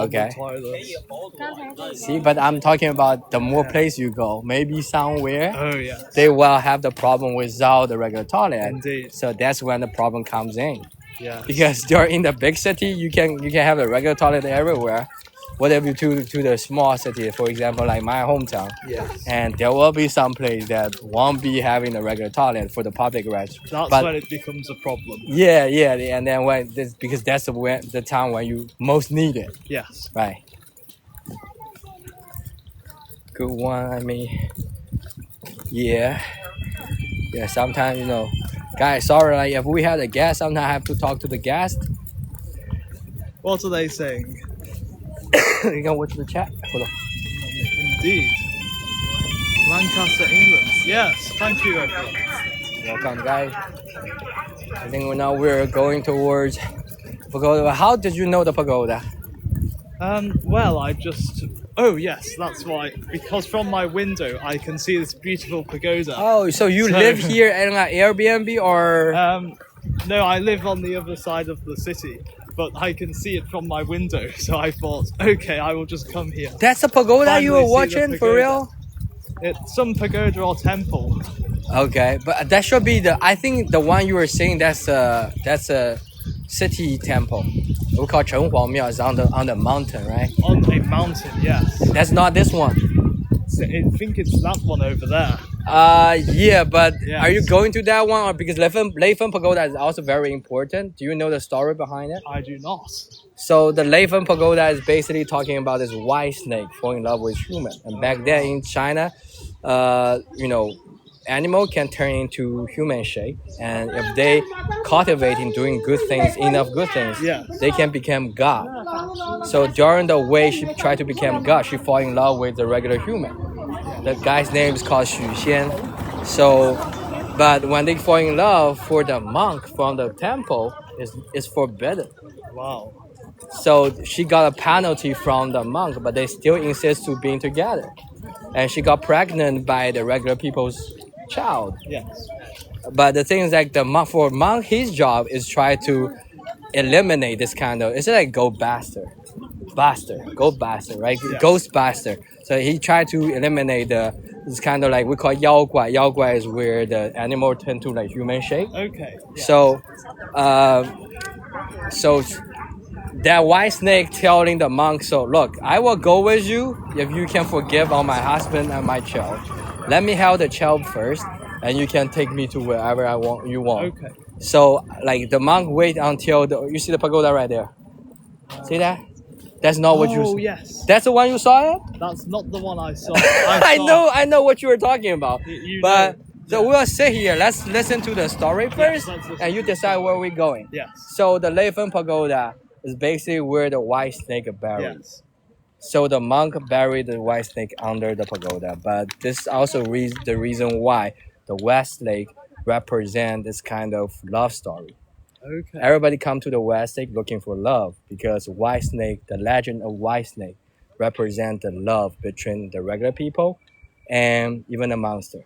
Okay. normal toilet. See, but I'm talking about the more place you go, maybe somewhere Oh yes. they will have the problem without the regular toilet. Indeed. So that's when the problem comes in. Yeah. Because you're in the big city, you can have a regular toilet everywhere. What if you to the small city, for example, like my hometown, Yes. and there will be some place that won't be having a regular toilet for the public restroom. That's But- when it becomes a problem. Yeah, and then when this because that's the time when you most need it, Yes. right? Good one. I mean, yeah. Sometimes guys. Sorry, like if we have a guest, sometimes I have to talk to the guest. What are they saying? You can watch the chat. Hold on. Indeed. Lancaster, England. Yes, thank you everyone. Welcome, guys. I think now we're going towards pagoda. How did you know the pagoda? Well, oh yes, that's why. Because from my window I can see this beautiful pagoda. Oh, so you So- live here in an Airbnb or? No, I live on the other side of the city, but I can see it from my window. So I thought, okay, I will just come here. That's a pagoda you Finally were see the watching for pagoda. real? It's some pagoda or temple. Okay, but that should be I think the one you were saying that's a city temple. We call Chenhuang Miao. It's on the mountain, right? On a mountain, yes. That's not this one. So I think it's that one over there. Yeah, but Yes. are you going to that one or because Leifen Pagoda is also very important? Do you know the story behind it? I do not. So the Leifen Pagoda is basically talking about this white snake falling in love with human. And back then in China, animal can turn into human shape, and if they cultivate in doing good things, enough good things, Yes. they can become God. So during the way she tried to become God, she fall in love with the regular human. The guy's name is called Xu Xian. So, but when they fall in love, for the monk from the temple is forbidden. Wow. So she got a penalty from the monk, but they still insist to being together. And she got pregnant by the regular people's child. Yes. But the thing is like for monk, his job is try to eliminate this kind of, it's like go bastard, right? Yes. Ghost bastard. So he tried to eliminate it's kind of like we call Yao Guai. Yao Guai is where the animal turn to like human shape. Okay. Yes. So, so that white snake telling the monk, so look, I will go with you if you can forgive all my husband and my child. Let me have the child first, and you can take me to wherever you want. Okay. So like the monk wait until you see the pagoda right there. See that? That's not what you. Oh yes. That's the one you saw it. That's not the one I saw. I know what you were talking about. You But know. so we'll sit here. Let's listen to the story first, let's listen. and you decide where we're going. Yes. So the Leifen Pagoda is basically where the white snake buried. Yes. So the monk buried the white snake under the pagoda. But this is also the reason why the West Lake represent this kind of love story. Okay. Everybody come to the West Lake looking for love because white snake, the legend of white snake, represent the love between the regular people and even the monster.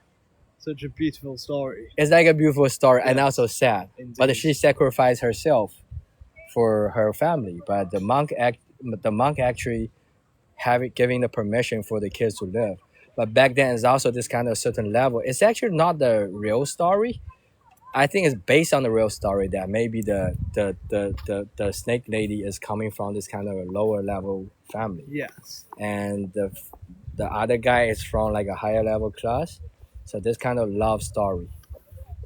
Such a beautiful story. It's like a beautiful story and also sad. Indeed. But she sacrificed herself for her family. But the monk actually giving the permission for the kids to live. But back then, it's also this kind of certain level. It's actually not the real story. I think it's based on the real story that maybe the snake lady is coming from this kind of a lower level family, Yes. and the other guy is from like a higher level class. So this kind of love story.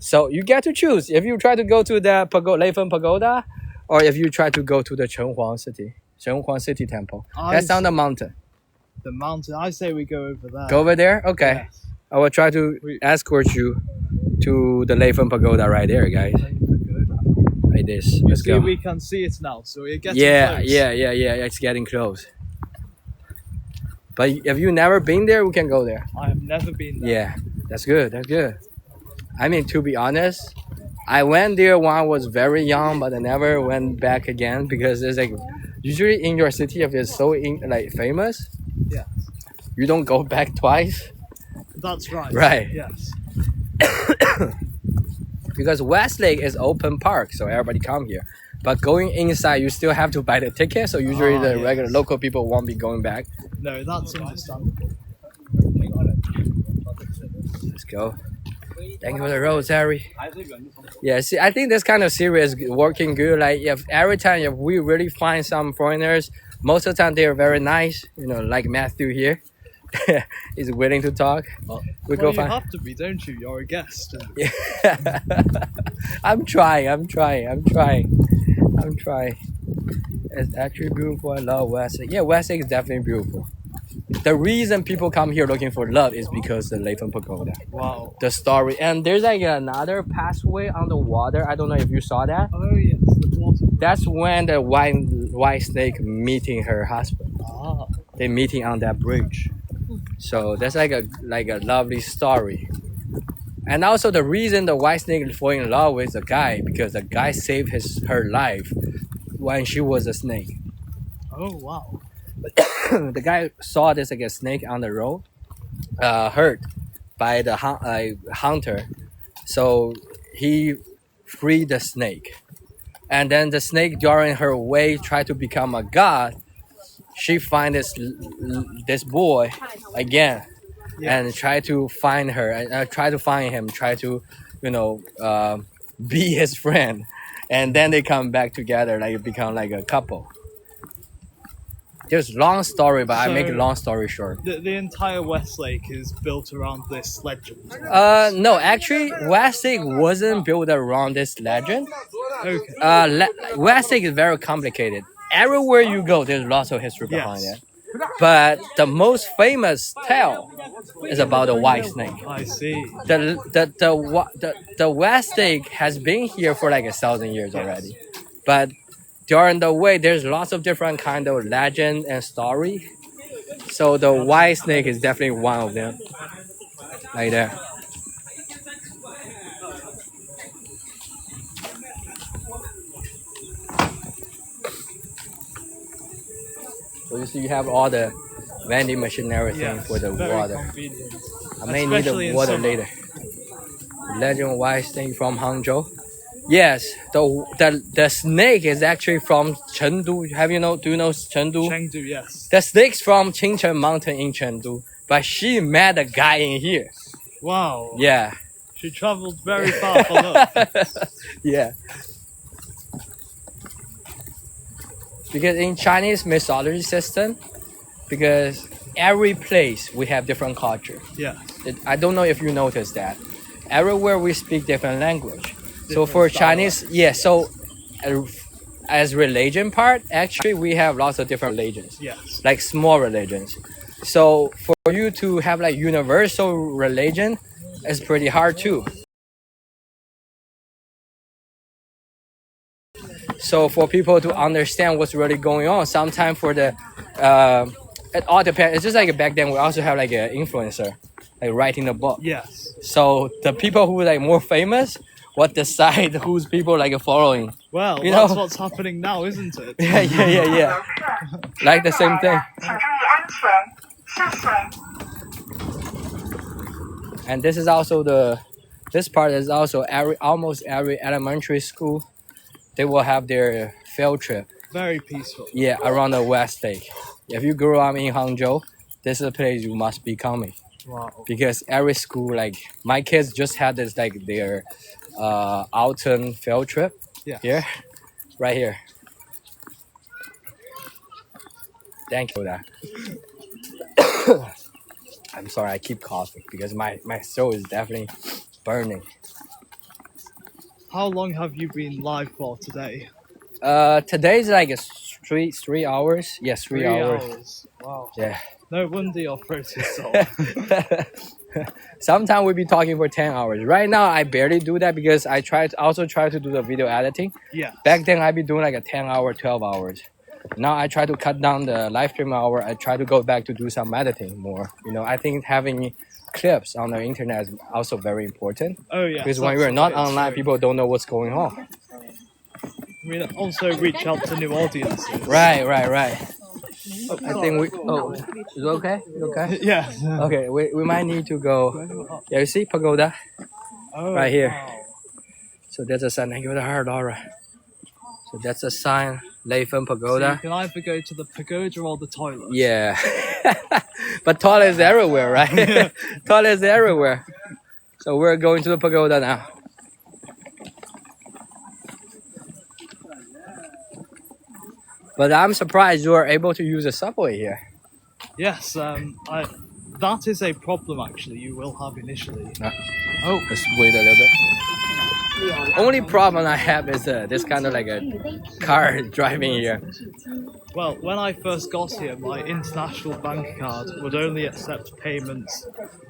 So you get to choose if you try to go to the Leifen Pagoda, or if you try to go to the Chenhuang City Temple. That's on the mountain. The mountain. I say we go over there. Go over there. Okay. Yes. I will try to escort you to the Leifen Pagoda right there, guys. Like this. Let's See, go. we can see it now, so we're getting Yeah, close. yeah. It's getting close. But if you never been there, we can go there. I have never been there. Yeah, that's good. That's good. I mean, to be honest, I went there when I was very young, but I never went back again because it's like usually in your city, if it's so famous, Yeah. you don't go back twice. That's right. Right. Yes. Because Westlake is open park, so everybody come here. But going inside, you still have to buy the ticket. So usually the regular local people won't be going back. No, that's understandable. Let's go. Thank you for the road, Harry. Yeah, see, I think this kind of series is working good. Like, if every time if we really find some foreigners, most of the time they're very nice. You know, like Matthew here, is willing to talk. We go You find. have to be, don't you? You're a guest. Yeah. I'm trying. It's actually beautiful. I love Westlake. Yeah, Westlake is definitely beautiful. The reason people come here looking for love is because the Leifen Pagoda. Wow. The story. And there's like another pathway on the water. I don't know if you saw that. Oh yes, the water. That's when the white snake meeting her husband. Ah. They meeting on that bridge. So that's like a lovely story. And also the reason the white snake fall in love with the guy because the guy saved her life when she was a snake. Oh wow. The guy saw this like a snake on the road, hurt by the hunter, so he freed the snake. And then the snake, during her way, tried to become a god. She find this boy again, and try to find her and try to find him. Try to, be his friend, and then they come back together, like become like a couple. There's long story, but I make a So- long story short. The entire Westlake is built around this legend. No, actually, Westlake wasn't built around this legend. Okay. Westlake is very complicated. Everywhere you go, there's lots of history behind Yes. it. But the most famous tale is about the white snake. I see. The Westlake has been here for like 1,000 years already, but during the way, there's lots of different kind of legend and story. So the white snake is definitely one of them. Like that. So you see, you have all the vending machine and everything Yes, for the very water. convenient. I may need Especially the in water summer. later. Legend white snake from Hangzhou. Yes, the snake is actually from Chengdu. Do you know Chengdu? Chengdu, yes. The snake's from Qingchen Mountain in Chengdu, but she met a guy in here. Wow. Yeah, She traveled very far for love. yeah. Because in Chinese mythology system, because every place we have different culture. Yeah. I don't know if you noticed that. Everywhere we speak different language. So for Chinese, yeah. So as religion part, actually we have lots of different religions, Yes. like small religions. So for you to have like universal religion, it's pretty hard too. So for people to understand what's really going on, sometimes for the it all depends. It's just like back then we also have like an influencer, like writing a book. Yes. So the people who like more famous, what decide who's people like following. Well, You that's know- what's happening now, isn't it? Yeah. Like the same thing. 请注意安全，谢谢。 And this is also this part is also almost every elementary school, they will have their field trip. Very peaceful. Yeah, around the West Lake. If you grew up in Hangzhou, this is a place you must be coming. Wow. because every school, like my kids just had this like their autumn field trip Yeah. here, right here. Thank you for that. I'm sorry, I keep coughing because my throat is definitely burning. How long have you been live for today? Today's like a 3 hours. Yes, 3 hours. Wow. Yeah. No wonder your throat is sore. Sometimes we'll be talking for 10 hours. Right now, I barely do that because I also try to do the video editing. Yeah. Back then, I'd be doing like a 10 hour, 12 hours. Now I try to cut down the live stream hour. I try to go back to do some editing more. You know, I think having clips on the internet is also very important. Oh yeah. Because when we're not online, people don't know what's going on. I mean, also reach out to new audiences. Right. I think we. Oh, is it okay? You okay? Yeah. Okay, we might need to go. Yeah, you see pagoda Oh, right here. wow. So that's a sign. Thank you for the heart, Laura. So that's a sign. Leifen So you pagoda. can either go to the pagoda or the toilet. Yeah, but toilet is everywhere, right? Toilet is everywhere. So we're going to the pagoda now. But I'm surprised you are able to use a subway here. Yes. That is a problem actually. You will have initially. Oh, let's wait a little bit. Only problem I have is this kind of like a car driving here. Well, when I first got here, my international bank card would only accept payments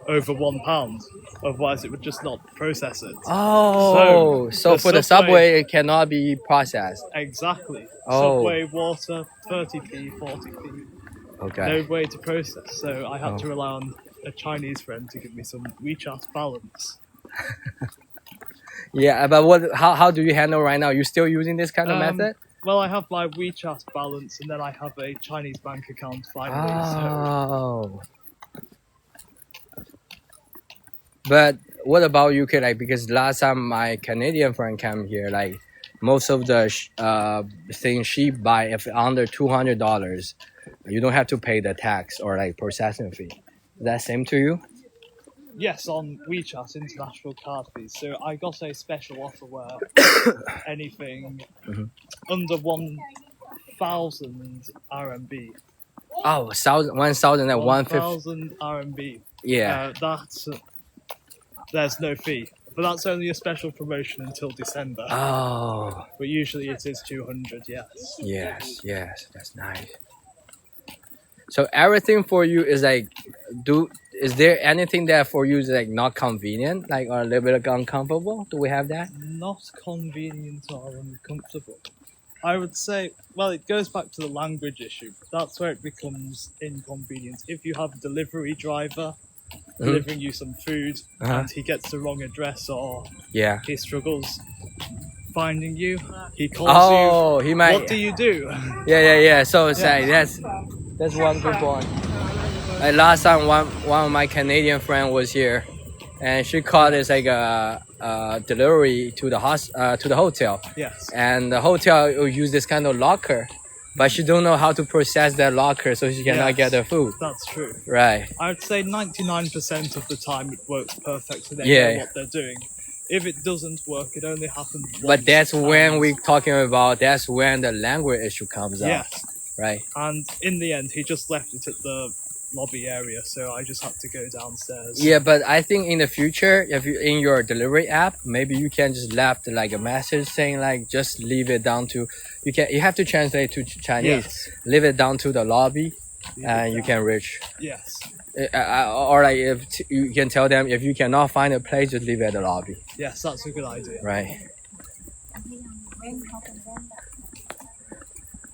over £1. Otherwise, it would just not process it. Oh, so the for the subway, it cannot be processed. Exactly. Oh. Subway, water, 30p, 40p. Okay. No way to process. So I had to rely on a Chinese friend to give me some WeChat balance. Yeah, but how do you handle right now? You still using this kind of method? Well, I have my WeChat balance and then I have a Chinese bank account finally. Oh. But what about UK? Like, because last time my Canadian friend came here, like most of the things she buy, if under $200, you don't have to pay the tax or like processing fee. Is that same to you? Yes, on WeChat international card fees. So I got a special offer where anything under 1,000 RMB. Oh, 1,150. 1,000 RMB. Yeah. There's no fee, but that's only a special promotion until December. Oh. But usually it is 200. Yes. Yes, that's nice. So everything for you is like, is there anything that for you is like not convenient, like or a little bit uncomfortable? Do we have that? Not convenient or uncomfortable. I would say, well, it goes back to the language issue. That's where it becomes inconvenient. If you have a delivery driver delivering you some food and he gets the wrong address or he struggles finding you, he calls you. He might. What do you do? Yeah. So it's like that's one good point. Like last time, one of my Canadian friend was here, and she called us like a delivery to the hotel. Yes. And the hotel will use this kind of locker, but she don't know how to process that locker, so she cannot get the food. That's true. Right. I would say 99% of the time it works perfectly. They know what they're doing. If it doesn't work, it only happens once. But that's when we're talking about. That's when the language issue comes up. Yes. Right. And in the end, he just left it at the lobby area, so I just had to go downstairs. Yeah, but I think in the future, if you in your delivery app, maybe you can just left like a message saying like just leave it down to you have to translate to Chinese. Yes. Leave it down to the lobby, and you can reach. Yes. Or like if you can tell them if you cannot find a place, just leave it at the lobby. Yes, that's a good idea. Right.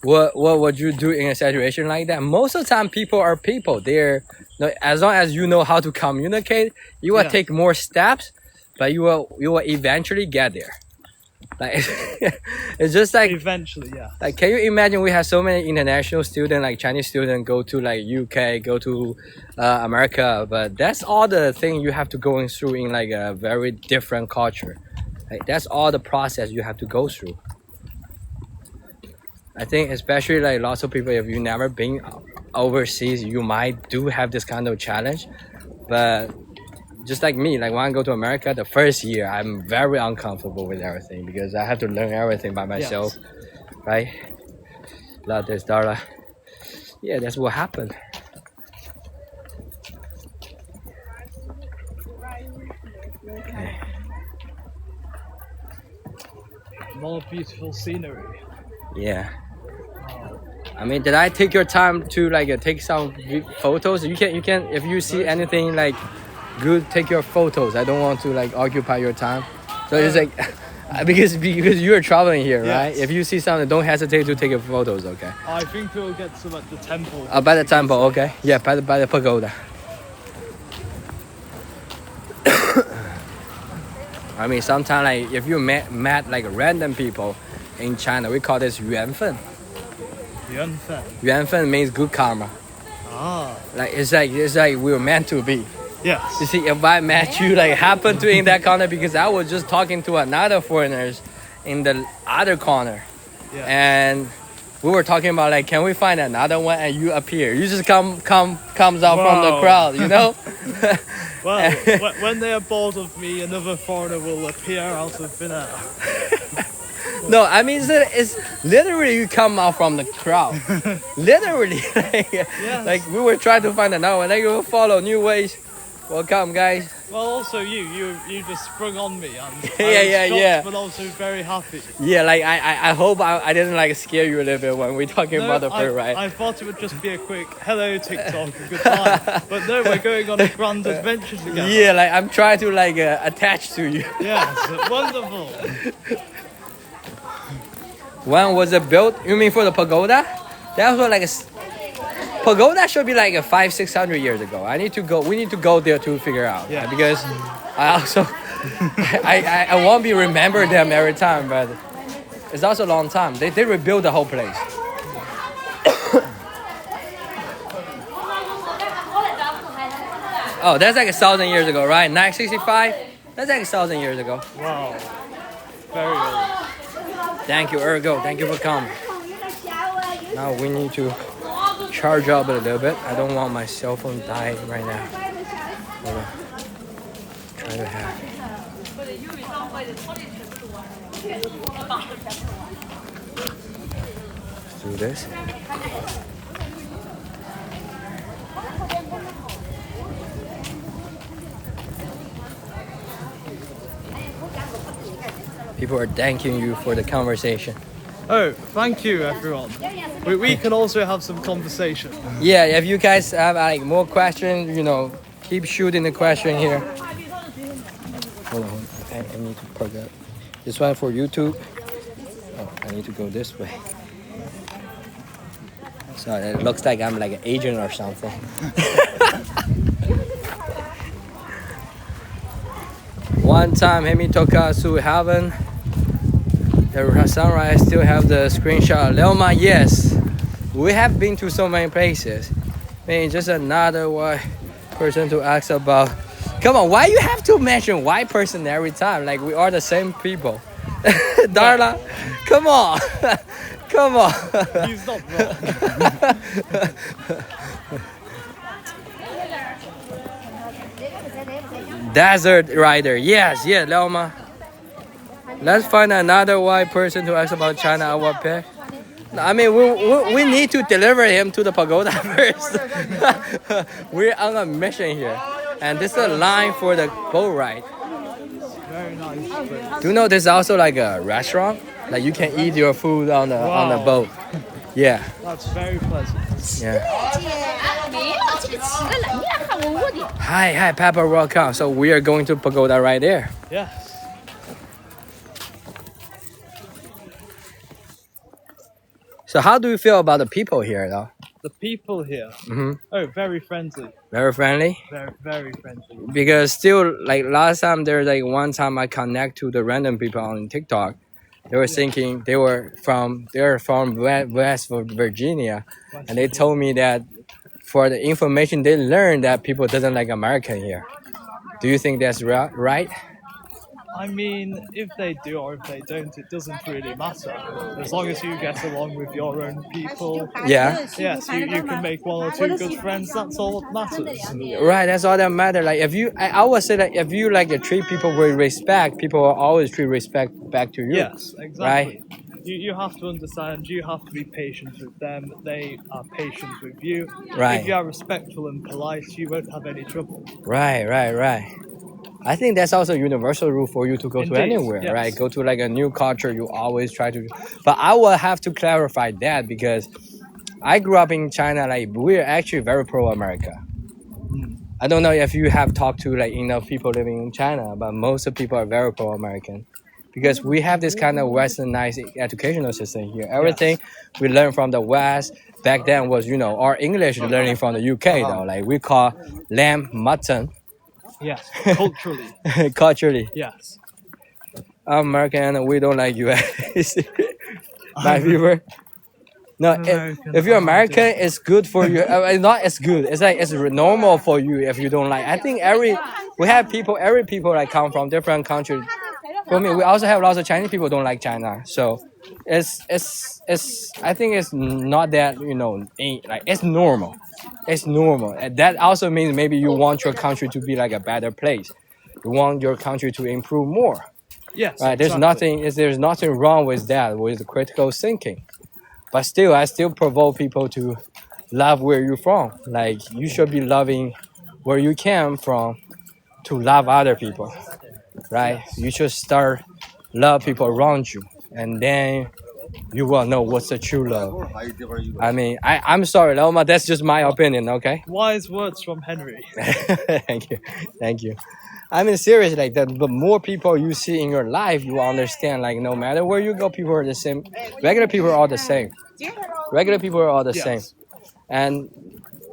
What would you do in a situation like that? Most of the time, people are people. They're as long as you know how to communicate, you will take more steps, but you will eventually get there. Like it's just like eventually, yeah. Like, can you imagine we have so many international students, like Chinese students, go to like UK, go to America, but that's all the thing you have to go through in like a very different culture. Like that's all the process you have to go through. I think especially like lots of people, if you've never been overseas, you might do have this kind of challenge. But just like me, like when I go to America, the first year I'm very uncomfortable with everything because I have to learn everything by myself, right? Like this, Darla. Yeah, that's what happened. Okay. More beautiful scenery. Yeah. I mean, did I take your time to like take some photos? You can if you see anything like good, take your photos. I don't want to like occupy your time. So it's like because you're traveling here, right? Yes. If you see something, don't hesitate to take your photos. Okay. I think we'll get some at the temple. By the temple, okay. Yeah, by the pagoda. I mean, sometimes like if you met like random people in China, we call this 缘分. 缘分. 缘分 means good karma. Ah. Like it's like we were meant to be. Yes. You see, if I met you, like happened to in that corner because I was just talking to another foreigners in the other corner, Yeah. and we were talking about like, can we find another one? And you appear. You just comes out from the Wow. crowd, you know. Well, when they are bored of me, another foreigner will appear out of thin air. No, I mean it's literally you come out from the crowd. Literally, like we were trying to find another one. Like you will follow new ways. Welcome, guys. Well, also you just sprung on me, and Yeah, I was shocked, yeah. but also very happy. Yeah, like I hope I didn't like scare you a little bit when we're talking No, about the food, right? I thought it would just be a quick hello TikTok, goodbye. But no, we're going on a grand adventure together. Yeah, like I'm trying to like attach to you. Yes, wonderful. When was it built? You mean for the pagoda? That was like pagoda should be like a 500-600 years ago. We need to go there to figure out. Yeah. Because I also I won't be remember them every time, but it's also a long time. They rebuilt the whole place. Oh, that's like 1,000 years ago, right? 965. That's like 1,000 years ago. Wow, very old. Thank you, Ergo. Thank you for coming. Now we need to charge up a little bit. I don't want my cell phone dying right now. Hold on. Try to have. Let's do this. People are thanking you for the conversation. Oh, thank you, everyone. We can also have some conversation. Yeah, if you guys have like more questions, keep shooting the question here. Hold on, I need to plug up. This one for YouTube. Oh, I need to go this way. So it looks like I'm like an agent or something. One time, Hemi Tokasu Heaven. The sunrise still have the screenshot. Leoma, yes. We have been to so many places. Man, just another white person to ask about. Come on, why you have to mention white person every time? Like we are the same people. Darla, come on. Come on. He's not wrong. Desert rider. Yes, Leoma. Let's find another white person to ask about China. I will pick. I mean, we need to deliver him to the pagoda first. We're on a mission here. And this is a line for the boat ride. Very nice. Do you know there's also like a restaurant? Like you can eat your food on the boat. Yeah. That's very pleasant. Yeah. Hi, Papa, welcome. So we are going to pagoda right there. Yes. So how do you feel about the people here, though? The people here. Mm-hmm. Oh, very friendly. Very friendly. Very, very friendly. Because still, like last time, there's like one time I connect to the random people on TikTok. They were thinking they're from West Virginia, and they told me that for the information they learned that people doesn't like American here. Do you think that's right? I mean, if they do or if they don't, it doesn't really matter. As long as you get along with your own people, Yeah. yes, you can make one or two good friends. That's all that matters. Right, that's all that matter. Like if you, I would say that if you like treat people with respect, people will always treat respect back to you. Yes, exactly. You have to understand, you have to be patient with them, they are patient with you. Right. If you are respectful and polite, you won't have any trouble. Right. I think that's also a universal rule for you to go to Indeed, anywhere, yes. right? Go to like a new culture, you always try to. But I will have to clarify that because I grew up in China. Like we're actually very pro-America. I don't know if you have talked to like people living in China, but most of the people are very pro-American because we have this kind of westernized educational system here. Everything we learn from the West back then was our English learning from the UK though. Like we call lamb mutton. Yes, culturally. Culturally. Yes. I'm American and we don't like US. My viewer. No, if you're American, it's good for you. Not as good. It's like it's normal for you if you don't like. I think every people like come from different countries. For me, we also have lots of Chinese people don't like China. So, it's I think it's not that like it's normal. It's normal. And that also means maybe you want your country to be like a better place. You want your country to improve more. Yes. Right? Exactly. There's nothing wrong with that, with critical thinking. But still, I still provoke people to love where you're from. Like you should be loving where you came from to love other people, right? You should start love people around you, and then you will know what's the true love. I mean, I'm sorry, Loma. That's just my opinion, okay? Wise words from Henry. Thank you. I mean, seriously, like the more people you see in your life, you will understand. Like no matter where you go, people are the same. Regular people are all the same. Regular people are all the same. And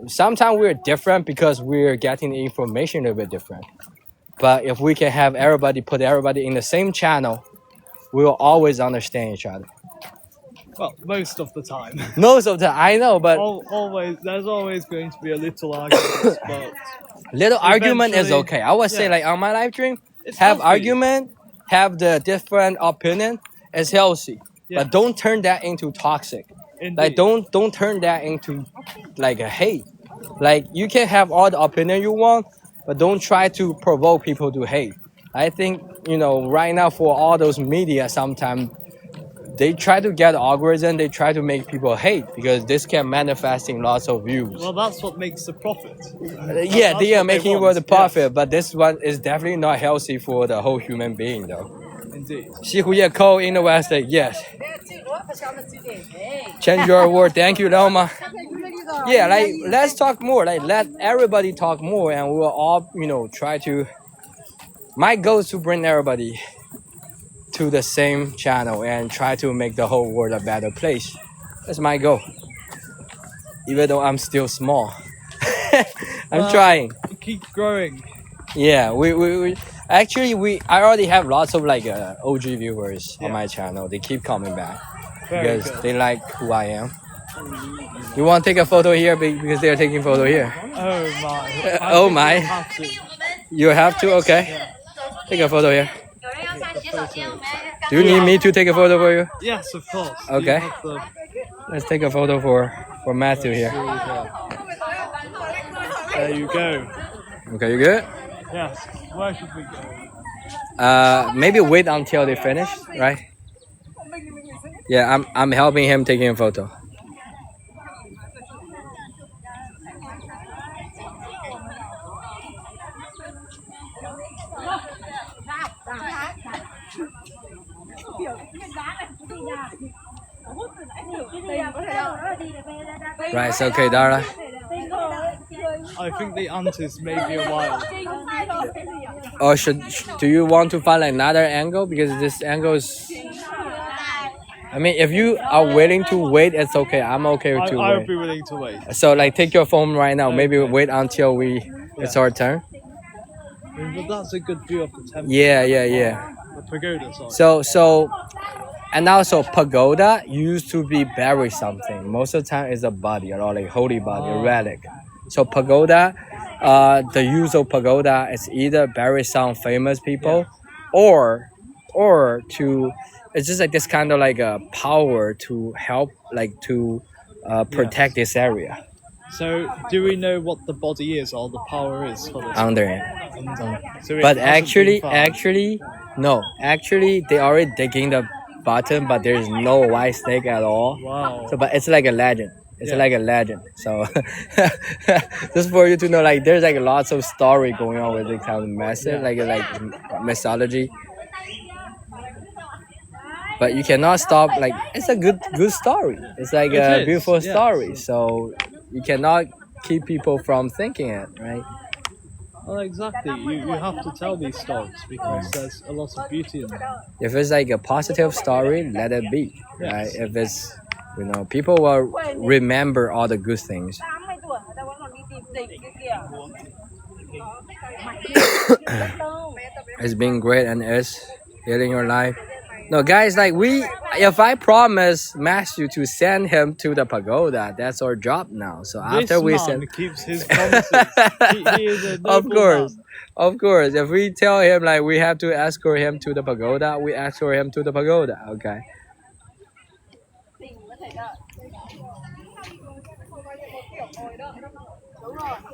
sometimes we're different because we're getting the information a bit different. But if we can have put everybody in the same channel, we will always understand each other. Well, most of the time. Most of the I know, but there's always going to be a little argument, but little argument is okay. I would say like on my live stream, have healthy. Argument, have the different opinion is healthy. Yes. But don't turn that into toxic. Indeed. Like don't turn that into like a hate. Like you can have all the opinion you want, but don't try to provoke people to hate. I think right now for all those media, sometimes they try to get algorithm. They try to make people hate because this can manifest in lots of views. Well, that's what makes the profit. Yeah, they are making it for the profit, yes. but this one is definitely not healthy for the whole human being, though. Indeed. 西湖夜 Cole in the West, yes. Change your word. Thank you, Loma. Yeah, like let's talk more. Like let everybody talk more, and we'll all try to. My goal is to bring everybody to the same channel and try to make the whole world a better place. That's my goal. Even though I'm still small, I'm trying. Keep growing. Yeah, we actually I already have lots of like OG viewers on my channel. They keep coming back because they like who I am. You want to take a photo here because they're taking photo here. Oh my. Oh my. You have to? Okay. Yeah. Take a photo here. Do you need me to take a photo for you? Yes, of course. Okay. Let's take a photo for Matthew here. There you go. Okay, you good? Yes. Where should we go? Maybe wait until they finish, right? Yeah, I'm helping him taking a photo. Right, it's okay, Dara. I think the aunties may be a while. Or do you want to find another angle? Because this angle is... I mean, if you are willing to wait, it's okay. I'm okay to wait. I'll be willing to wait. So, like, take your phone right now. Maybe wait until it's our turn. But that's a good view of the temple. Yeah. The pagoda, sorry. So, and also pagoda used to be bury something. Most of the time, it's a body or like holy body, a relic. So pagoda, the use of pagoda is either bury some famous people or to it's just like this kind of like a power to help like to protect this area So, do we know what the body is or the power is for this? under it. So it But hasn't been found. actually, no. Actually, they already digging the bottom, but there's no white snake at all. Wow. So, but it's like a legend. It's Yeah. like a legend. So, just for you to know, like there's like lots of story going on with this kind of method, like mythology. But you cannot stop. Like it's a good story. It's like It a is, beautiful yes. story. So you cannot keep people from thinking it, right? Well, exactly. You have to tell these stories because there's a lot of beauty in them. If it's like a positive story, let it be, right? Yes. If it's, people will remember all the good things. It's been great and it's healing your life. No, guys, like if I promise Matthew to send him to the pagoda, that's our job now. So after This we man send, keeps his promises. he is a of noble course, man. of course, if we tell him like we have to escort him to the pagoda, we escort him to the pagoda. Okay.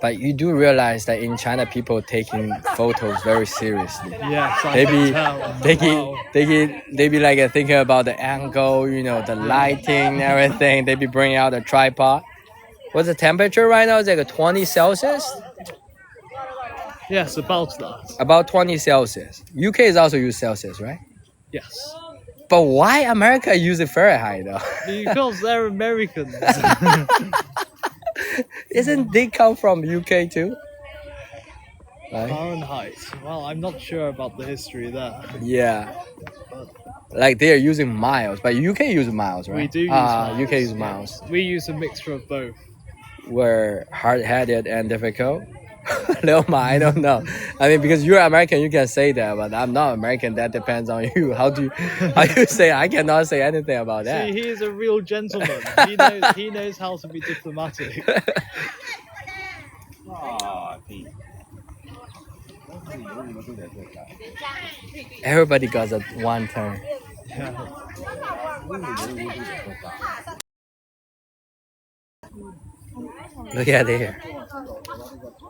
But you do realize that in China, people taking photos very seriously. Yes, I They can be, tell. Wow. they be like thinking about the angle, the lighting, everything. They be bringing out a tripod. What's the temperature right now? It's like a 20 Celsius. Yes, about that. About 20 Celsius. UK is also use Celsius, right? Yes. But why America uses Fahrenheit though? Because they're Americans. Isn't they come from UK too? Right? Fahrenheit. Well, I'm not sure about the history there. Yeah. Like they are using miles, but UK use miles, right? We do use miles. UK use yeah. miles. We use a mixture of both. We're hard-headed and difficult. No, I don't know. I mean, because you're American, you can say that, but I'm not American. That depends on you. How you say? I cannot say anything about that. See, he is a real gentleman. He knows how to be diplomatic. Everybody got that one turn. Yeah. Look at there.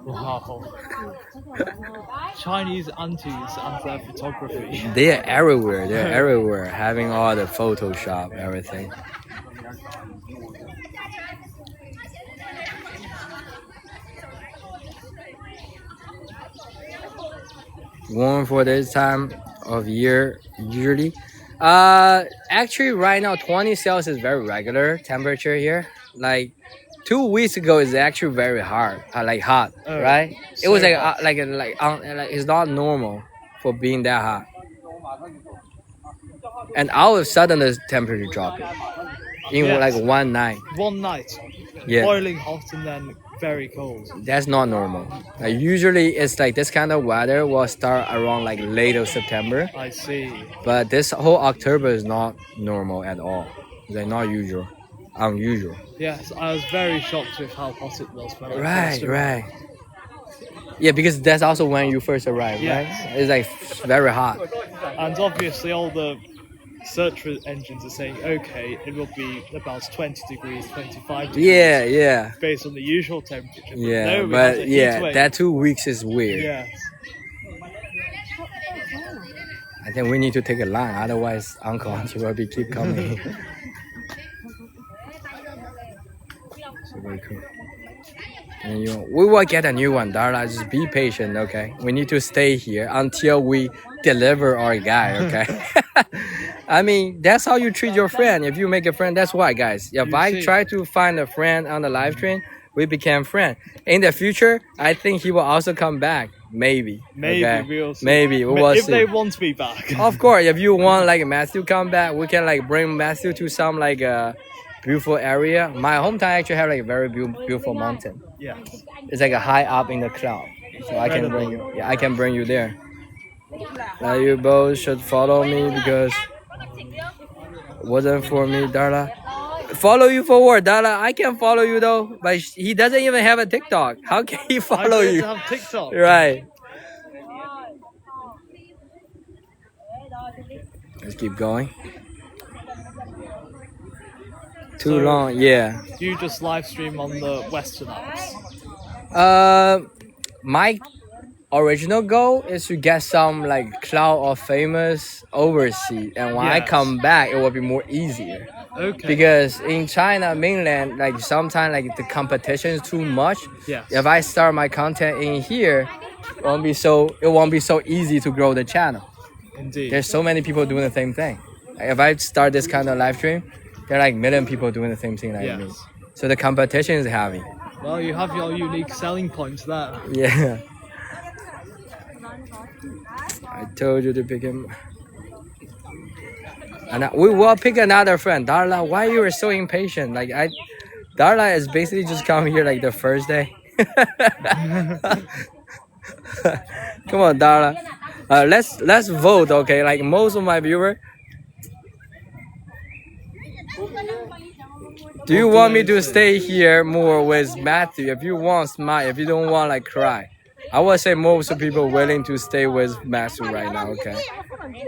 Wow. Chinese aunties and their photography. They are everywhere. They're everywhere, having all the Photoshop, everything. Warm for this time of year usually. Actually, right now 20 Celsius is very regular temperature here. Like 2 weeks ago is actually very hard, like hot, Oh, right? It so was like hot. like it's not normal for being that hot. And all of a sudden the temperature dropped in Yes. like one night. One night, Yeah. boiling hot and then very cold. That's not normal. Like usually it's like this kind of weather will start around like late of September, I see. but this whole October is not normal at all. It's like not usual, unusual. Yes, I was very shocked with how hot it was when I Right, first arrived. right. Yeah, because that's also when you first arrive, Yes. right? It's like very hot. And obviously all the search engines are saying, okay, it will be about 20 degrees, 25 degrees. Yeah, yeah, Based on the usual temperature. But yeah. no, we had a But heat yeah, wave. that 2 weeks is weird. Yes. I think we need to take a line, otherwise Uncle Auntie will be keep coming. So very cool. And we will get a new one, Darla. Just be patient, okay? We need to stay here until we deliver our guy, okay? I mean, that's how you treat your friend. If you make a friend, that's why, guys. If You I see. try to find a friend on the live stream, we became friends. In the future, I think he will also come back. Maybe. Maybe okay? we'll see. Maybe we will if see. they want me back. Of course, if you want like Matthew come back, we can like bring Matthew to some like beautiful area. My hometown actually have like a very beautiful mountain. Yes. It's like a high up in the cloud, so I can bring you. Yeah, I can bring you there. Now you both should follow me because it wasn't for me, Darla. Follow you for what, Darla? I can follow you though, but he doesn't even have a TikTok. How can he I don't follow you? have TikTok. Right. Let's keep going. Too So- long, yeah. You just live stream on the Western apps. My original goal is to get some like cloud of famous overseas, and when I Yes. come back, it will be more easier. Okay. Because in China mainland, like sometimes like the competition is too much. Yes. If I start my content in here, it won't be so easy to grow the channel. Indeed. There's so many people doing the same thing. Like, if I start this kind of live stream, there are like million people doing the same thing like Yes. me. So the competition is heavy. Well, you have your unique selling points there. Yeah. I told you to pick him. And we will pick another friend. Darla, why you are so impatient? Darla is basically just come here like the first day. Come on, Darla. Let's vote, okay? Like most of my viewers. Do you want me to stay here more with Matthew? If you want, smile. If you don't want, like cry. I would say most of people willing to stay with Matthew right now. Okay.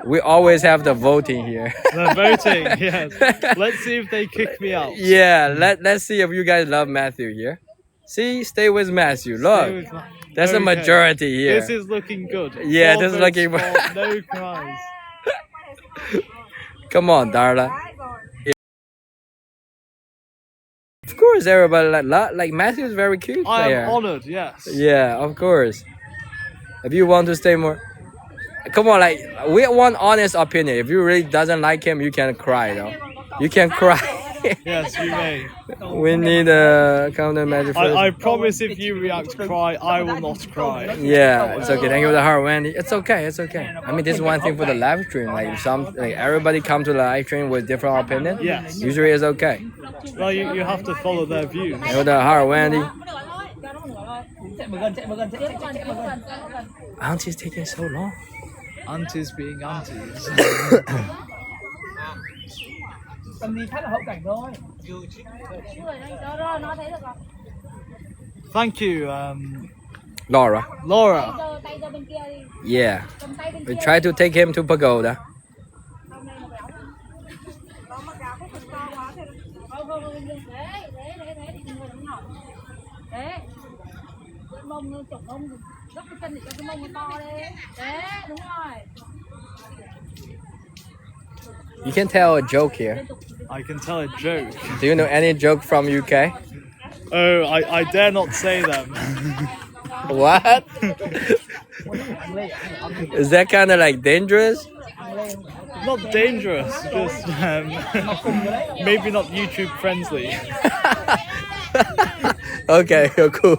We always have the voting here. The voting, yes. Let's see if they kick me out. Yeah. Let's see if you guys love Matthew here. See, stay with Matthew. Look, Stay with my- that's a Okay. majority here. This is looking good. Yeah, 4 this is votes looking- for no cries. Come on, Darla. Of course, everybody like Matthew is very cute I player. am honored, yes. Yeah, of course. If you want to stay more, come on, like we want honest opinion. If you really doesn't like him, you can cry though. You can cry. Yes, you may. We need a counter magic first. I promise if you react cry, I will not cry. Yeah, it's okay. Thank you for the heart, Wendy. It's okay. It's okay. I mean, this is one thing for the live stream. Like everybody come to the live stream with different opinion. Yes. Usually it's okay. Well, you have to follow their views. Thank you for the heart, Wendy. Auntie's taking so long. Aunties being aunties. Thank you, Laura. Laura. Yeah. We try to take him to pagoda. You can tell a joke here. I can tell a joke. Do you know any joke from UK? Oh, I dare not say them. What? Is that kind of like dangerous? Not dangerous, just maybe not YouTube friendly. Okay, cool.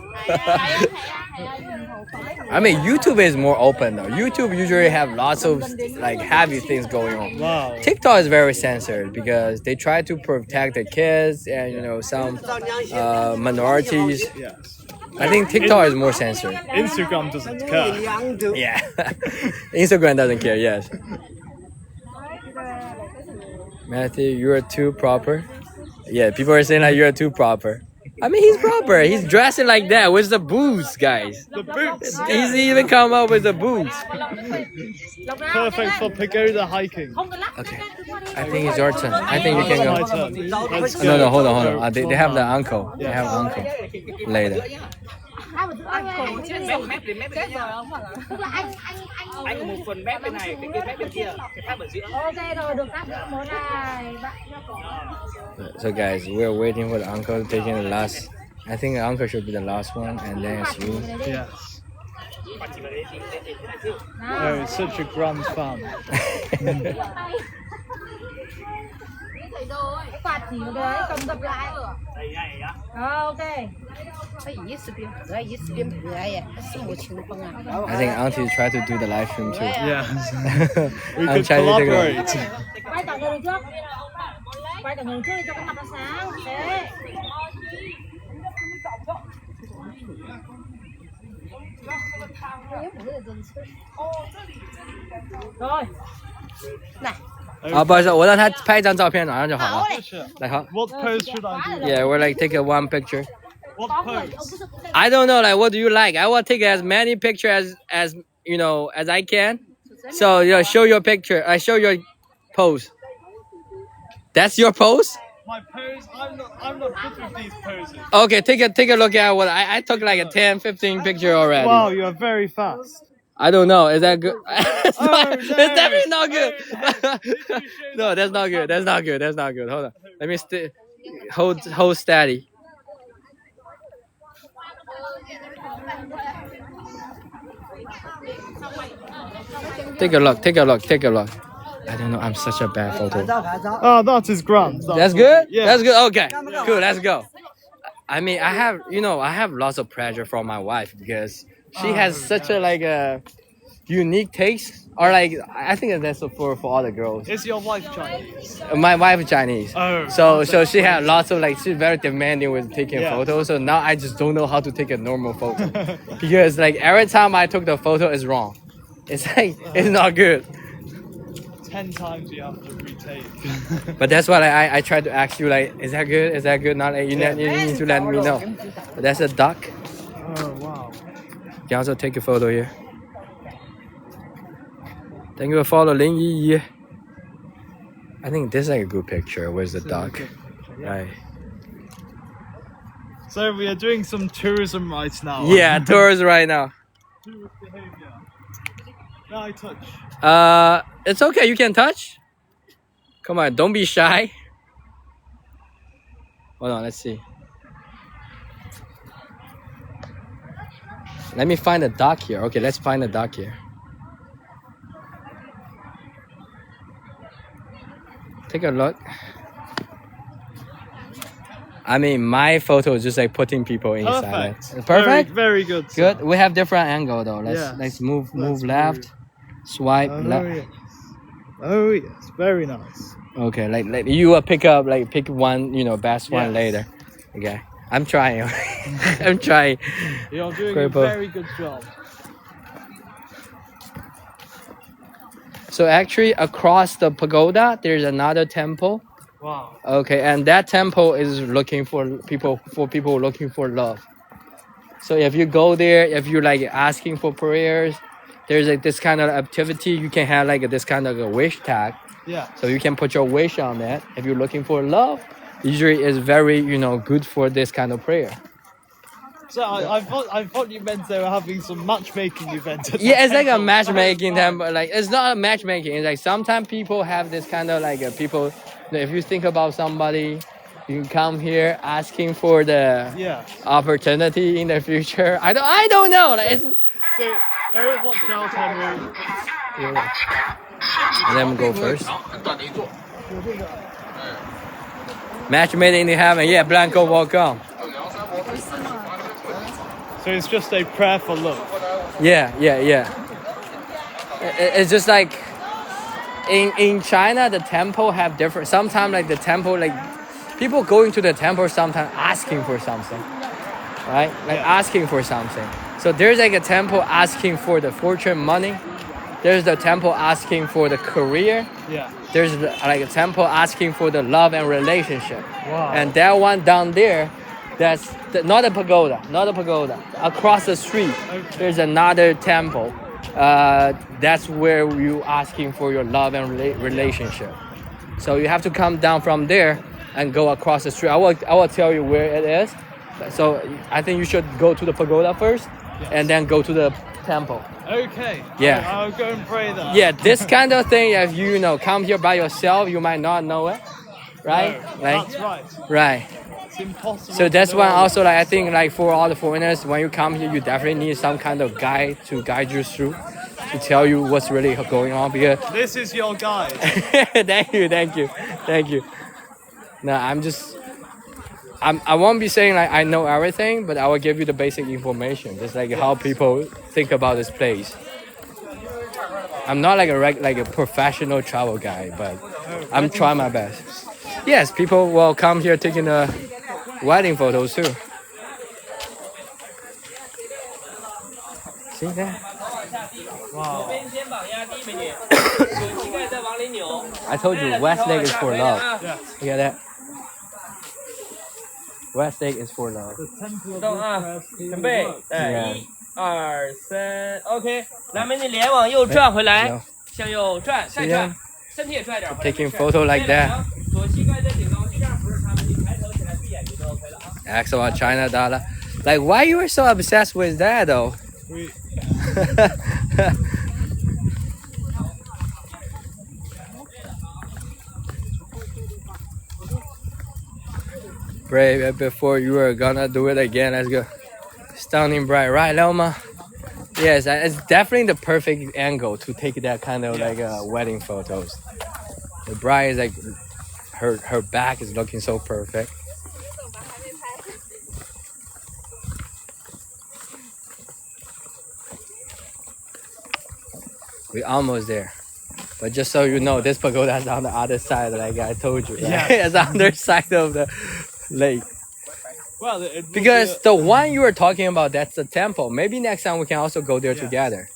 I mean, YouTube is more open though. YouTube usually have lots of like heavy things going on. Wow. TikTok is very censored because they try to protect the kids and some minorities. Yes. I think TikTok is more censored. Instagram doesn't care. Yeah, Instagram doesn't care. Yes. Matthew, you are too proper. Yeah, people are saying like you're too proper. I mean, he's proper. He's dressing like that with the boots, guys. The boots. He's even come up with the boots. Perfect for pagoda hiking. Okay, I think it's your turn. I think you can My go. turn. Let's No, go. hold on. They have the uncle. They have uncle later. Anh một phần mép bên này, cái kia mép bên kia, cái khác ở giữa. Ok rồi, được các bữa này. So guys, we're waiting for the uncle taking the last. I think the uncle should be the last one, and then it's you. Yes. Oh, it's such a grand fan. Quạt chỉ vào đấy, cầm dập lại. Ok. I think auntie tried to do the live stream too. Yes. We I'm could trying to take collaborate. Quay cả người trước. Quay cả người trước cho cái mặt nó sáng. Thế. Rồi. Này. 啊，不好意思，我让他拍一张照片，马上就好了。来，好。 What pose should I do? Yeah, we're like take a one picture. What pose? I don't know, like what do you like? I will take as many pictures as as I can. So show your picture. I show your pose. That's your pose? My pose. I'm not good with these poses. Okay, take a look at what I took like a 10, 15 picture already. Wow, you are very fast. I don't know. Is that good? It's, no. it's definitely not good. No, that's not good. That's not good. That's not good. Hold on. Let me hold steady. Take a look. Take a look. Take a look. I don't know. I'm such a bad photo. Oh, that is grand. That's good. Yeah. That's good. Okay. Cool. Let's go. I mean, I have lots of pressure from my wife because she has such a like a unique taste, or like I think that's for all the girls. Is your wife Chinese? My wife is Chinese. Oh, so she had lots of like she's very demanding with taking Yeah. photos. So now I just don't know how to take a normal photo because like every time I took the photo is wrong. It's like it's not good. 10 times you have to retake. But that's why I tried to ask you like, is that good? Is that good? Not like, you need to let me know. But that's a duck. Oh wow. You can also take a photo here. Thank you for following Yi. I think this is like a good picture. Where's the duck? Right. So we are doing some tourism right now. Yeah, tours right now. Tourist behavior. Now I touch. It's okay. You can touch. Come on, don't be shy. Hold on, let's see. Let me find a duck here. Okay, let's find a duck here. Take a look. I mean, my photo is just like putting people inside. Perfect. Perfect. Very good. Good. We have different angle though. Yes. Let's move Let's left, swipe Oh left. yes. Oh yes. Very nice. Okay, like you will pick one, best one Yes. later. Okay, I'm trying. I'm trying. You're doing Great a pose. very good job. So actually, across the pagoda, there's another temple. Wow. Okay, and that temple is looking for people looking for love. So if you go there, if you're like asking for prayers, there's like this kind of activity. You can have like this kind of a wish tag. Yeah. So you can put your wish on that. If you're looking for love, usually it's very good for this kind of prayer. So I thought you meant they were having some matchmaking event. At Yeah, the it's like a temple. matchmaking temple. Like it's not a matchmaking. It's like sometimes people have this kind of like people. If you think about somebody, you can come here asking for the Yeah. opportunity in the future. I don't know. Like it's. So watch out, Henry. Let me go first. Match made in heaven. Yeah, Blanco, welcome. So it's just a prayer for love. Yeah. It's just like in China, the temple have different. Sometimes like the temple, like people going to the temple sometimes asking for something, right? Like asking for something. So there's like a temple asking for the fortune, money. There's the temple asking for the career. Yeah. There's like a temple asking for the love and relationship. Wow. And that one down there, that's not a pagoda. Across the street, there's another temple. That's where you asking for your love and relationship. So you have to come down from there and go across the street. I will tell you where it is. So I think you should go to the pagoda first, and then go to the temple. Okay. Yeah. I'll go and pray there. Yeah, this kind of thing, if you come here by yourself, you might not know it, right? No, Like, that's right. right. It's impossible. So that's to why know. also like I think like for all the foreigners, when you come here, you definitely need some kind of guide to guide you through, to tell you what's really going on. Because This is your guide. thank you. No, I won't be saying like I know everything, but I will give you the basic information, just like how people think about this place. I'm not like a professional travel guide, but I'm trying my best. Yes, people will come here taking wedding photos too. See that? Wow. I told you, West Lake is for love. Yeah. You get that? West Lake is for love. The temple of 动啊 love is 准备 love. 1、2、3 ，OK，来，美女脸往右转回来，向右转，再转，身体也拽点， taking photo like that. 左膝盖在顶高，这样不是他们，你抬头起来闭眼睛就 OK 了啊。 Ask about China dollar. Like, why you were so obsessed with that though? We, Brave before you were gonna do it again. Let's go. Stunning bright, right, Loma? Yes, it's definitely the perfect angle to take that kind of like wedding photos. The bride is like her back is looking so perfect. We're almost there. But just so you know, this pagoda is on the other side, like I told you. Right? Yeah. It's on the other side of the lake. well, it will Because be the one you were talking about, that's the temple. Maybe next time we can also go there Yeah. together.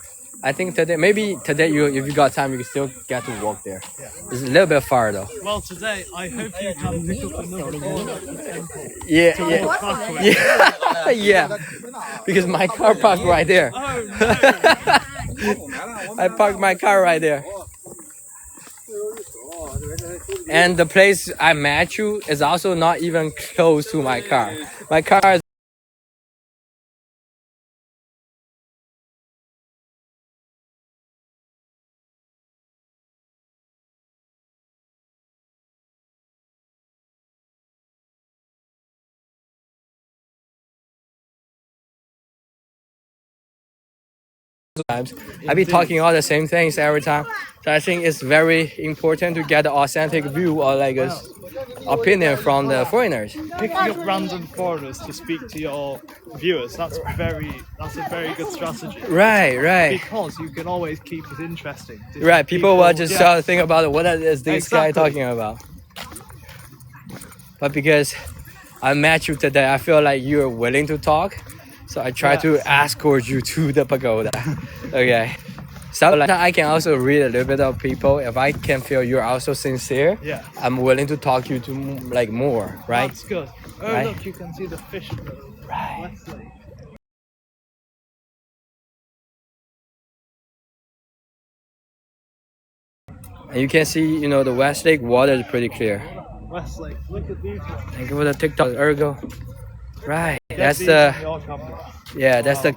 I think today, maybe today, if you got time, you can still get to walk there. Yeah. It's a little bit far though. well, today I hope you can pick up another one at the temple. Yeah, To yeah, walk back with. yeah, yeah. Because my car parked right there. Oh no! I parked my car right there. And the place I met you is also not even close to my car. My car is times. I be talking all the same things every time. So I think it's very important to get the authentic view or like a opinion from the foreigners. Picking up random foreigners to speak to your viewers, that's a very good strategy. Right, right. Because you can always keep it interesting. Different Right, people will just yeah. start to think about what is this guy Exactly. talking about. But because I met you today, I feel like you're willing to talk. So I try to escort you to the pagoda. Okay. So like, I can also read a little bit of people. If I can feel you're also sincere, Yeah. I'm willing to talk you to like more, right? That's good. Oh Right. look, you can see the fish. Right. Wesley. And you can see, you know, the West Lake water is pretty clear. Wesley, look at these ones. Thank you for the TikTok, Ergo. Right. Get That's these the on your camera. yeah. That's the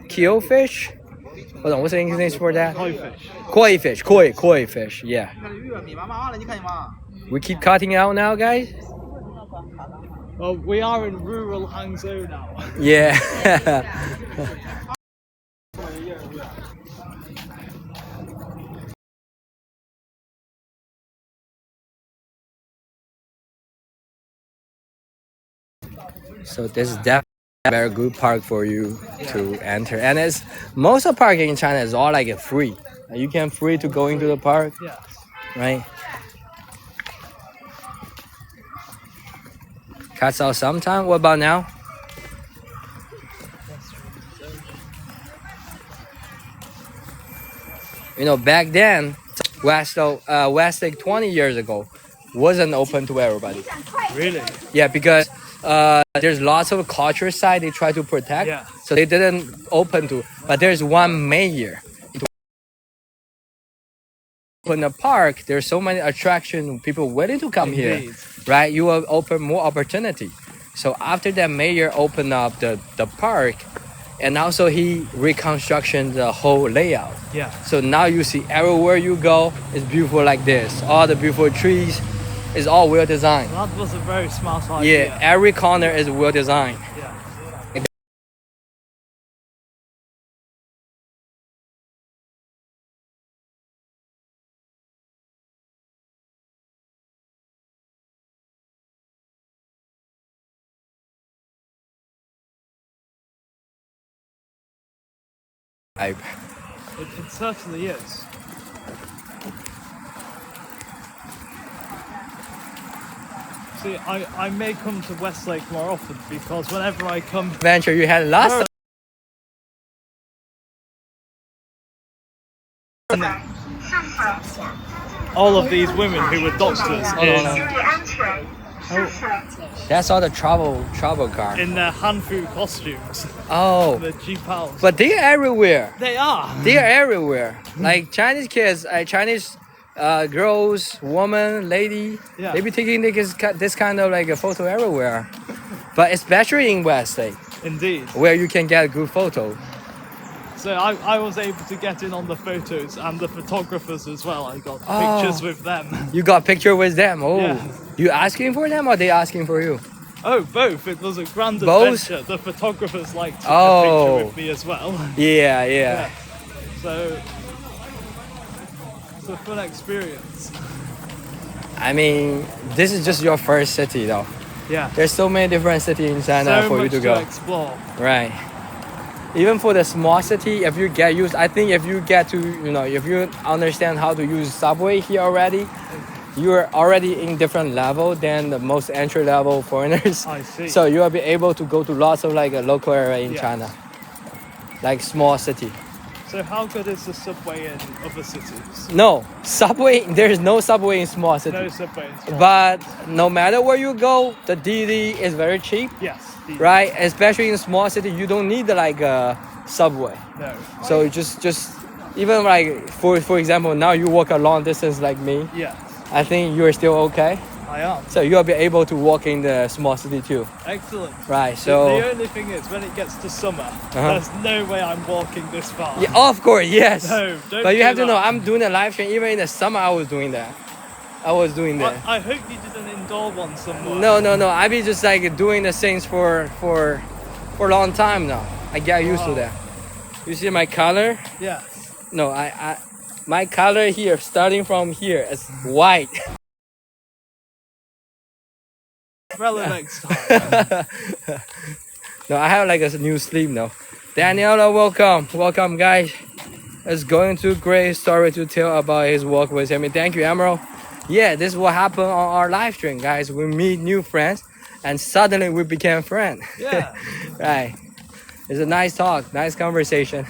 keel fish. Hold on, what's the English name for that? Koi fish. Koi fish. Yeah. We keep cutting out now, guys. Well, we are in rural Hangzhou now. Yeah. So this is definitely a very good park for you to enter, and it's most of parking in China is all like free. You can free to go into the park, Yes. right? Cuts out sometime. What about now? You know, back then, West Lake 20 years ago wasn't open to everybody. Really? Yeah, because there's lots of culture side they try to protect, Yeah. so they didn't open to. But there's one mayor. In the park, there's so many attractions, people willing to come here, Indeed. right? You will open more opportunity. So after that mayor opened up the park, and also he reconstruction the whole layout. Yeah. So now you see everywhere you go, it's beautiful like this. All the beautiful trees, is all well designed. That was a very smart Yeah, idea. every corner is well designed. Yeah. I, It certainly is. See, I may come to Westlake more often because whenever I come, adventure you had last all of these women who were doctors 注意安全， That's all the travel car. in their hanfu costumes. Oh, The G-Pals. but they're everywhere. They are. They're everywhere. Like Chinese kids, Chinese girls, woman, lady, Yeah. they be taking this kind of like a photo everywhere. But especially in Westlake, Indeed. where you can get a good photo. So I was able to get in on the photos and the photographers as well. I got Oh. pictures with them. You got picture with them. Oh, Yeah. you asking for them or they asking for you? Oh, both. It was a grand Both? adventure. The photographers liked to Oh. take a picture with me as well. Yeah. So it's a fun experience. I mean, this is just your first city though. Yeah. There's so many different cities in China So for you much to to go. explore. Right. Even for the small city, if you get used, I think if you get to, if you understand how to use subway here already, you're already in different level than the most entry level foreigners. I see. So you will be able to go to lots of like a local area in Yeah. China, like small city. So how good is the subway in other cities? No subway. There is no subway in small city. No subway in small But no matter where you go, the DD is very cheap, Yes. right? Especially in small city, you don't need like a subway. No. So you just even like for example, now you walk a long distance like me. Yes. I think you're still okay. I am. So you'll be able to walk in the small city too, Excellent. right? The So only thing is, when it gets to summer, Uh-huh. there's no way I'm walking this far. yeah, of course, yes. No, don't But you do have to know, that. I'm doing a live stream. Even in the summer, I was doing that. I was doing that. I hope you did an indoor one somewhere. No. I be just like doing the things for a long time now. I get used to Wow. that. You see my color? Yes. No, my color here, starting from here, is white. Rella next time. No, I have like a new sleeve now. Daniela, welcome guys. It's going to great story to tell about his work with him. Thank you, Emerald. Yeah, this is what happened on our live stream, guys. We meet new friends, and suddenly we became friends. Yeah. Right. It's a nice talk, nice conversation.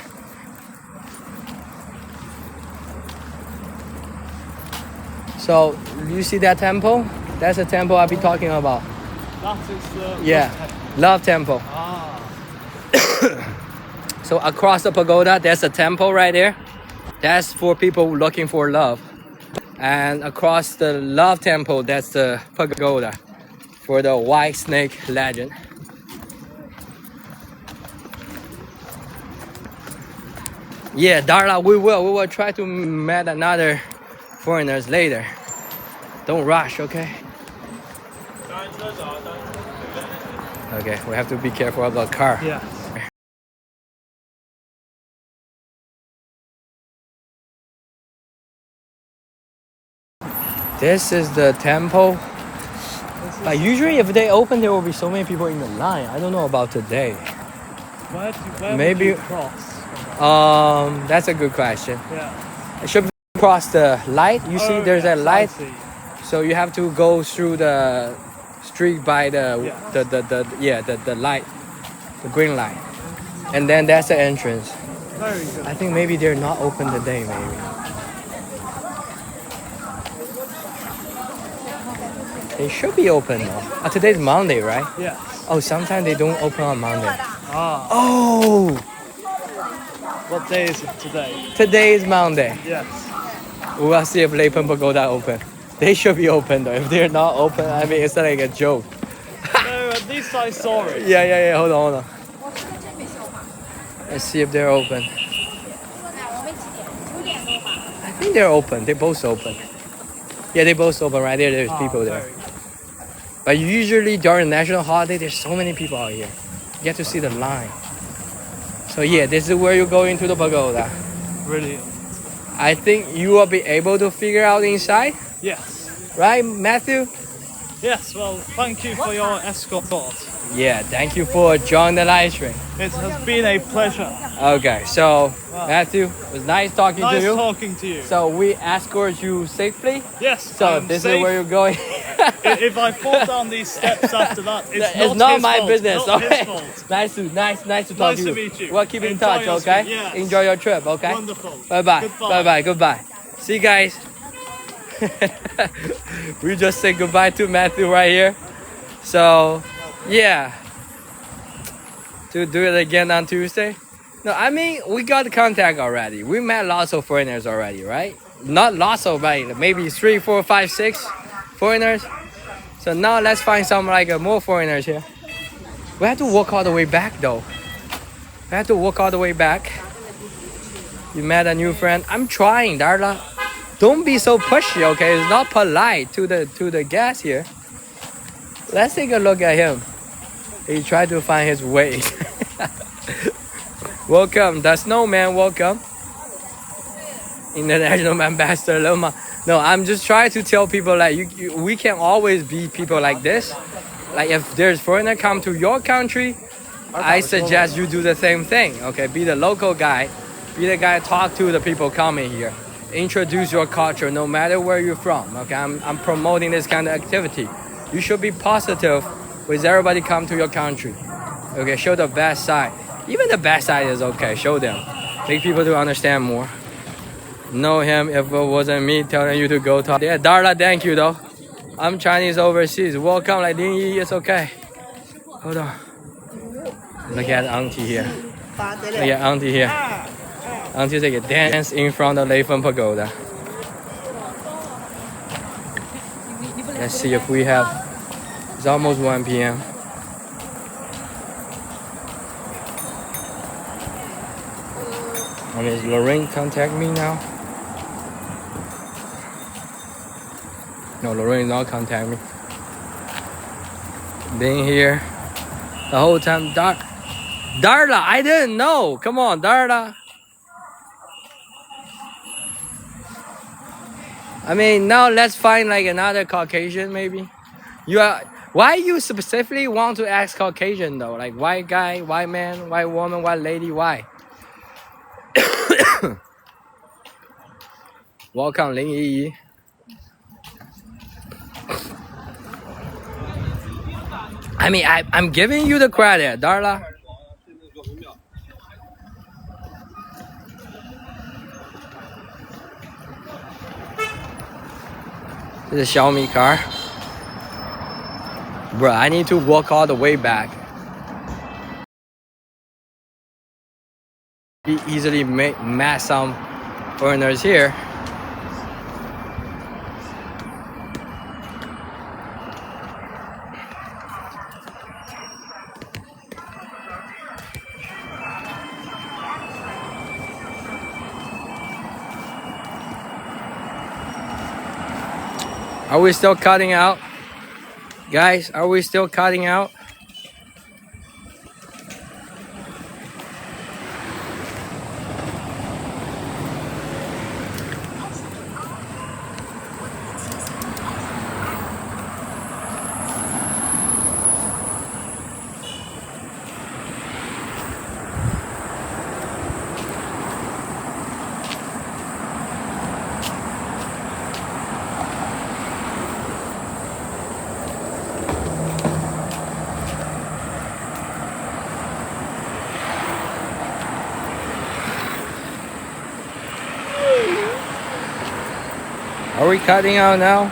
So you see that temple? That's the temple I'll be talking about. That is the Yeah, Love Temple. Ah. So across the pagoda, there's a temple right there. That's for people looking for love. And across the Love Temple, that's the pagoda for the white snake legend. Yeah, Darla, we will try to meet another foreigners later. Don't rush, okay? Okay, we have to be careful about car. Yeah. This is the temple. But usually if they open, there will be so many people in the line. I don't know about today. Where Maybe- would you cross? That's a good question. Yeah. It should cross the light. You see, Oh, there's yes, a I light. see. So you have to go through the street by the Yeah. the light, the green light, and then that's the entrance. Very good. I think maybe they're not open today. Maybe they should be open though. Today's Monday, right? Yes. Oh, sometimes they don't open on Monday. Ah. Oh, What day is it today? today is Monday. Yes. We'll see if Leipen Pagoda open. They should be open though. If they're not open, I mean it's like a joke. No, at least I saw it. Yeah. Hold on. Let's see if they're open. I think they're open. They're both open. Yeah, they both open right there. There's Ah, people there. very good. But usually during national holiday, there's so many people out here. You get to see the line. So yeah, this is where you go into the pagoda. Brilliant. I think you will be able to figure out inside, Yes. right, Matthew? Yes, well, thank you for your escort. Yeah, thank you for joining the live stream. It has been a pleasure. Okay, so Matthew, it was nice talking Nice to you. talking to you. So we escort you safely. Yes, So I'm this safe. is where you're going. If I fall down these steps after that, It's not his my fault. business. Not Okay. his fault. Nice to talk Nice to to you. meet you. We'll keep in Enjoy touch, your okay? street, yes. Enjoy your trip, okay? Wonderful. Bye-bye. Goodbye. Bye-bye. Goodbye. See you guys. We just say goodbye to Matthew right here. So, yeah. To do it again on Tuesday? No, I mean, we got contact already. We met lots of foreigners already, right? Not lots of, right? Maybe 3, 4, 5, 6 foreigners. So now let's find some like more foreigners here. We have to walk all the way back though. We have to walk all the way back. You met a new friend. I'm trying, Darla. Don't be so pushy, okay? It's not polite to the guest here. Let's take a look at him. He tried to find his way. Welcome, the snowman. Welcome, International Ambassador Loma. No, I'm just trying to tell people like we can always be people like this. Like if there's foreigner come to your country, I suggest you do the same thing. Okay, be the local guy, be the guy talk to the people coming here, introduce your culture no matter where you're from. Okay, I'm promoting this kind of activity. You should be positive with everybody come to your country. Okay, show the best side. Even the bad side is okay. Show them. Make people to understand more. Know him if it wasn't me telling you to go talk. Yeah, Darla, thank you though. I'm Chinese overseas. Welcome, like JhnenVEE, it's okay. Hold on. Look at auntie here. Look at auntie here. Auntie take a dance in front of Leifen Pagoda. Let's see if we have. It's almost 1 p.m. Is Lorraine contact me now? No, Lorraine not contact me. Been here the whole time. Darla, I didn't know. Come on, Darla. I mean, now let's find like another Caucasian maybe. You are. Why you specifically want to ask Caucasian though? Like white guy, white man, white woman, white lady, why? Welcome, JhnenVEE. I mean, I'm giving you the credit, Darla. This is a Xiaomi car. Bro, I need to walk all the way back. We easily met some foreigners here. Are we still cutting out? Guys, are we still cutting out? Are we cutting out now?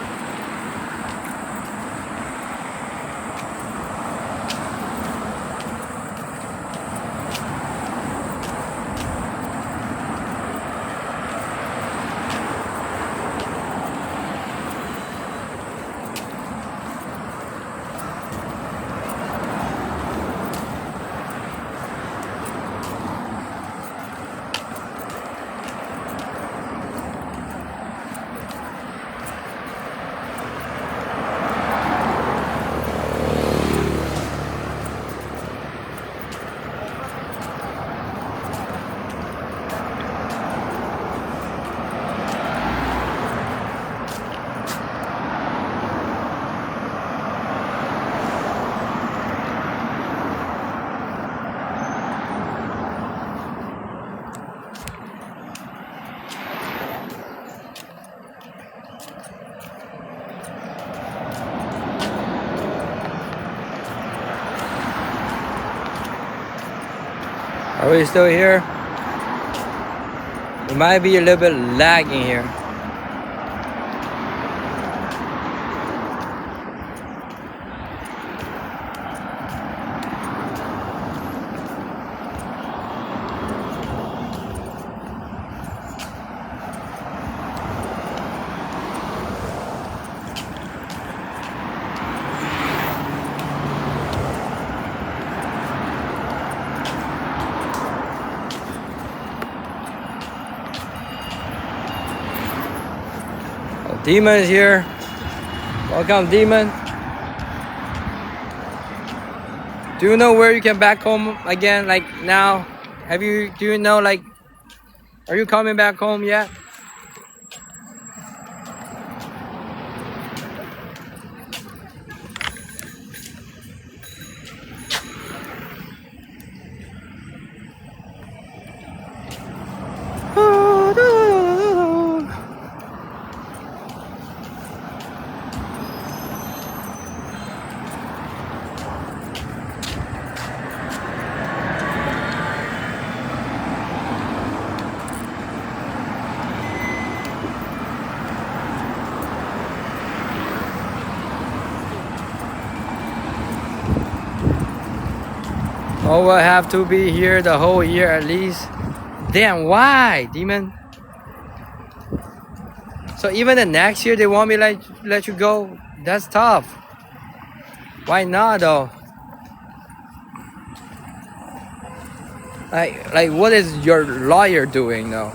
Are we still here? It might be a little bit lagging here. Demon is here. Welcome, Demon. Do you know where you can back home again? Like now, do you know, like, are you coming back home yet? Oh, we'll have to be here the whole year at least. Damn, why, Demon? So even the next year they want me to let you go? That's tough. Why not though? Like what is your lawyer doing though?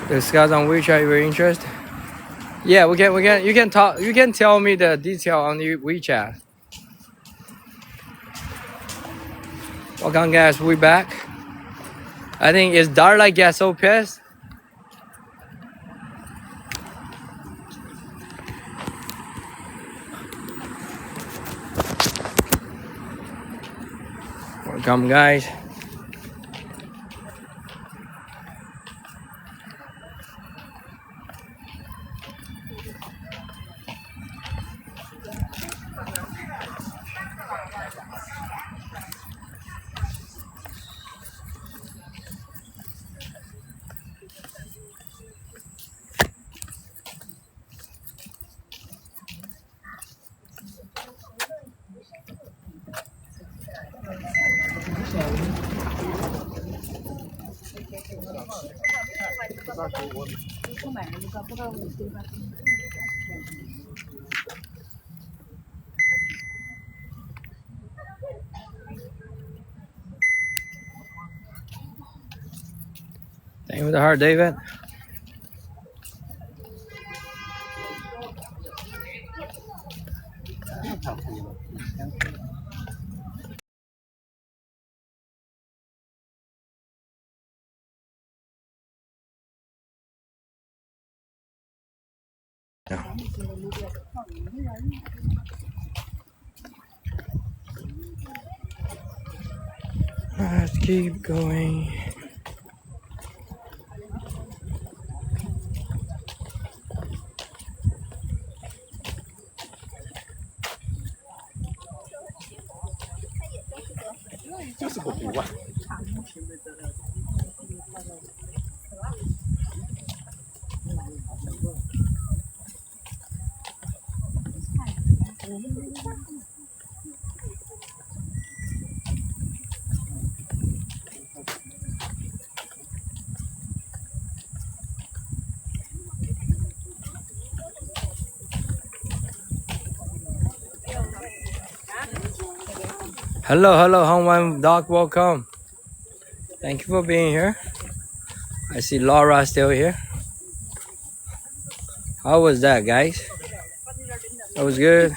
Discuss on WeChat your interest. Yeah, we can. You can talk. You can tell me the detail on the WeChat. Welcome, guys. We back. I think is Darla get so pissed. Welcome, guys. Thank you for the heart, David. Let's keep going. Hello, Hongwan Doc, welcome. Thank you for being here. I see Laura still here. How was that, guys? That was good.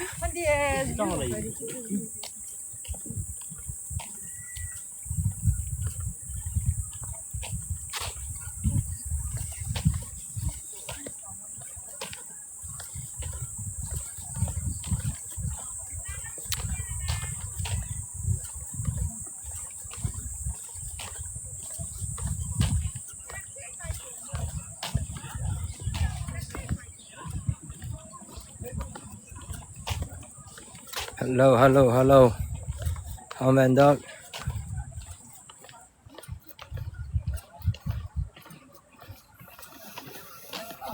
Hello, hello, hello. Home and dog.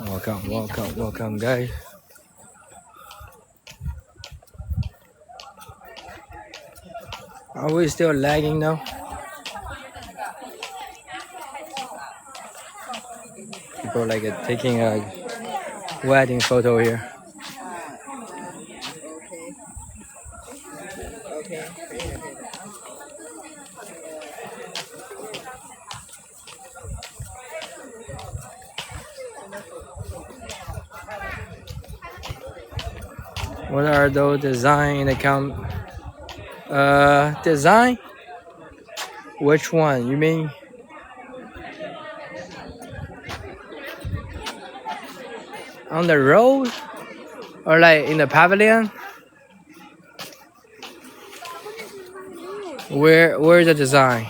Welcome, welcome, welcome, guys. Are we still lagging now? People like taking a wedding photo here. What are those design in the design? Which one? You mean on the road or like in the pavilion? Where's the design?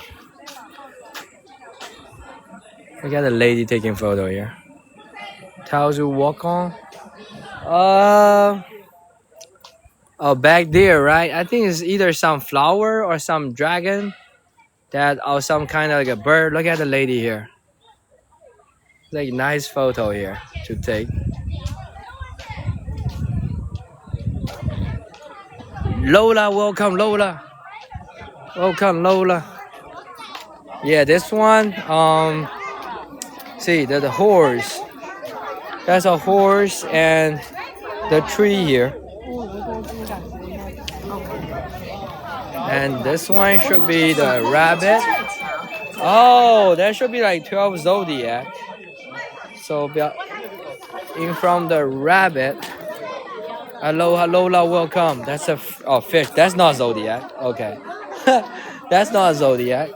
We got a lady taking photo here. Tiles to walk on. Oh, back there, right? I think it's either some flower or some dragon, that or some kind of like a bird. Look at the lady here. Like nice photo here to take. Lola, welcome, Lola. Welcome, Lola. Yeah, this one. See, the horse. That's a horse and the tree here. And this one should be the rabbit. Oh, that should be like 12 zodiac. So in from the rabbit. Hello, hello, welcome. That's a fish. That's not zodiac. Okay, that's not zodiac.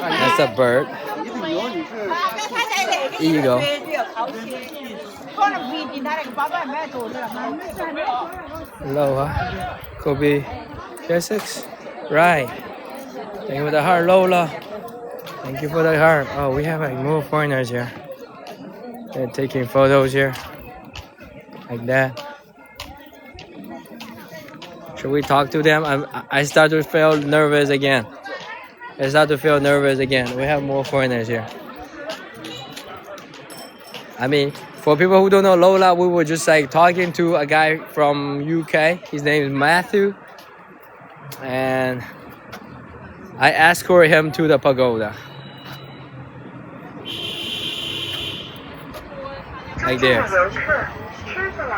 That's a bird. Eagle. Aloha. Kobe. J6. Right. Thank you for the heart, Lola. Thank you for the heart. Oh, we have like more foreigners here. They're taking photos here. Like that. Should we talk to them? I start to feel nervous again. We have more foreigners here. I mean, for people who don't know Lola, we were just like talking to a guy from UK. His name is Matthew. And I escort him to the pagoda. Like this.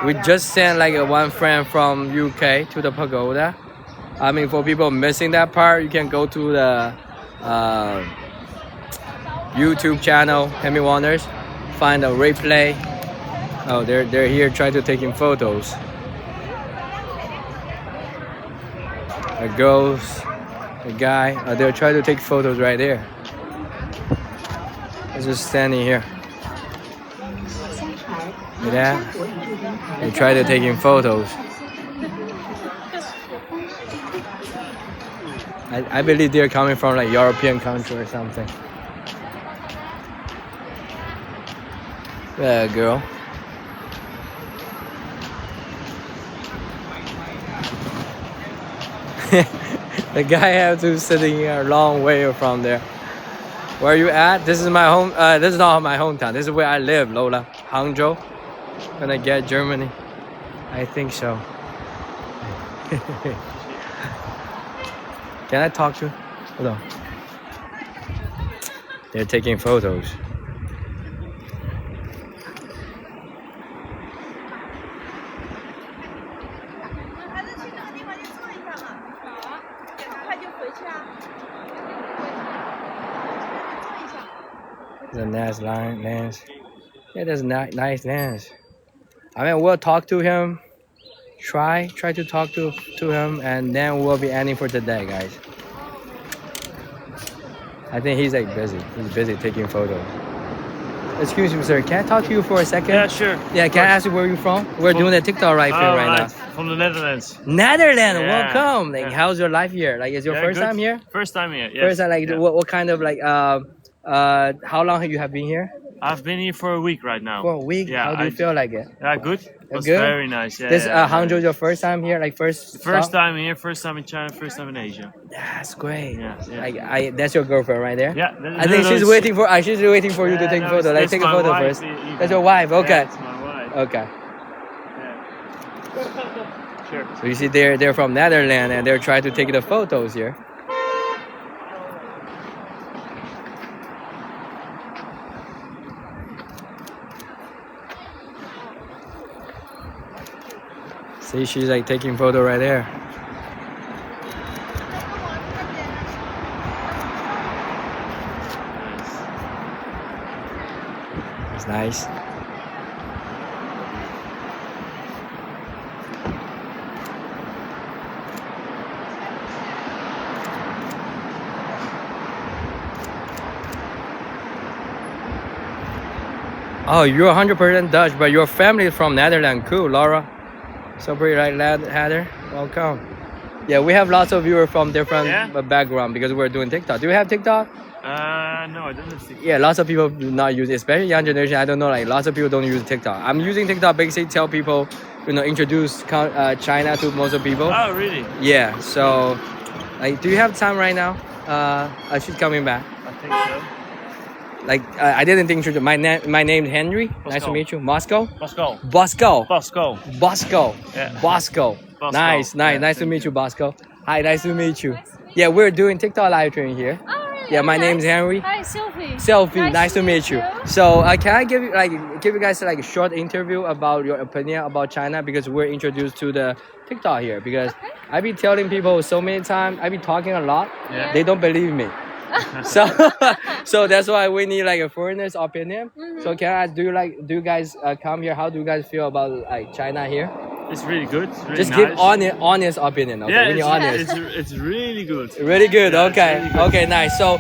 We just sent like one friend from UK to the pagoda. I mean, for people missing that part, you can go to the YouTube channel, himmywonders, find a replay. Oh, they're here trying to taking photos. The girls, the guy, they're trying to take photos right there. They're just standing here. See that? They try to taking photos. I believe they're coming from like European country or something. Yeah, girl. The guy has to sitting a long way from there. Where are you at? This is my home. This is not my hometown. This is where I live, Lola. Hangzhou. Gonna get Germany. I think so. Can I talk to you? Hold on. They're taking photos. The nice lens. Yeah, that's nice lens. I mean, we'll talk to him. Try to talk to him, and then we'll be ending for today, guys. I think he's like busy. He's busy taking photos. Excuse me, sir. Can I talk to you for a second? Yeah, sure. Yeah, can I ask you where you're from? We're doing a TikTok live here right now. From the Netherlands. Netherlands, Yeah. welcome. Like, Yeah. how's your life here? Like, is your first good. time here? First time here. Yes. First time, like, Yeah. what kind of like how long have you have been here? I've been here for a week right now. For a week? Yeah, How do you feel like it? Yeah, good. It was Good? very nice. Yeah, This yeah, Hangzhou your first time here, like first First stop? time here, first time in China, first time in Asia. That's great. Yeah, yeah. Like that's your girlfire right there. Yeah, I think she's waiting for. She's waiting for you to Yeah, take no, photo. Like that's take a my photo wife, first. even. That's your wife. Okay. Yeah, that's my wife. Okay. Yeah. Sure. So you see, they're from Netherlands and they're trying to take the photos here. See, she's like taking photo right there. It's nice. Oh, you're 100% Dutch, but your family is from Netherlands. Cool, Laura. So pretty, right, Heather? Welcome. Yeah, we have lots of viewers from different background because we're doing TikTok. Do you have TikTok? No, I don't have TikTok. Yeah, lots of people do not use it, especially young generation. I don't know, like lots of people don't use TikTok. I'm using TikTok basically tell people, introduce China to most of people. Oh, really? Yeah. So, like, do you have time right now? She's coming back. I think so. Like, I didn't introduce my name is Henry. Bosco. Nice to meet you. Moscow. Bosco. Bosco. Bosco. Bosco. Yeah. Bosco. Bosco. Nice. Yeah, Nice to meet you, Bosco. Hi, nice to meet you. Yeah, we're doing TikTok live stream here. Oh, really? Yeah, my name's Henry. Hi, Sylvie. Selfie, nice to meet you. So, can I give you guys like a short interview about your opinion about China because we're introduced to the TikTok here because I be telling people so many times, I be talking a lot, they don't believe me. so that's why we need like a foreigner's opinion. So can I do you guys come here? How do you guys feel about like China here? It's really good. It's really Just nice. give honest opinion. Okay, Yeah, really honest. it's really good. Really good. Yeah, Okay. it's really good. Okay. Nice. So,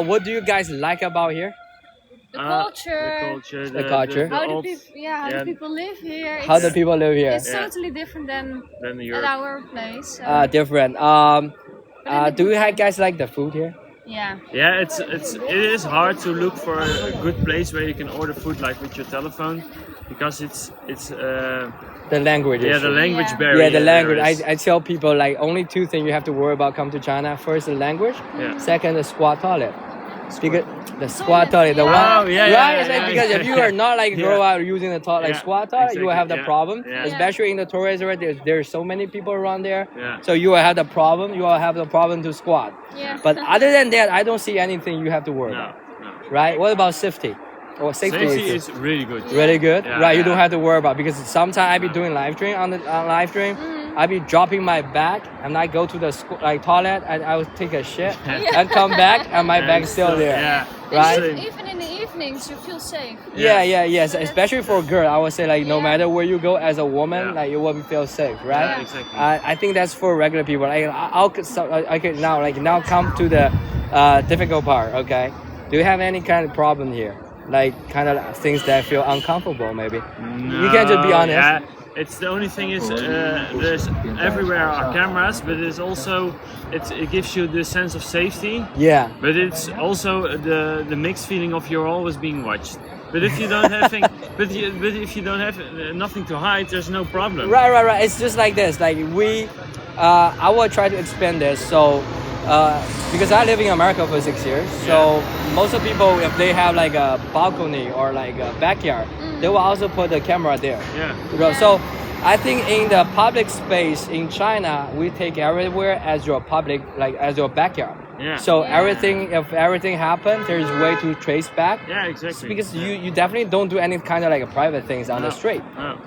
what do you guys like about here? The culture. The culture. The culture. How do old- people? How do people live here? How do people live here? It's totally different than Than at Europe. our place. So, Different. Do you guys like the food here? yeah. Yeah, it is hard to look for a good place where you can order food like with your telephone, because it's The language. yeah, issue. the language Yeah. barrier. Yeah, the language. there is. I tell people like only two things you have to worry about come to China. First, the language. Yeah. Second, the squat toilet. Because the squat toilet, the Yeah. one, Oh, yeah, yeah, right? yeah, It's like yeah, because yeah. if you are not like grow out using the toilet, like Yeah, squat toilet, you will have the exactly, problem. yeah. Especially in the tourist area, there's so many people around there. Yeah. So you will have the problem. You will have the problem to squat. Yeah. But other than that, I don't see anything you have to worry No, about. no. Right? What about safety? Or safety Safety is really good. really good, Yeah, right? You yeah. don't have to worry about because sometimes I be doing live stream on live stream. I be dropping my bag and I go to the toilet and I will take a shit and come back and my bag's still there. Yeah. Right? Same. Even in the evenings, you feel safe. Yes. Especially for a girl, I would say like no matter where you go as a woman, Yeah. like you will feel safe, right? Yeah, exactly. I think that's for regular people. Like I can now come to the difficult part. Okay, do you have any kind of problem here? Like kind of things that feel uncomfortable, maybe. You can just be No, honest. Yeah. It's the only thing is there's everywhere are cameras, but it's also it gives you the sense of safety. Yeah. But it's also the mixed feeling of you're always being watched. But if you don't have but if you don't have nothing to hide, there's no problem. Right. It's just like this. Like I will try to expand this. So, because I live in America for 6 years, so most of people, if they have like a balcony or like a backyard, they will also put the camera there. Yeah. You know, so I think in the public space in China, we take everywhere as your public, like as your backyard. Yeah. So if everything happens, there's a way to trace back. Yeah, exactly. Because you definitely don't do any kind of like private things on the street. No.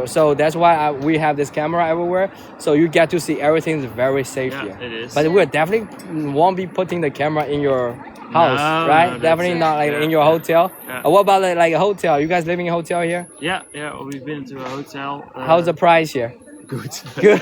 So that's why we have this camera everywhere. So you get to see everything is very safe Yeah, here. it is. But we definitely won't be putting the camera in your house, No, right? no, Definitely not like yeah, in your hotel. Yeah. What about like a hotel? You guys living in a hotel here? Yeah. We've been to a hotel. How's the price here? Good. Good. good,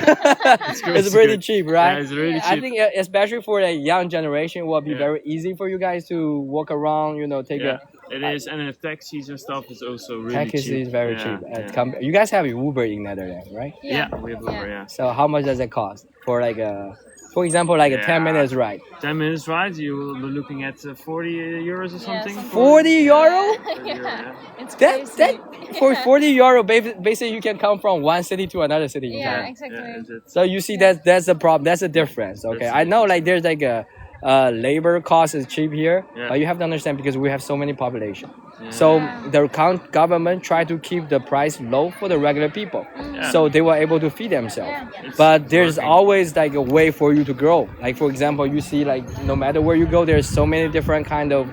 It's it's pretty good. cheap, right? Yeah, it's really I cheap. think especially for the young generation, it will be Yeah. very easy for you guys to walk around. Take Yeah, a it is, and the taxis and stuff is also really taxi cheap. is very Yeah, cheap. yeah. You guys have Uber in Netherlands, right? Yeah, we have Uber. Yeah. So how much does it cost for like a For example, like a Yeah. 10 minutes ride. 10 minutes ride, you will be looking at 40 euros or something. 40 euro? Yeah. It's That crazy. for 40 euro, basically you can come from one city to another city in Yeah, China. exactly. It's- So you see that's the problem. That's the difference. Okay, That's I know like there's like a labor cost is cheap here, Yeah. but you have to understand because we have so many population. Yeah. So the government try to keep the price low for the regular people, Yeah. so they were able to feed themselves. It's But there's working. always like a way for you to grow. Like for example, you see like no matter where you go, there's so many different kind of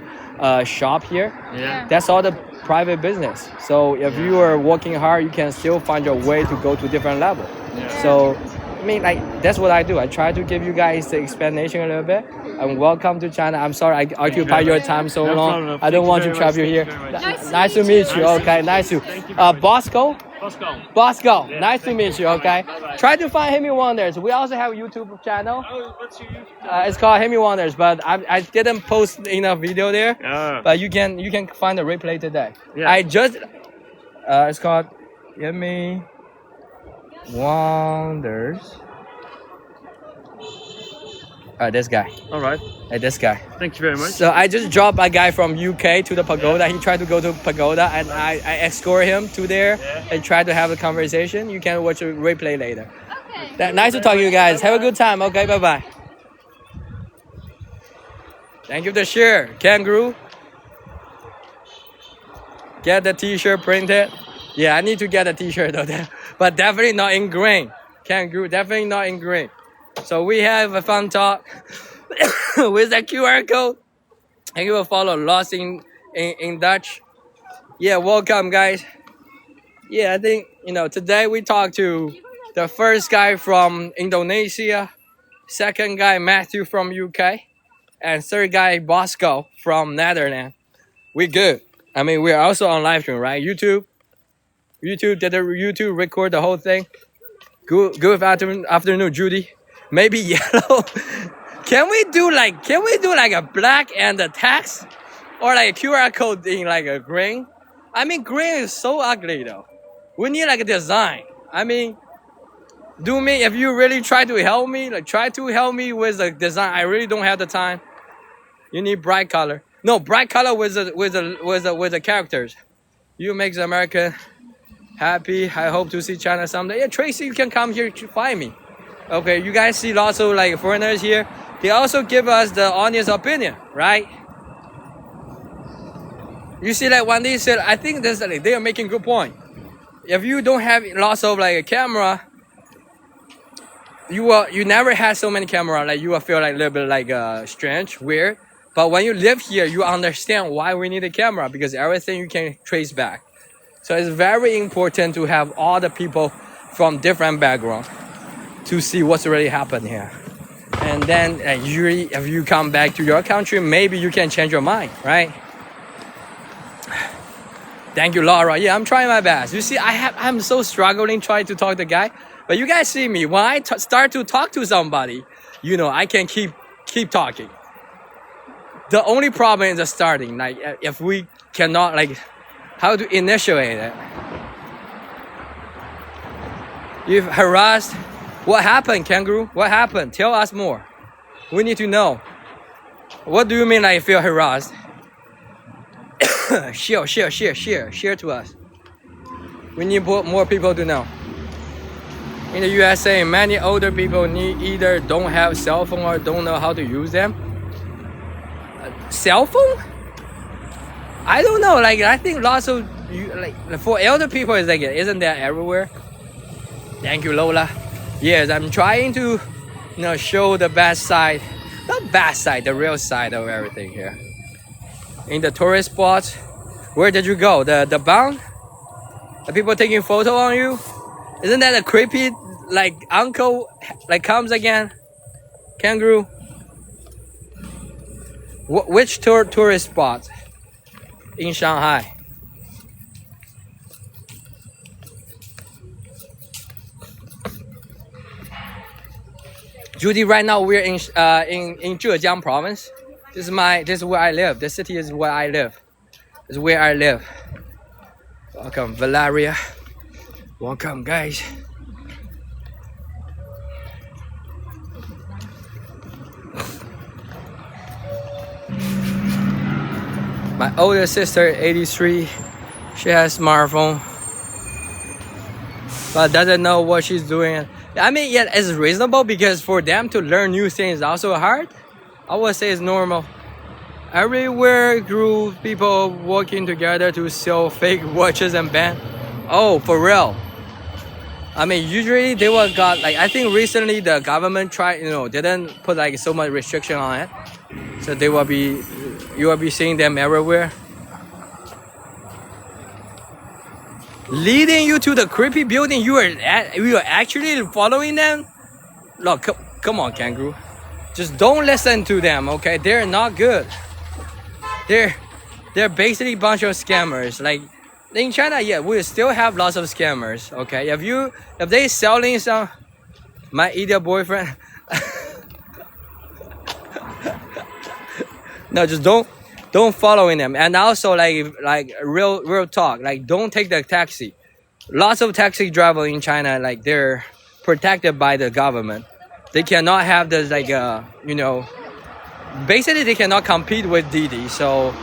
shop here. Yeah. That's all the private business. So if you are working hard, you can still find your way to go to different level. Yeah. So I mean, like that's what I do. I try to give you guys the explanation a little bit. And welcome to China. I'm sorry I occupy your time so No long. problem. I don't Thank want you to very trap you much. here. Thank you very much. Nice to meet you. Okay, nice to. Thank you very much. Bosco. Bosco. Bosco, Yeah, nice to thank meet you. you. Okay, Bye-bye. try to find himmywonders. We also have a YouTube channel. Oh, what's your YouTube? It's called himmywonders, but I didn't post enough video there. Ah. But you can find the replay today. Yeah. I just it's called himmywonders. This guy. All right. This guy. Thank you very much. So I just dropped a guy from UK to the pagoda. He tried to go to pagoda, and I escort him to there and try to have a conversation. You can watch a replay later. Okay. Nice to talk to you guys. Have a good time. Okay, bye bye. Thank you for the share, kangaroo. Get the T-shirt printed. Yeah, I need to get a T-shirt though, but definitely not in green. Kangaroo, definitely not in green. So we have a fun talk with the QR code. And you will follow Lost in Dutch. Yeah, welcome guys. Yeah, I think today we talked to the first guy from Indonesia, second guy Matthew from UK, and third guy Bosco from Netherlands. We good. I mean, we're also on live stream, right? YouTube did the YouTube record the whole thing. Good afternoon, Judy. Maybe yellow. Can we do like a black and a text, or like a QR code in like a green? I mean, green is so ugly though. We need like a design. I mean, if you really try to help me, try to help me with the design. I really don't have the time. You need bright color. No, bright color with the characters. You make the American happy. I hope to see China someday. Yeah, Tracy, you can come here to find me. Okay, you guys see lots of like foreigners here. They also give us the honest opinion, right? You see, like when they said, I think this they are making good point. If you don't have lots of like a camera, you never had so many camera, like you will feel like a little bit like strange, weird. But when you live here, you understand why we need a camera, because everything you can trace back. So it's very important to have all the people from different backgrounds to see what's really happened here. And then usually if you come back to your country, maybe you can change your mind, right? Thank you, Laura. Yeah, I'm trying my best. You see, I'm so struggling trying to talk to the guy. But you guys see me, when I start to talk to somebody, I can keep talking. The only problem is the starting. Like if we cannot like how to initiate it. You've harassed. What happened, kangaroo? What happened? Tell us more. We need to know. What do you mean I feel harassed? Share to us. We need more people to know. In the USA, many older people either don't have cell phone or don't know how to use them. Cell phone? I don't know. Like I think lots of for elder people, it's like isn't that everywhere? Thank you, Lola. Yes, I'm trying to, show the best side, not bad side, the real side of everything here. In the tourist spots, where did you go? The bound? The people taking photo on you? Isn't that a creepy, like uncle, like comes again? Kangaroo? Which tourist spot in Shanghai? Judy, right now we're in Zhejiang province. This is where I live. This city is where I live. This is where I live. Welcome, Valeria. Welcome, guys. My older sister, 83, she has smartphone, but doesn't know what she's doing. I mean, yeah, it's reasonable because for them to learn new things is also hard. I would say it's normal. Everywhere group people working together to sell fake watches and band. Oh, for real. I mean, usually they will got like, I think recently the government tried, didn't put like so much restriction on it. So you will be seeing them everywhere. Leading you to the creepy building, you are actually following them? Look, come on, kangaroo. Just don't listen to them, okay? They're not good. They're basically a bunch of scammers. Like in China, yeah, we still have lots of scammers, okay? If they selling some, my idiot boyfriend. No, just don't following them. And also like real talk, like don't take the taxi. Lots of taxi drivers in China, like they're protected by the government. They cannot have this like basically they cannot compete with Didi. So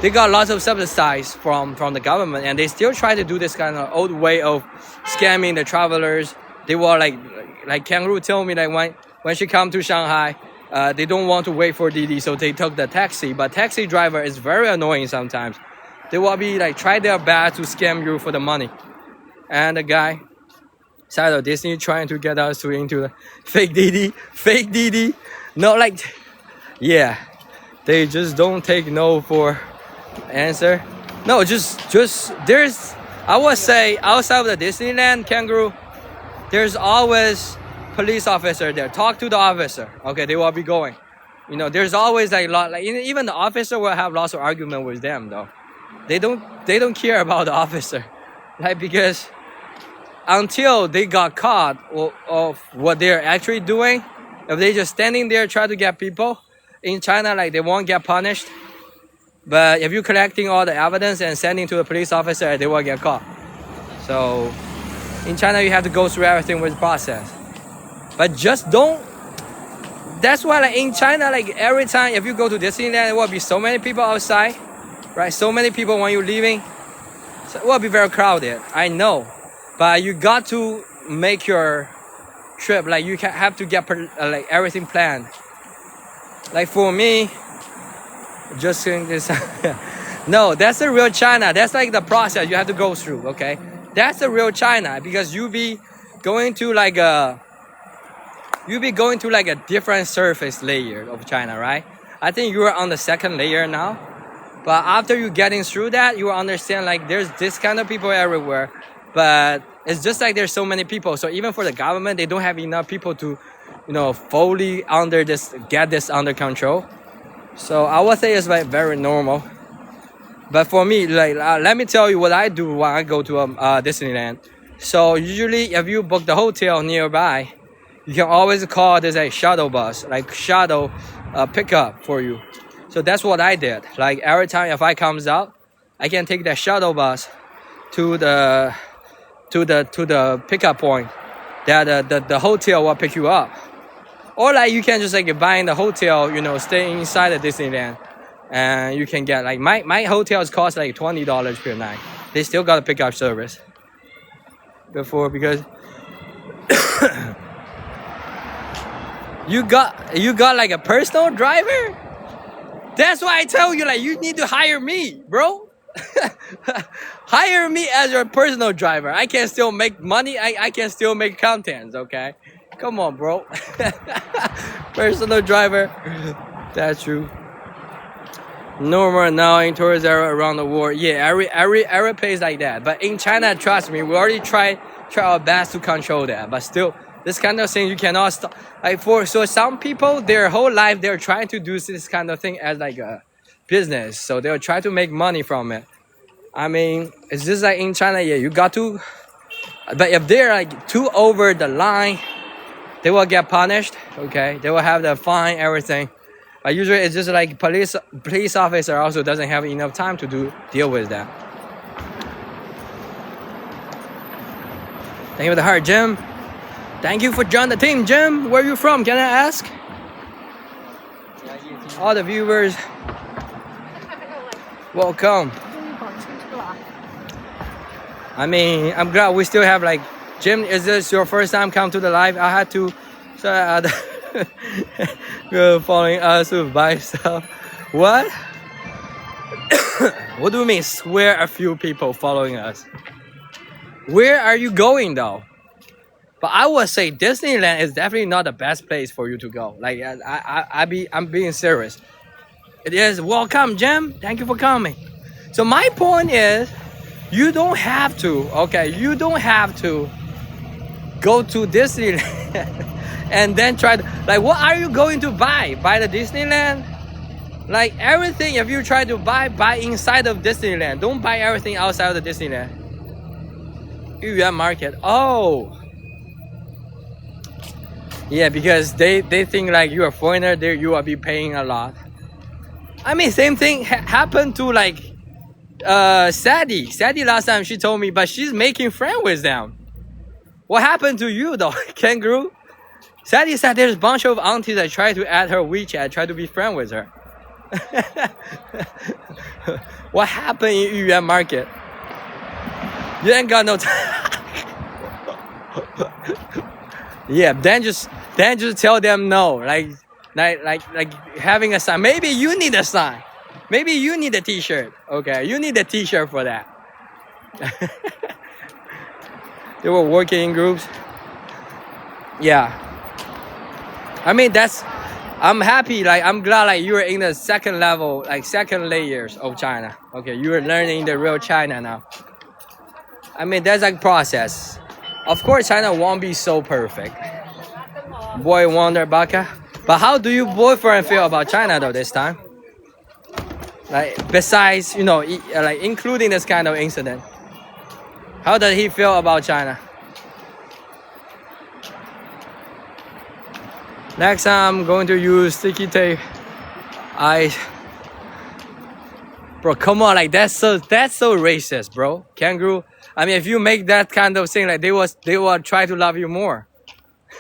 they got lots of subsidies from the government, and they still try to do this kind of old way of scamming the travelers. They were like Kangaroo told me that when she come to Shanghai, they don't want to wait for Didi, so they took the taxi. But taxi driver is very annoying sometimes. They will be like try their best to scam you for the money. And the guy side of Disney trying to get us into the fake Didi. No, like, yeah, they just don't take no for answer. No, just there's, I would say outside of the Disneyland, Kangaroo, there's always police officer there. Talk to the officer. Okay, they will be going. There's always like even the officer will have lots of argument with them though. They don't care about the officer, like because until they got caught of what they're actually doing, if they just standing there try to get people in China, like they won't get punished. But if you're collecting all the evidence and sending to the police officer, they will get caught. So in China, you have to go through everything with process. But just don't. That's why like in China, like every time if you go to Disneyland, there will be so many people outside, right? So many people when you're leaving, so it will be very crowded. I know, but you got to make your trip. Like you have to get like everything planned. Like for me, just saying this. No, that's the real China. That's like the process you have to go through. Okay, that's the real China because you be going to like a different surface layer of China, right? I think you are on the second layer now. But after you getting through that, you will understand like there's this kind of people everywhere. But it's just like there's so many people. So even for the government, they don't have enough people to, fully get this under control. So I would say it's like very normal. But for me, like let me tell you what I do when I go to Disneyland. So usually if you book the hotel nearby, you can always call this a shuttle bus, like shuttle pickup for you. So that's what I did. Like every time if I comes out, I can take the shuttle bus to the pickup point that the hotel will pick you up. Or like you can just like buy in the hotel, stay inside the Disneyland, and you can get like my hotels cost like $20 per night. They still got a pickup service. Because you got like a personal driver. That's why I tell you like you need to hire me, bro. Hire me as your personal driver. I can still make money. I can still make content. Okay, come on, bro. Personal driver. That's true. Normal now in tourist area around the world. Yeah, every place like that. But in China, trust me, we already try our best to control that. But still, this kind of thing you cannot stop. Like so some people, their whole life they're trying to do this kind of thing as like a business. So they'll try to make money from it. I mean, it's just like in China, yeah, you got to. But if they're like too over the line, they will get punished. Okay, they will have the fine, everything. But usually it's just like police officer also doesn't have enough time to deal with that. Thank you for the heart, Jim. Thank you for joining the team, Jim. Where are you from? Can I ask? All the viewers. Welcome. I mean, I'm glad we still have like, Jim, is this your first time come to the live? I had to, so following us with buy stuff. What? What do you mean, swear a few people following us? Where are you going though? But I would say Disneyland is definitely not the best place for you to go. Like I'm being serious. It is. Welcome, Jim. Thank you for coming. So my point is, you don't have to. Okay, you don't have to go to Disneyland and then try to, like, what are you going to buy? Buy the Disneyland? Like everything, if you try to buy inside of Disneyland. Don't buy everything outside of the Disneyland. Yuan Market. Oh. Yeah, because they think like you're a foreigner, you will be paying a lot. I mean, same thing happened to like Sadie. Sadie last time she told me, but she's making friends with them. What happened to you though, Kangaroo? Sadie said there's a bunch of aunties that try to add her WeChat, try to be friends with her. What happened in Yuan Market? You ain't got no time. Yeah, then just tell them no. Like having a sign. Maybe you need a sign. Maybe you need a t-shirt. Okay, you need a t-shirt for that. They were working in groups. Yeah. I mean, I'm happy, like I'm glad like you're in the second level, like second layers of China. Okay, you're learning the real China now. I mean, that's like process. Of course, China won't be so perfect. Boy wonder baka. But how do your boyfriend feel about China though this time? Like besides, you know, like including this kind of incident, how does he feel about China? Next time I'm going to use sticky tape. Bro, come on, like that's so racist, bro. Kangaroo. I mean, if you make that kind of thing, like they will try to love you more.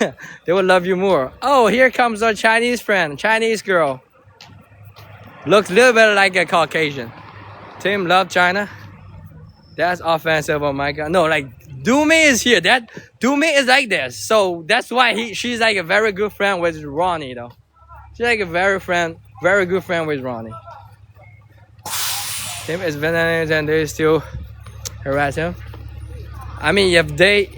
They will love you more. Oh, here comes our Chinese friend, Chinese girl. Looks a little bit like a Caucasian. Tim love China. That's offensive. Oh my god. No, like Doomy is here. That Doomy is like this. So that's why she's like a very good friend with Ronnie though. She's like a very good friend with Ronnie. Tim is Vietnamese and they still harass him. I mean, if they,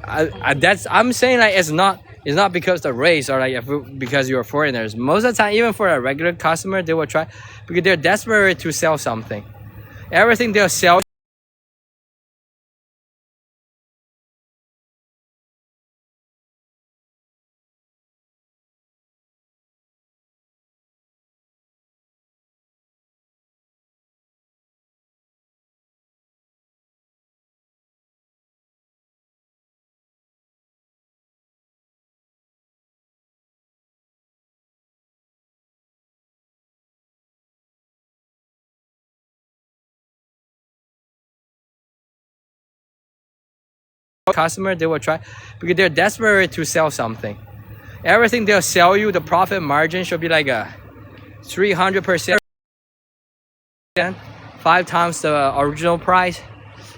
I'm saying like it's not because the race or like because you're foreigners. Most of the time, even for a regular customer, they will try because they're desperate to sell something. Everything they'll sell. Customer, they will try because they're desperate to sell something. Everything they'll sell you, the profit margin should be like a 300%, 5 times the original price.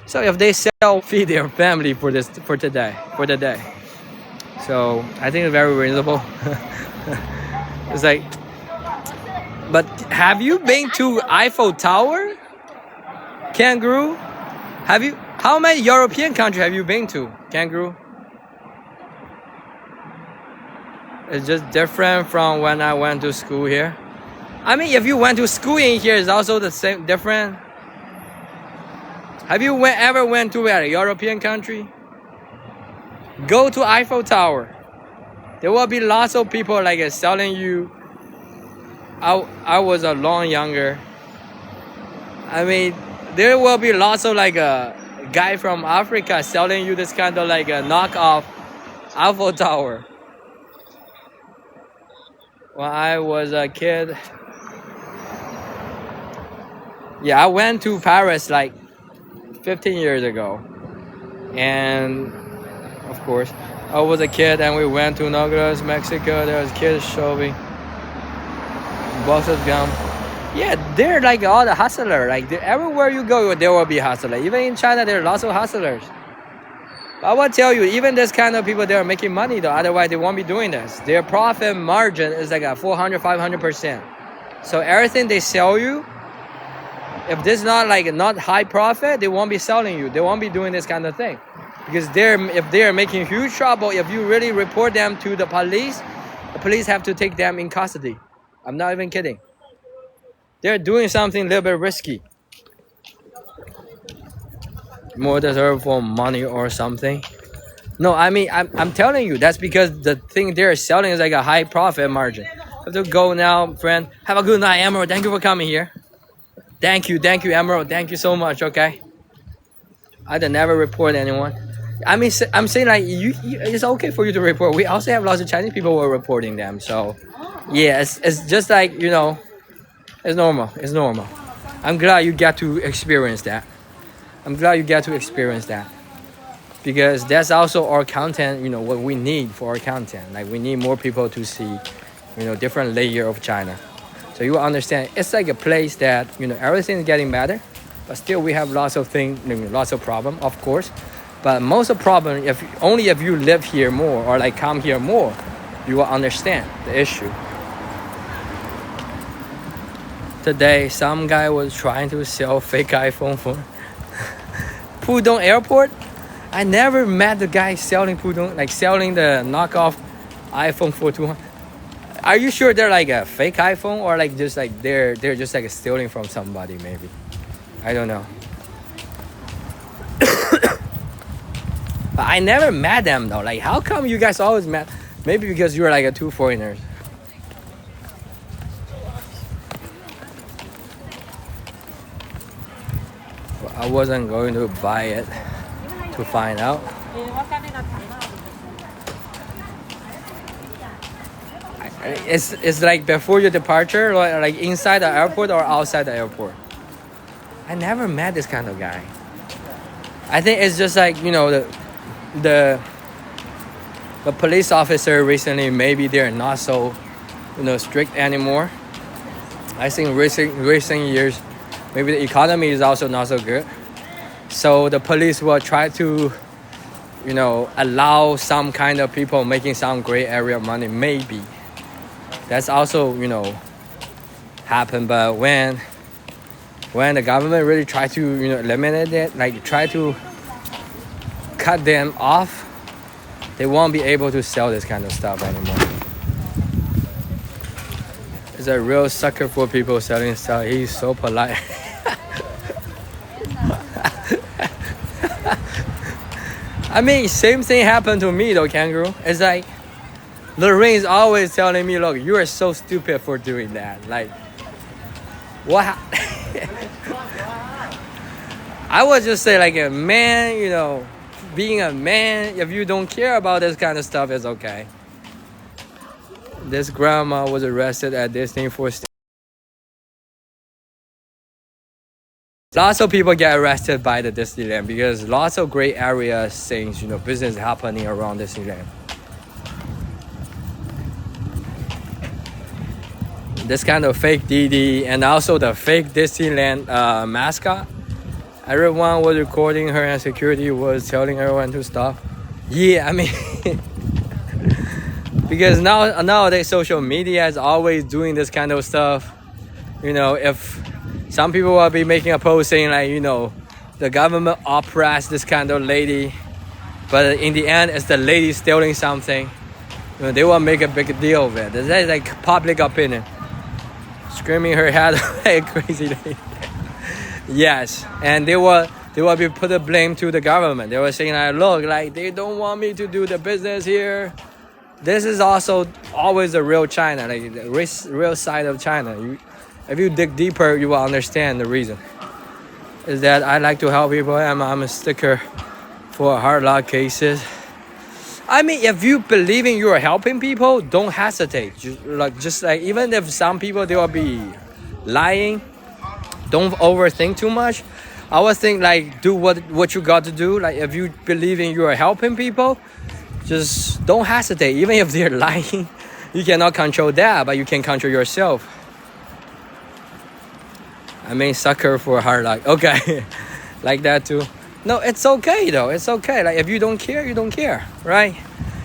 So if they sell, feed their family for the day. So I think it's very reasonable. It's like, but have you been to Eiffel Tower, Kangaroo? Have you? How many European countries have you been to, Kangaroo? It's just different from when I went to school here. I mean, if you went to school in here, it's also the same, different. Have you ever went to a European country? Go to Eiffel Tower. There will be lots of people like selling you. I was a lot younger. I mean, there will be lots of like a guy from Africa selling you this kind of like a knockoff Eiffel Tower. When I was a kid, yeah, I went to Paris like 15 years ago, and of course I was a kid and we went to Nogales, Mexico. There was kids shopping, box of gum. Yeah, they're like all the hustler. Like everywhere you go, there will be hustler. Even in China, there are lots of hustlers. I will tell you, even this kind of people, they are making money though. Otherwise, they won't be doing this. Their profit margin is like a 400, 500%. So everything they sell you, if this is not like not high profit, they won't be selling you. They won't be doing this kind of thing, because if they are making huge trouble, if you really report them to the police have to take them in custody. I'm not even kidding. They're doing something a little bit risky. More deserve for money or something. No, I mean, I'm telling you, that's because the thing they're selling is like a high profit margin. I have to go now, friend. Have a good night, Emerald. Thank you for coming here. Thank you, Emerald. Thank you so much, okay? I'd never report anyone. I mean, I'm saying like, it's okay for you to report. We also have lots of Chinese people who are reporting them. So, yeah, it's just like, you know, it's normal. It's normal. I'm glad you got to experience that. Because that's also our content, you know, what we need for our content. Like, we need more people to see, you know, different layer of China. So you will understand, it's like a place that, you know, everything is getting better, but still we have lots of things, you know, lots of problem, of course. But most of the problem, if you live here more or like come here more, you will understand the issue. Today, some guy was trying to sell fake iPhone for Pudong Airport. I never met the guy selling Pudong, like selling the knockoff iPhone for 200. Are you sure they're like a fake iPhone, or like just like they're just like stealing from somebody maybe? I don't know. But I never met them though. Like, how come you guys always met? Maybe because you were like two foreigners. Well, I wasn't going to buy it to find out. It's like before your departure, or like inside the airport or outside the airport. I never met this kind of guy. I think it's just like, you know, the police officer recently, maybe they're not so, you know, strict anymore. I think recent years, maybe the economy is also not so good. So the police will try to, you know, allow some kind of people making some gray area money, maybe. That's also, you know, happen. But when the government really try to, you know, eliminate it, like try to cut them off, they won't be able to sell this kind of stuff anymore. He's a real sucker for people selling stuff. He's so polite. I mean, same thing happened to me though, Kangaroo. It's like, Lorraine's always telling me, look, you are so stupid for doing that. Like, what? I would just say, like, a man, you know, being a man, if you don't care about this kind of stuff, it's okay. This grandma was arrested at Disney for lots of people get arrested by the Disneyland because lots of gray area things, you know, business happening around Disneyland. This kind of fake DD and also the fake Disneyland mascot. Everyone was recording her and security was telling everyone to stop. Yeah, I mean, because nowadays social media is always doing this kind of stuff. You know, if some people will be making a post saying like, you know, the government oppressed this kind of lady, but in the end, it's the lady stealing something. You know, they will make a big deal of it. That's like public opinion. Screaming her head like a crazy lady. Yes, and they will be put the blame to the government. They were saying like, look, like they don't want me to do the business here. This is also always the real China, like the real side of China. If you dig deeper, you will understand the reason. Is that I like to help people. I'm a sticker for hard luck cases. I mean, if you believe in you are helping people, don't hesitate. Just like even if some people they will be lying, don't overthink too much. I always think like do what you got to do. Like if you believe in you are helping people, just don't hesitate. Even if they're lying, you cannot control that, but you can control yourself. I mean, sucker for hard luck. Okay, like that too. No, it's okay though. It's okay. Like if you don't care, you don't care, right?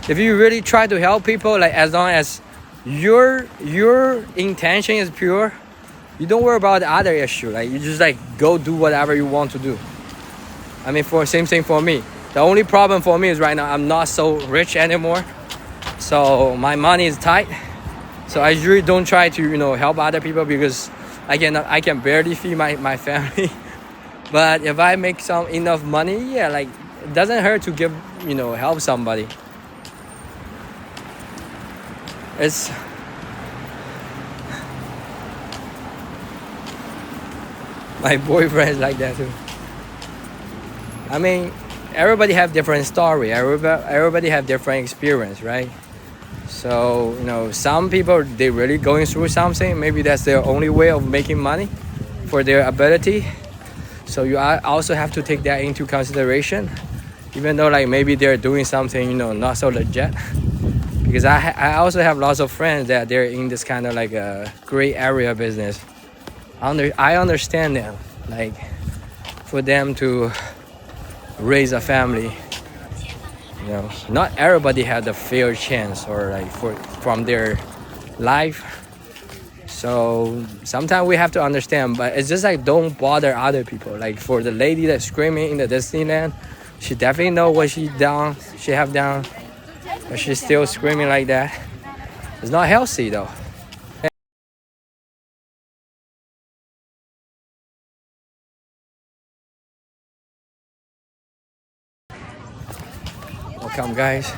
If you really try to help people, like as long as your intention is pure, you don't worry about the other issue. Like you just like go do whatever you want to do. I mean, for same thing for me. The only problem for me is right now I'm not so rich anymore, so my money is tight. So I usually don't try to help other people because I can barely feed my family. But if I make some enough money, yeah, like it doesn't hurt to give help somebody. It's my boyfriend is like that too. I mean, everybody have different story. Everybody have different experience, right? So some people they really going through something. Maybe that's their only way of making money for their ability. So you also have to take that into consideration, even though like maybe they're doing something not so legit. Because I also have lots of friends that they're in this kind of like a gray area business. I understand them, like for them to raise a family, not everybody had a fair chance or like from their life. So sometimes we have to understand, but it's just like don't bother other people. Like for the lady that's screaming in the Disneyland, she definitely know what she have done, but she's still screaming like that. It's not healthy though. Welcome guys.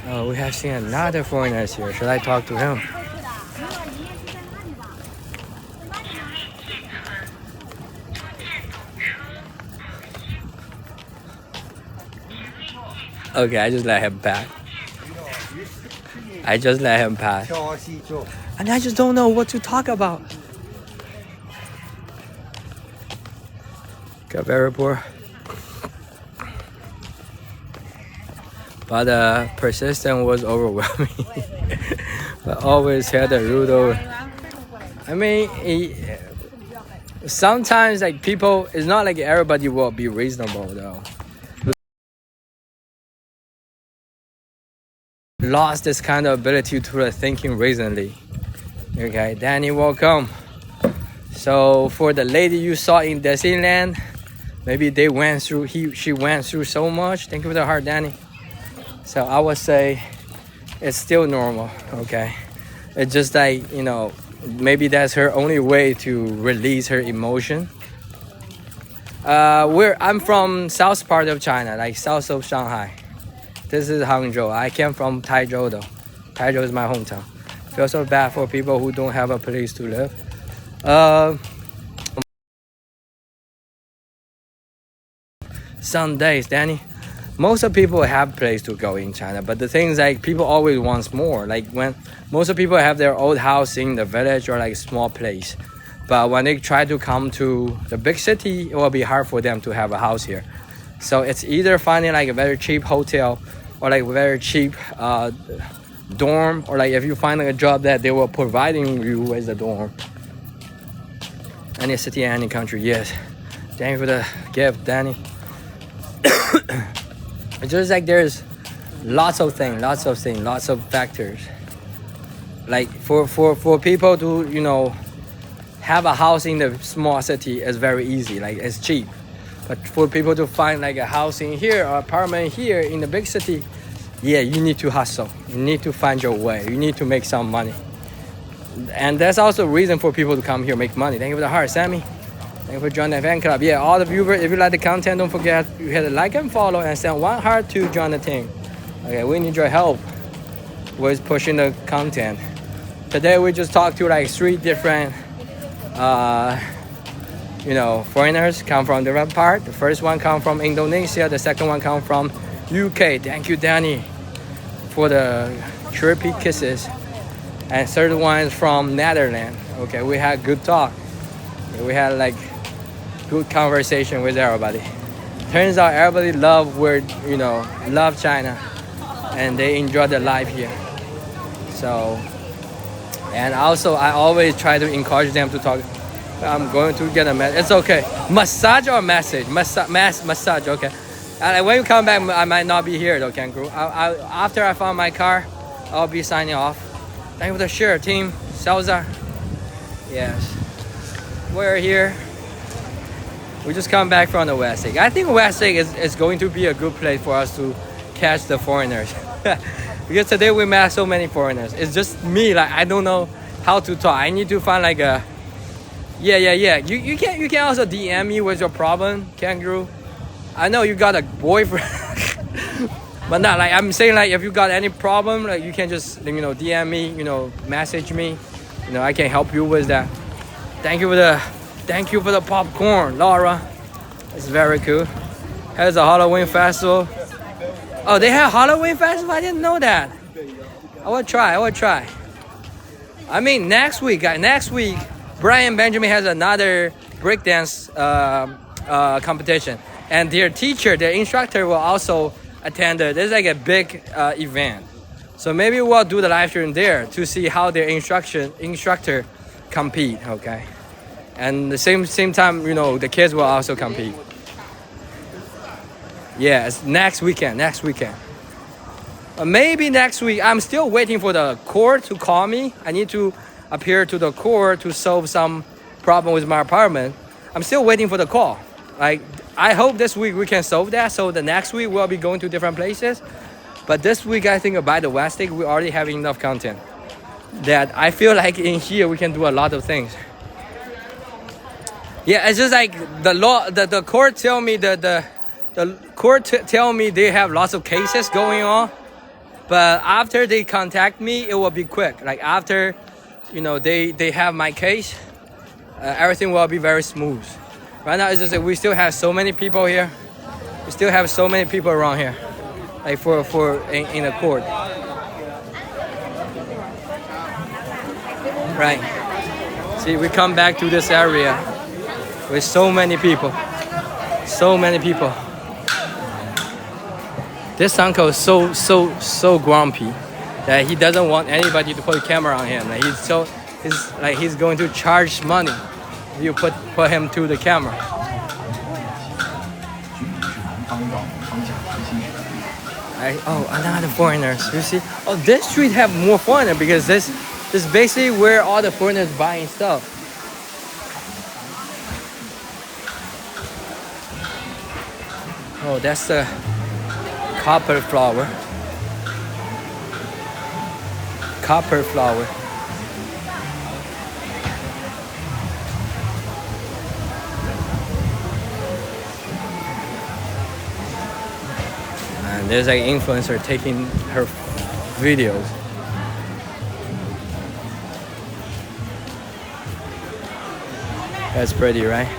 We have seen another foreigner here. Should I talk to him? Okay, I just let him pass. And I just don't know what to talk about. Got very poor. But persistence was overwhelming. But always had a rude. I mean, sometimes like people, it's not like everybody will be reasonable though. Lost this kind of ability to thinking reasonably. Okay, Danny, welcome. So for the lady you saw in Disneyland, maybe she went through so much. Thank you for the heart, Danny. So I would say it's still normal, okay? It's just like, maybe that's her only way to release her emotion. I'm from south part of China, like south of Shanghai. This is Hangzhou. I came from Taizhou though. Taizhou is my hometown. Feel so bad for people who don't have a place to live. Some days, Danny. Most of people have place to go in China, but the thing is like people always want more. Like when most of people have their old house in the village or like small place, but when they try to come to the big city, it will be hard for them to have a house here. So it's either finding like a very cheap hotel or like a very cheap dorm, or like if you find like a job that they were providing you as a dorm. Any city, any country, yes. Thank you for the gift, Danny. It's just like there's lots of factors. Like for people to have a house in the small city is very easy, like it's cheap. But for people to find like a house in here or apartment here in the big city, yeah, you need to hustle. You need to find your way. You need to make some money. And that's also a reason for people to come here make money. Thank you for the heart, Sammy. Thank you for joining the fan club. Yeah, all the viewers, if you like the content, don't forget you hit a like and follow and send one heart to join the team. Okay, we need your help with pushing the content. Today we just talked to like 3 different foreigners come from different part. The first one come from Indonesia, the second one come from UK. Thank you, Danny, for the chirpy kisses. And third one is from Netherlands. Okay, we had good talk. We had like good conversation with everybody. Turns out everybody love China, and they enjoy their life here. So, and also I always try to encourage them to talk I'm going to get a massage. It's okay. Massage or message? Massage. Okay. When you come back, I might not be here though, Kangaroo. After I found my car, I'll be signing off. Thank you for the share, team. Salza. Yes. We're here. We just come back from the West Lake. I think West Lake is going to be a good place for us to catch the foreigners. Because today we met so many foreigners. It's just me, like I don't know how to talk. I need to find like a yeah. You can also DM me with your problem, Kangaroo. I know you got a boyfriend. But not like I'm saying, like if you got any problem, like you can just DM me, message me. I can help you with that. Thank you for the popcorn, Laura. It's very cool. Has a Halloween festival. Oh, they have Halloween festival? I didn't know that. I will try. I mean, next week, Brian Benjamin has another breakdance competition. And their instructor will also attend it. There's like a big event. So maybe we'll do the live stream there to see how their instructor compete, okay? And the same time, the kids will also compete. Yeah, it's next weekend. Maybe next week. I'm still waiting for the court to call me. I need to appear to the court to solve some problem with my apartment. I'm still waiting for the call. Like, I hope this week we can solve that. So the next week we'll be going to different places. But this week, I think by the West Lake, we already have enough content that I feel like in here we can do a lot of things. Yeah, it's just like the court tell me the court tell me they have lots of cases going on, but after they contact me, it will be quick. Like after, they have my case, everything will be very smooth. Right now, it's just like we still have so many people here. We still have so many people around here, like in the court. Right. See, we come back to this area with so many people. This uncle is so grumpy that he doesn't want anybody to put a camera on him. Like he's going to charge money if you put him to the camera. Another foreigners. You see? Oh, this street have more foreigners because this is basically where all the foreigners buying stuff. Oh, that's the copper flower. And there's an influencer taking her videos. That's pretty, right?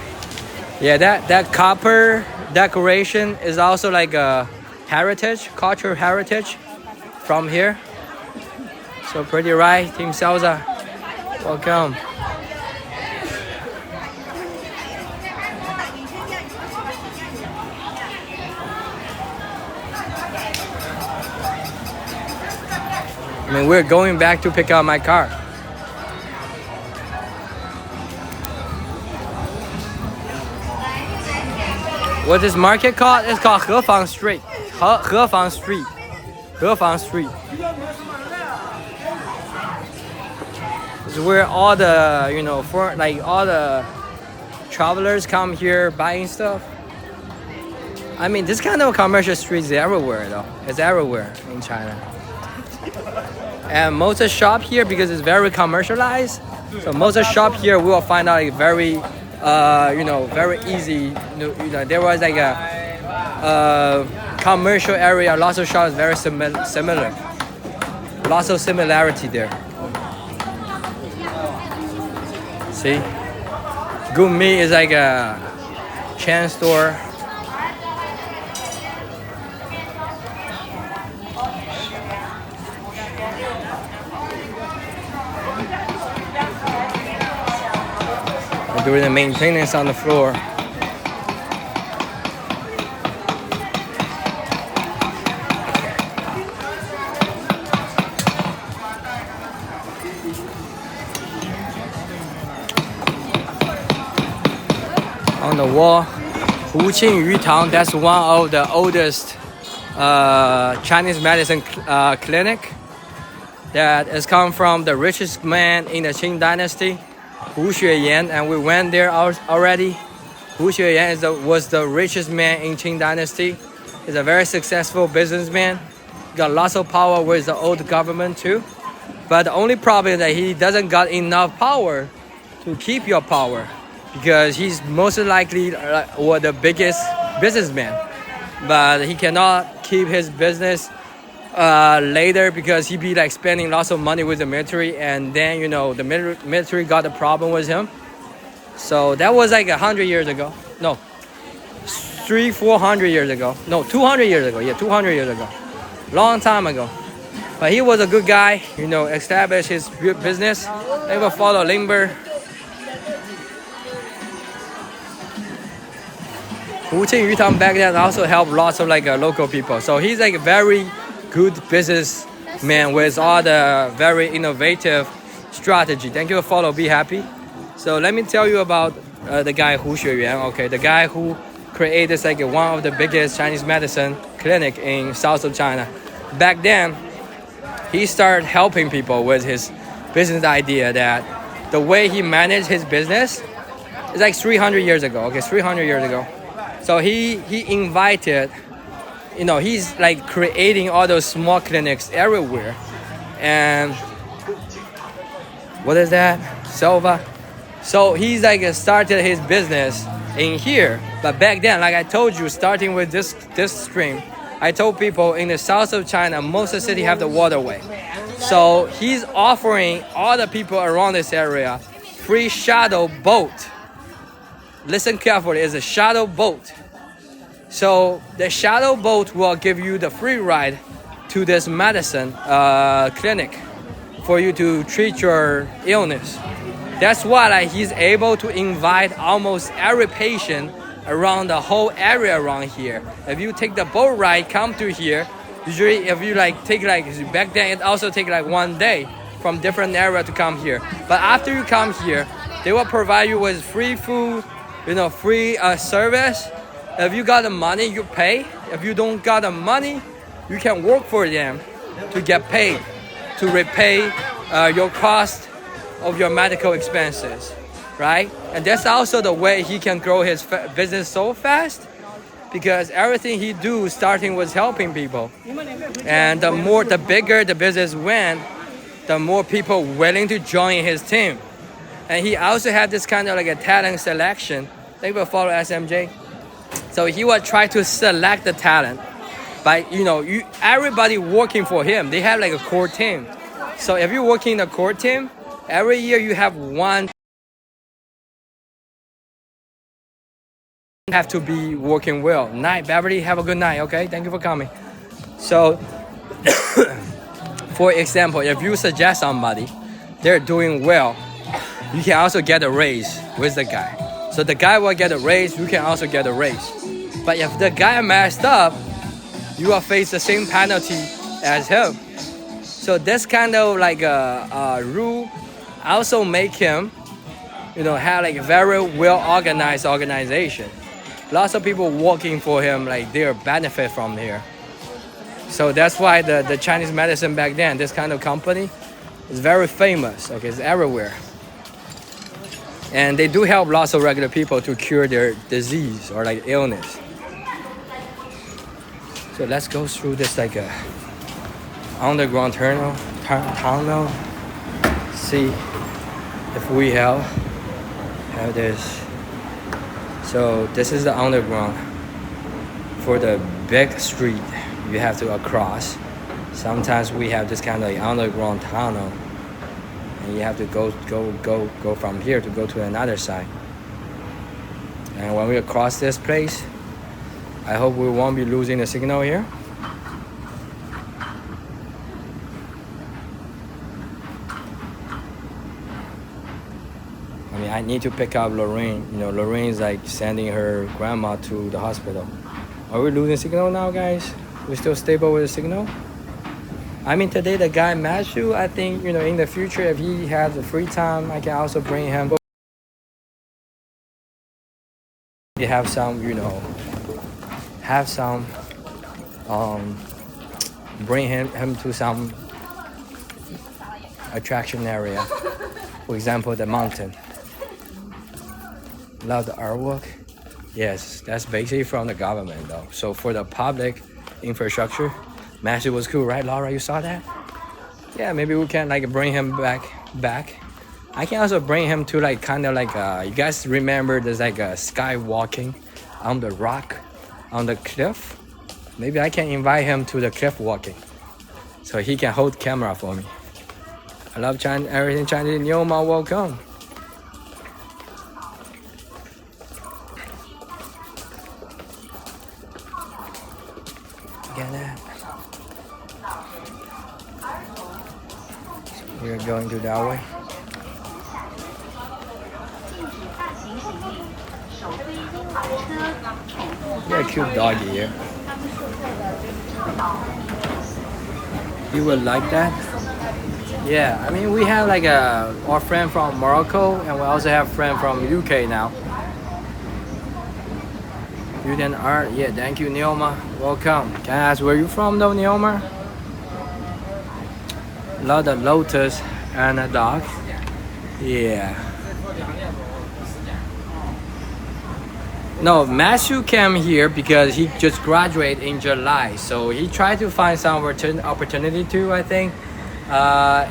Yeah, that copper decoration is also like a cultural heritage from here. So pretty, right? Team Salza, welcome. I mean, we're going back to pick up my car. What is market called? It's called Hefang Street. Hefang Street. It's where all the all the travelers come here buying stuff. I mean, this kind of commercial streets is everywhere though. It's everywhere in China. And most of the shop here, because it's very commercialized, so most of the shop here we will find out very very easy. There was like a commercial area, lots of shops very similar. Lots of similarity there. See? JhnenVEE is like a chain store. Doing the maintenance on the floor. on the wall. Wuqing Yutang, that's one of the oldest Chinese medicine clinic that has come from the richest man in the Qing dynasty, Hu Xueyan, and we went there already. Hu Xueyan was the richest man in Qing dynasty. He's a very successful businessman. Got lots of power with the old government too. But the only problem is that he doesn't got enough power to keep your power, because he's most likely the biggest businessman. But he cannot keep his business later, because he be like spending lots of money with the military, and then the military got a problem with him. So that was like 100 years ago. No, 300-400 years ago. No, 200 years ago. Yeah, 200 years ago. Long time ago. But he was a good guy, established his business. They will follow Lingber. Wuqing Yutang back then also helped lots of local people. So he's like a very good businessman with all the very innovative strategy. Thank you for follow. Be happy. So let me tell you about the guy Hu Xueyuan. Okay, the guy who created one of the biggest Chinese medicine clinic in south of China. Back then, he started helping people with his business idea. That the way he managed his business is like 300 years ago. Okay, 300 years ago. So he invited, he's like creating all those small clinics everywhere. And what is that? Silva. So he's started his business in here. But back then, like I told you, starting with this stream, I told people in the south of China, most of the city have the waterway. So he's offering all the people around this area free shuttle boat. Listen carefully, it's a shuttle boat. So the shuttle boat will give you the free ride to this medicine clinic for you to treat your illness. That's why he's able to invite almost every patient around the whole area around here. If you take the boat ride, come to here. Usually, if you take back then, it also take 1 day from different area to come here. But after you come here, they will provide you with free food, free service. If you got the money, you pay. If you don't got the money, you can work for them to get paid, to repay your cost of your medical expenses, right? And that's also the way he can grow his business so fast, because everything he do starting with helping people. And the bigger the business went, the more people willing to join his team. And he also had this kind of a talent selection. They will follow SMJ. So he will try to select the talent by, everybody working for him. They have a core team. So if you're working in a core team, every year you have one have to be working well. Night, Beverly, have a good night, okay? Thank you for coming. So, for example, if you suggest somebody, they're doing well, you can also get a raise with the guy. So the guy will get a raise, you can also get a raise. But if the guy messed up, you will face the same penalty as him. So this kind of rule also make him, have a very well organized organization. Lots of people working for him, they benefit from here. So that's why the Chinese medicine back then, this kind of company, is very famous. Okay, it's everywhere. And they do help lots of regular people to cure their disease or illness. So let's go through this underground tunnel. See if we have this. So this is the underground for the big street you have to cross. Sometimes we have this kind of underground tunnel, and you have to go from here to go to another side. And when we cross this place, I hope we won't be losing the signal here. I need to pick up Lorraine. Lorraine's sending her grandma to the hospital. Are we losing signal now, guys? We still stable with the signal? Today the guy Matthew, I think, in the future, if he has the free time, I can also bring him They have some, have some, bring him to some attraction area. For example, the mountain. Love the artwork. Yes, that's basically from the government though. So for the public infrastructure, Matthew was cool, right, Laura? You saw that? Yeah, maybe we can like bring him back. I can also bring him to like kind of like you guys remember there's like a skywalking on the rock, on the cliff. Maybe I can invite him to the cliff walking, so he can hold camera for me. I love China, everything Chinese. Nioma, welcome. Get that. We're going to that way. Very cute doggy here. You would like that? Yeah, I mean we have like our friend from Morocco, and we also have a friend from UK now. You then art, yeah. Thank you, Neoma. Welcome. Can I ask where you from though, Neoma? Love the lotus and a dog. Yeah. No, Matthew came here because he just graduated in July, so he tried to find some opportunity too. I think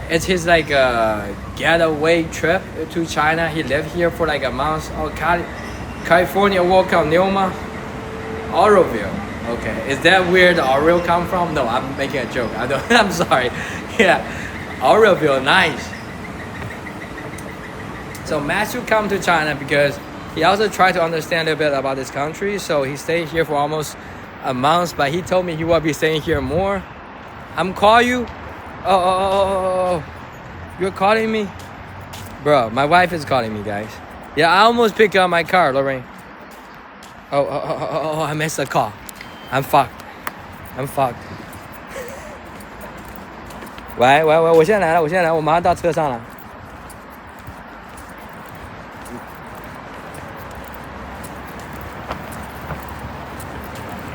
it's his like getaway trip to China. He lived here for like a month. Oh, California, welcome, Neoma. Oroville. Okay, is that where the Oreo come from? No, I'm making a joke. I don't. I'm sorry. Yeah, Oroville, nice. So Matthew come to China because he also tried to understand a bit about this country. So he stayed here for almost a month, but he told me he will be staying here more. I'm calling you. Oh, you're calling me, bro. My wife is calling me, guys. Yeah, I almost picked up my car, Lorraine. Oh, I missed the call. I'm fucked. 喂，我现在来了，我马上到车上了。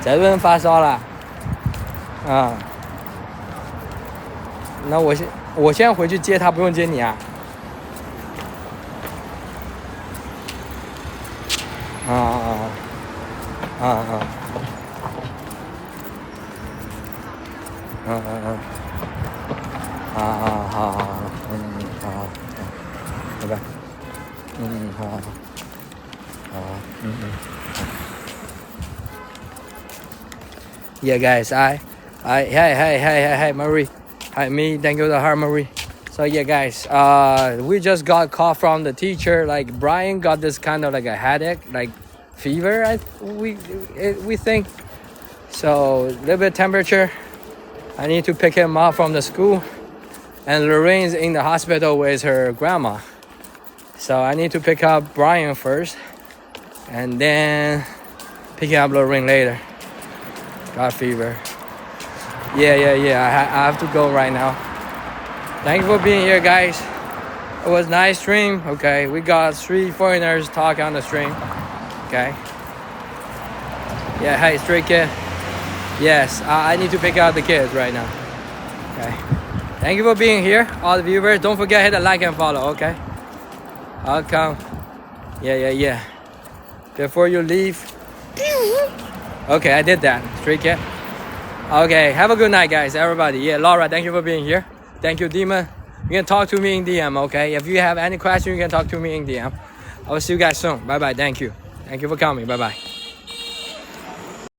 在这边发烧了，啊，那我现在回去接他，不用接你啊。好，拜拜。好。Yeah, guys, hey, Marie. Hi, me, thank you to her, Marie. So yeah, guys, we just got call from the teacher. Like Brian got this kind of like a headache, like fever. We think. So a little bit temperature. I need to pick him up from the school, and Lorraine's in the hospital with her grandma. So I need to pick up Brian first, and then pick up Lorraine later. Got fever. Yeah. I have to go right now. Thank you for being here, guys. It was a nice stream. Okay, we got 3 foreigners talking on the stream. Okay. Yeah, hey, stray kid. Yes, I need to pick out the kids right now. Okay. Thank you for being here, all the viewers. Don't forget hit the like and follow. Okay. I'll come. Yeah. Before you leave. Okay, I did that. Stray kid. Okay, have a good night, guys. Everybody. Yeah, Laura, thank you for being here. Thank you, Demon. You can talk to me in DM, okay? If you have any question, you can talk to me in DM. I will see you guys soon. Bye-bye. Thank you. Thank you for coming. Bye-bye.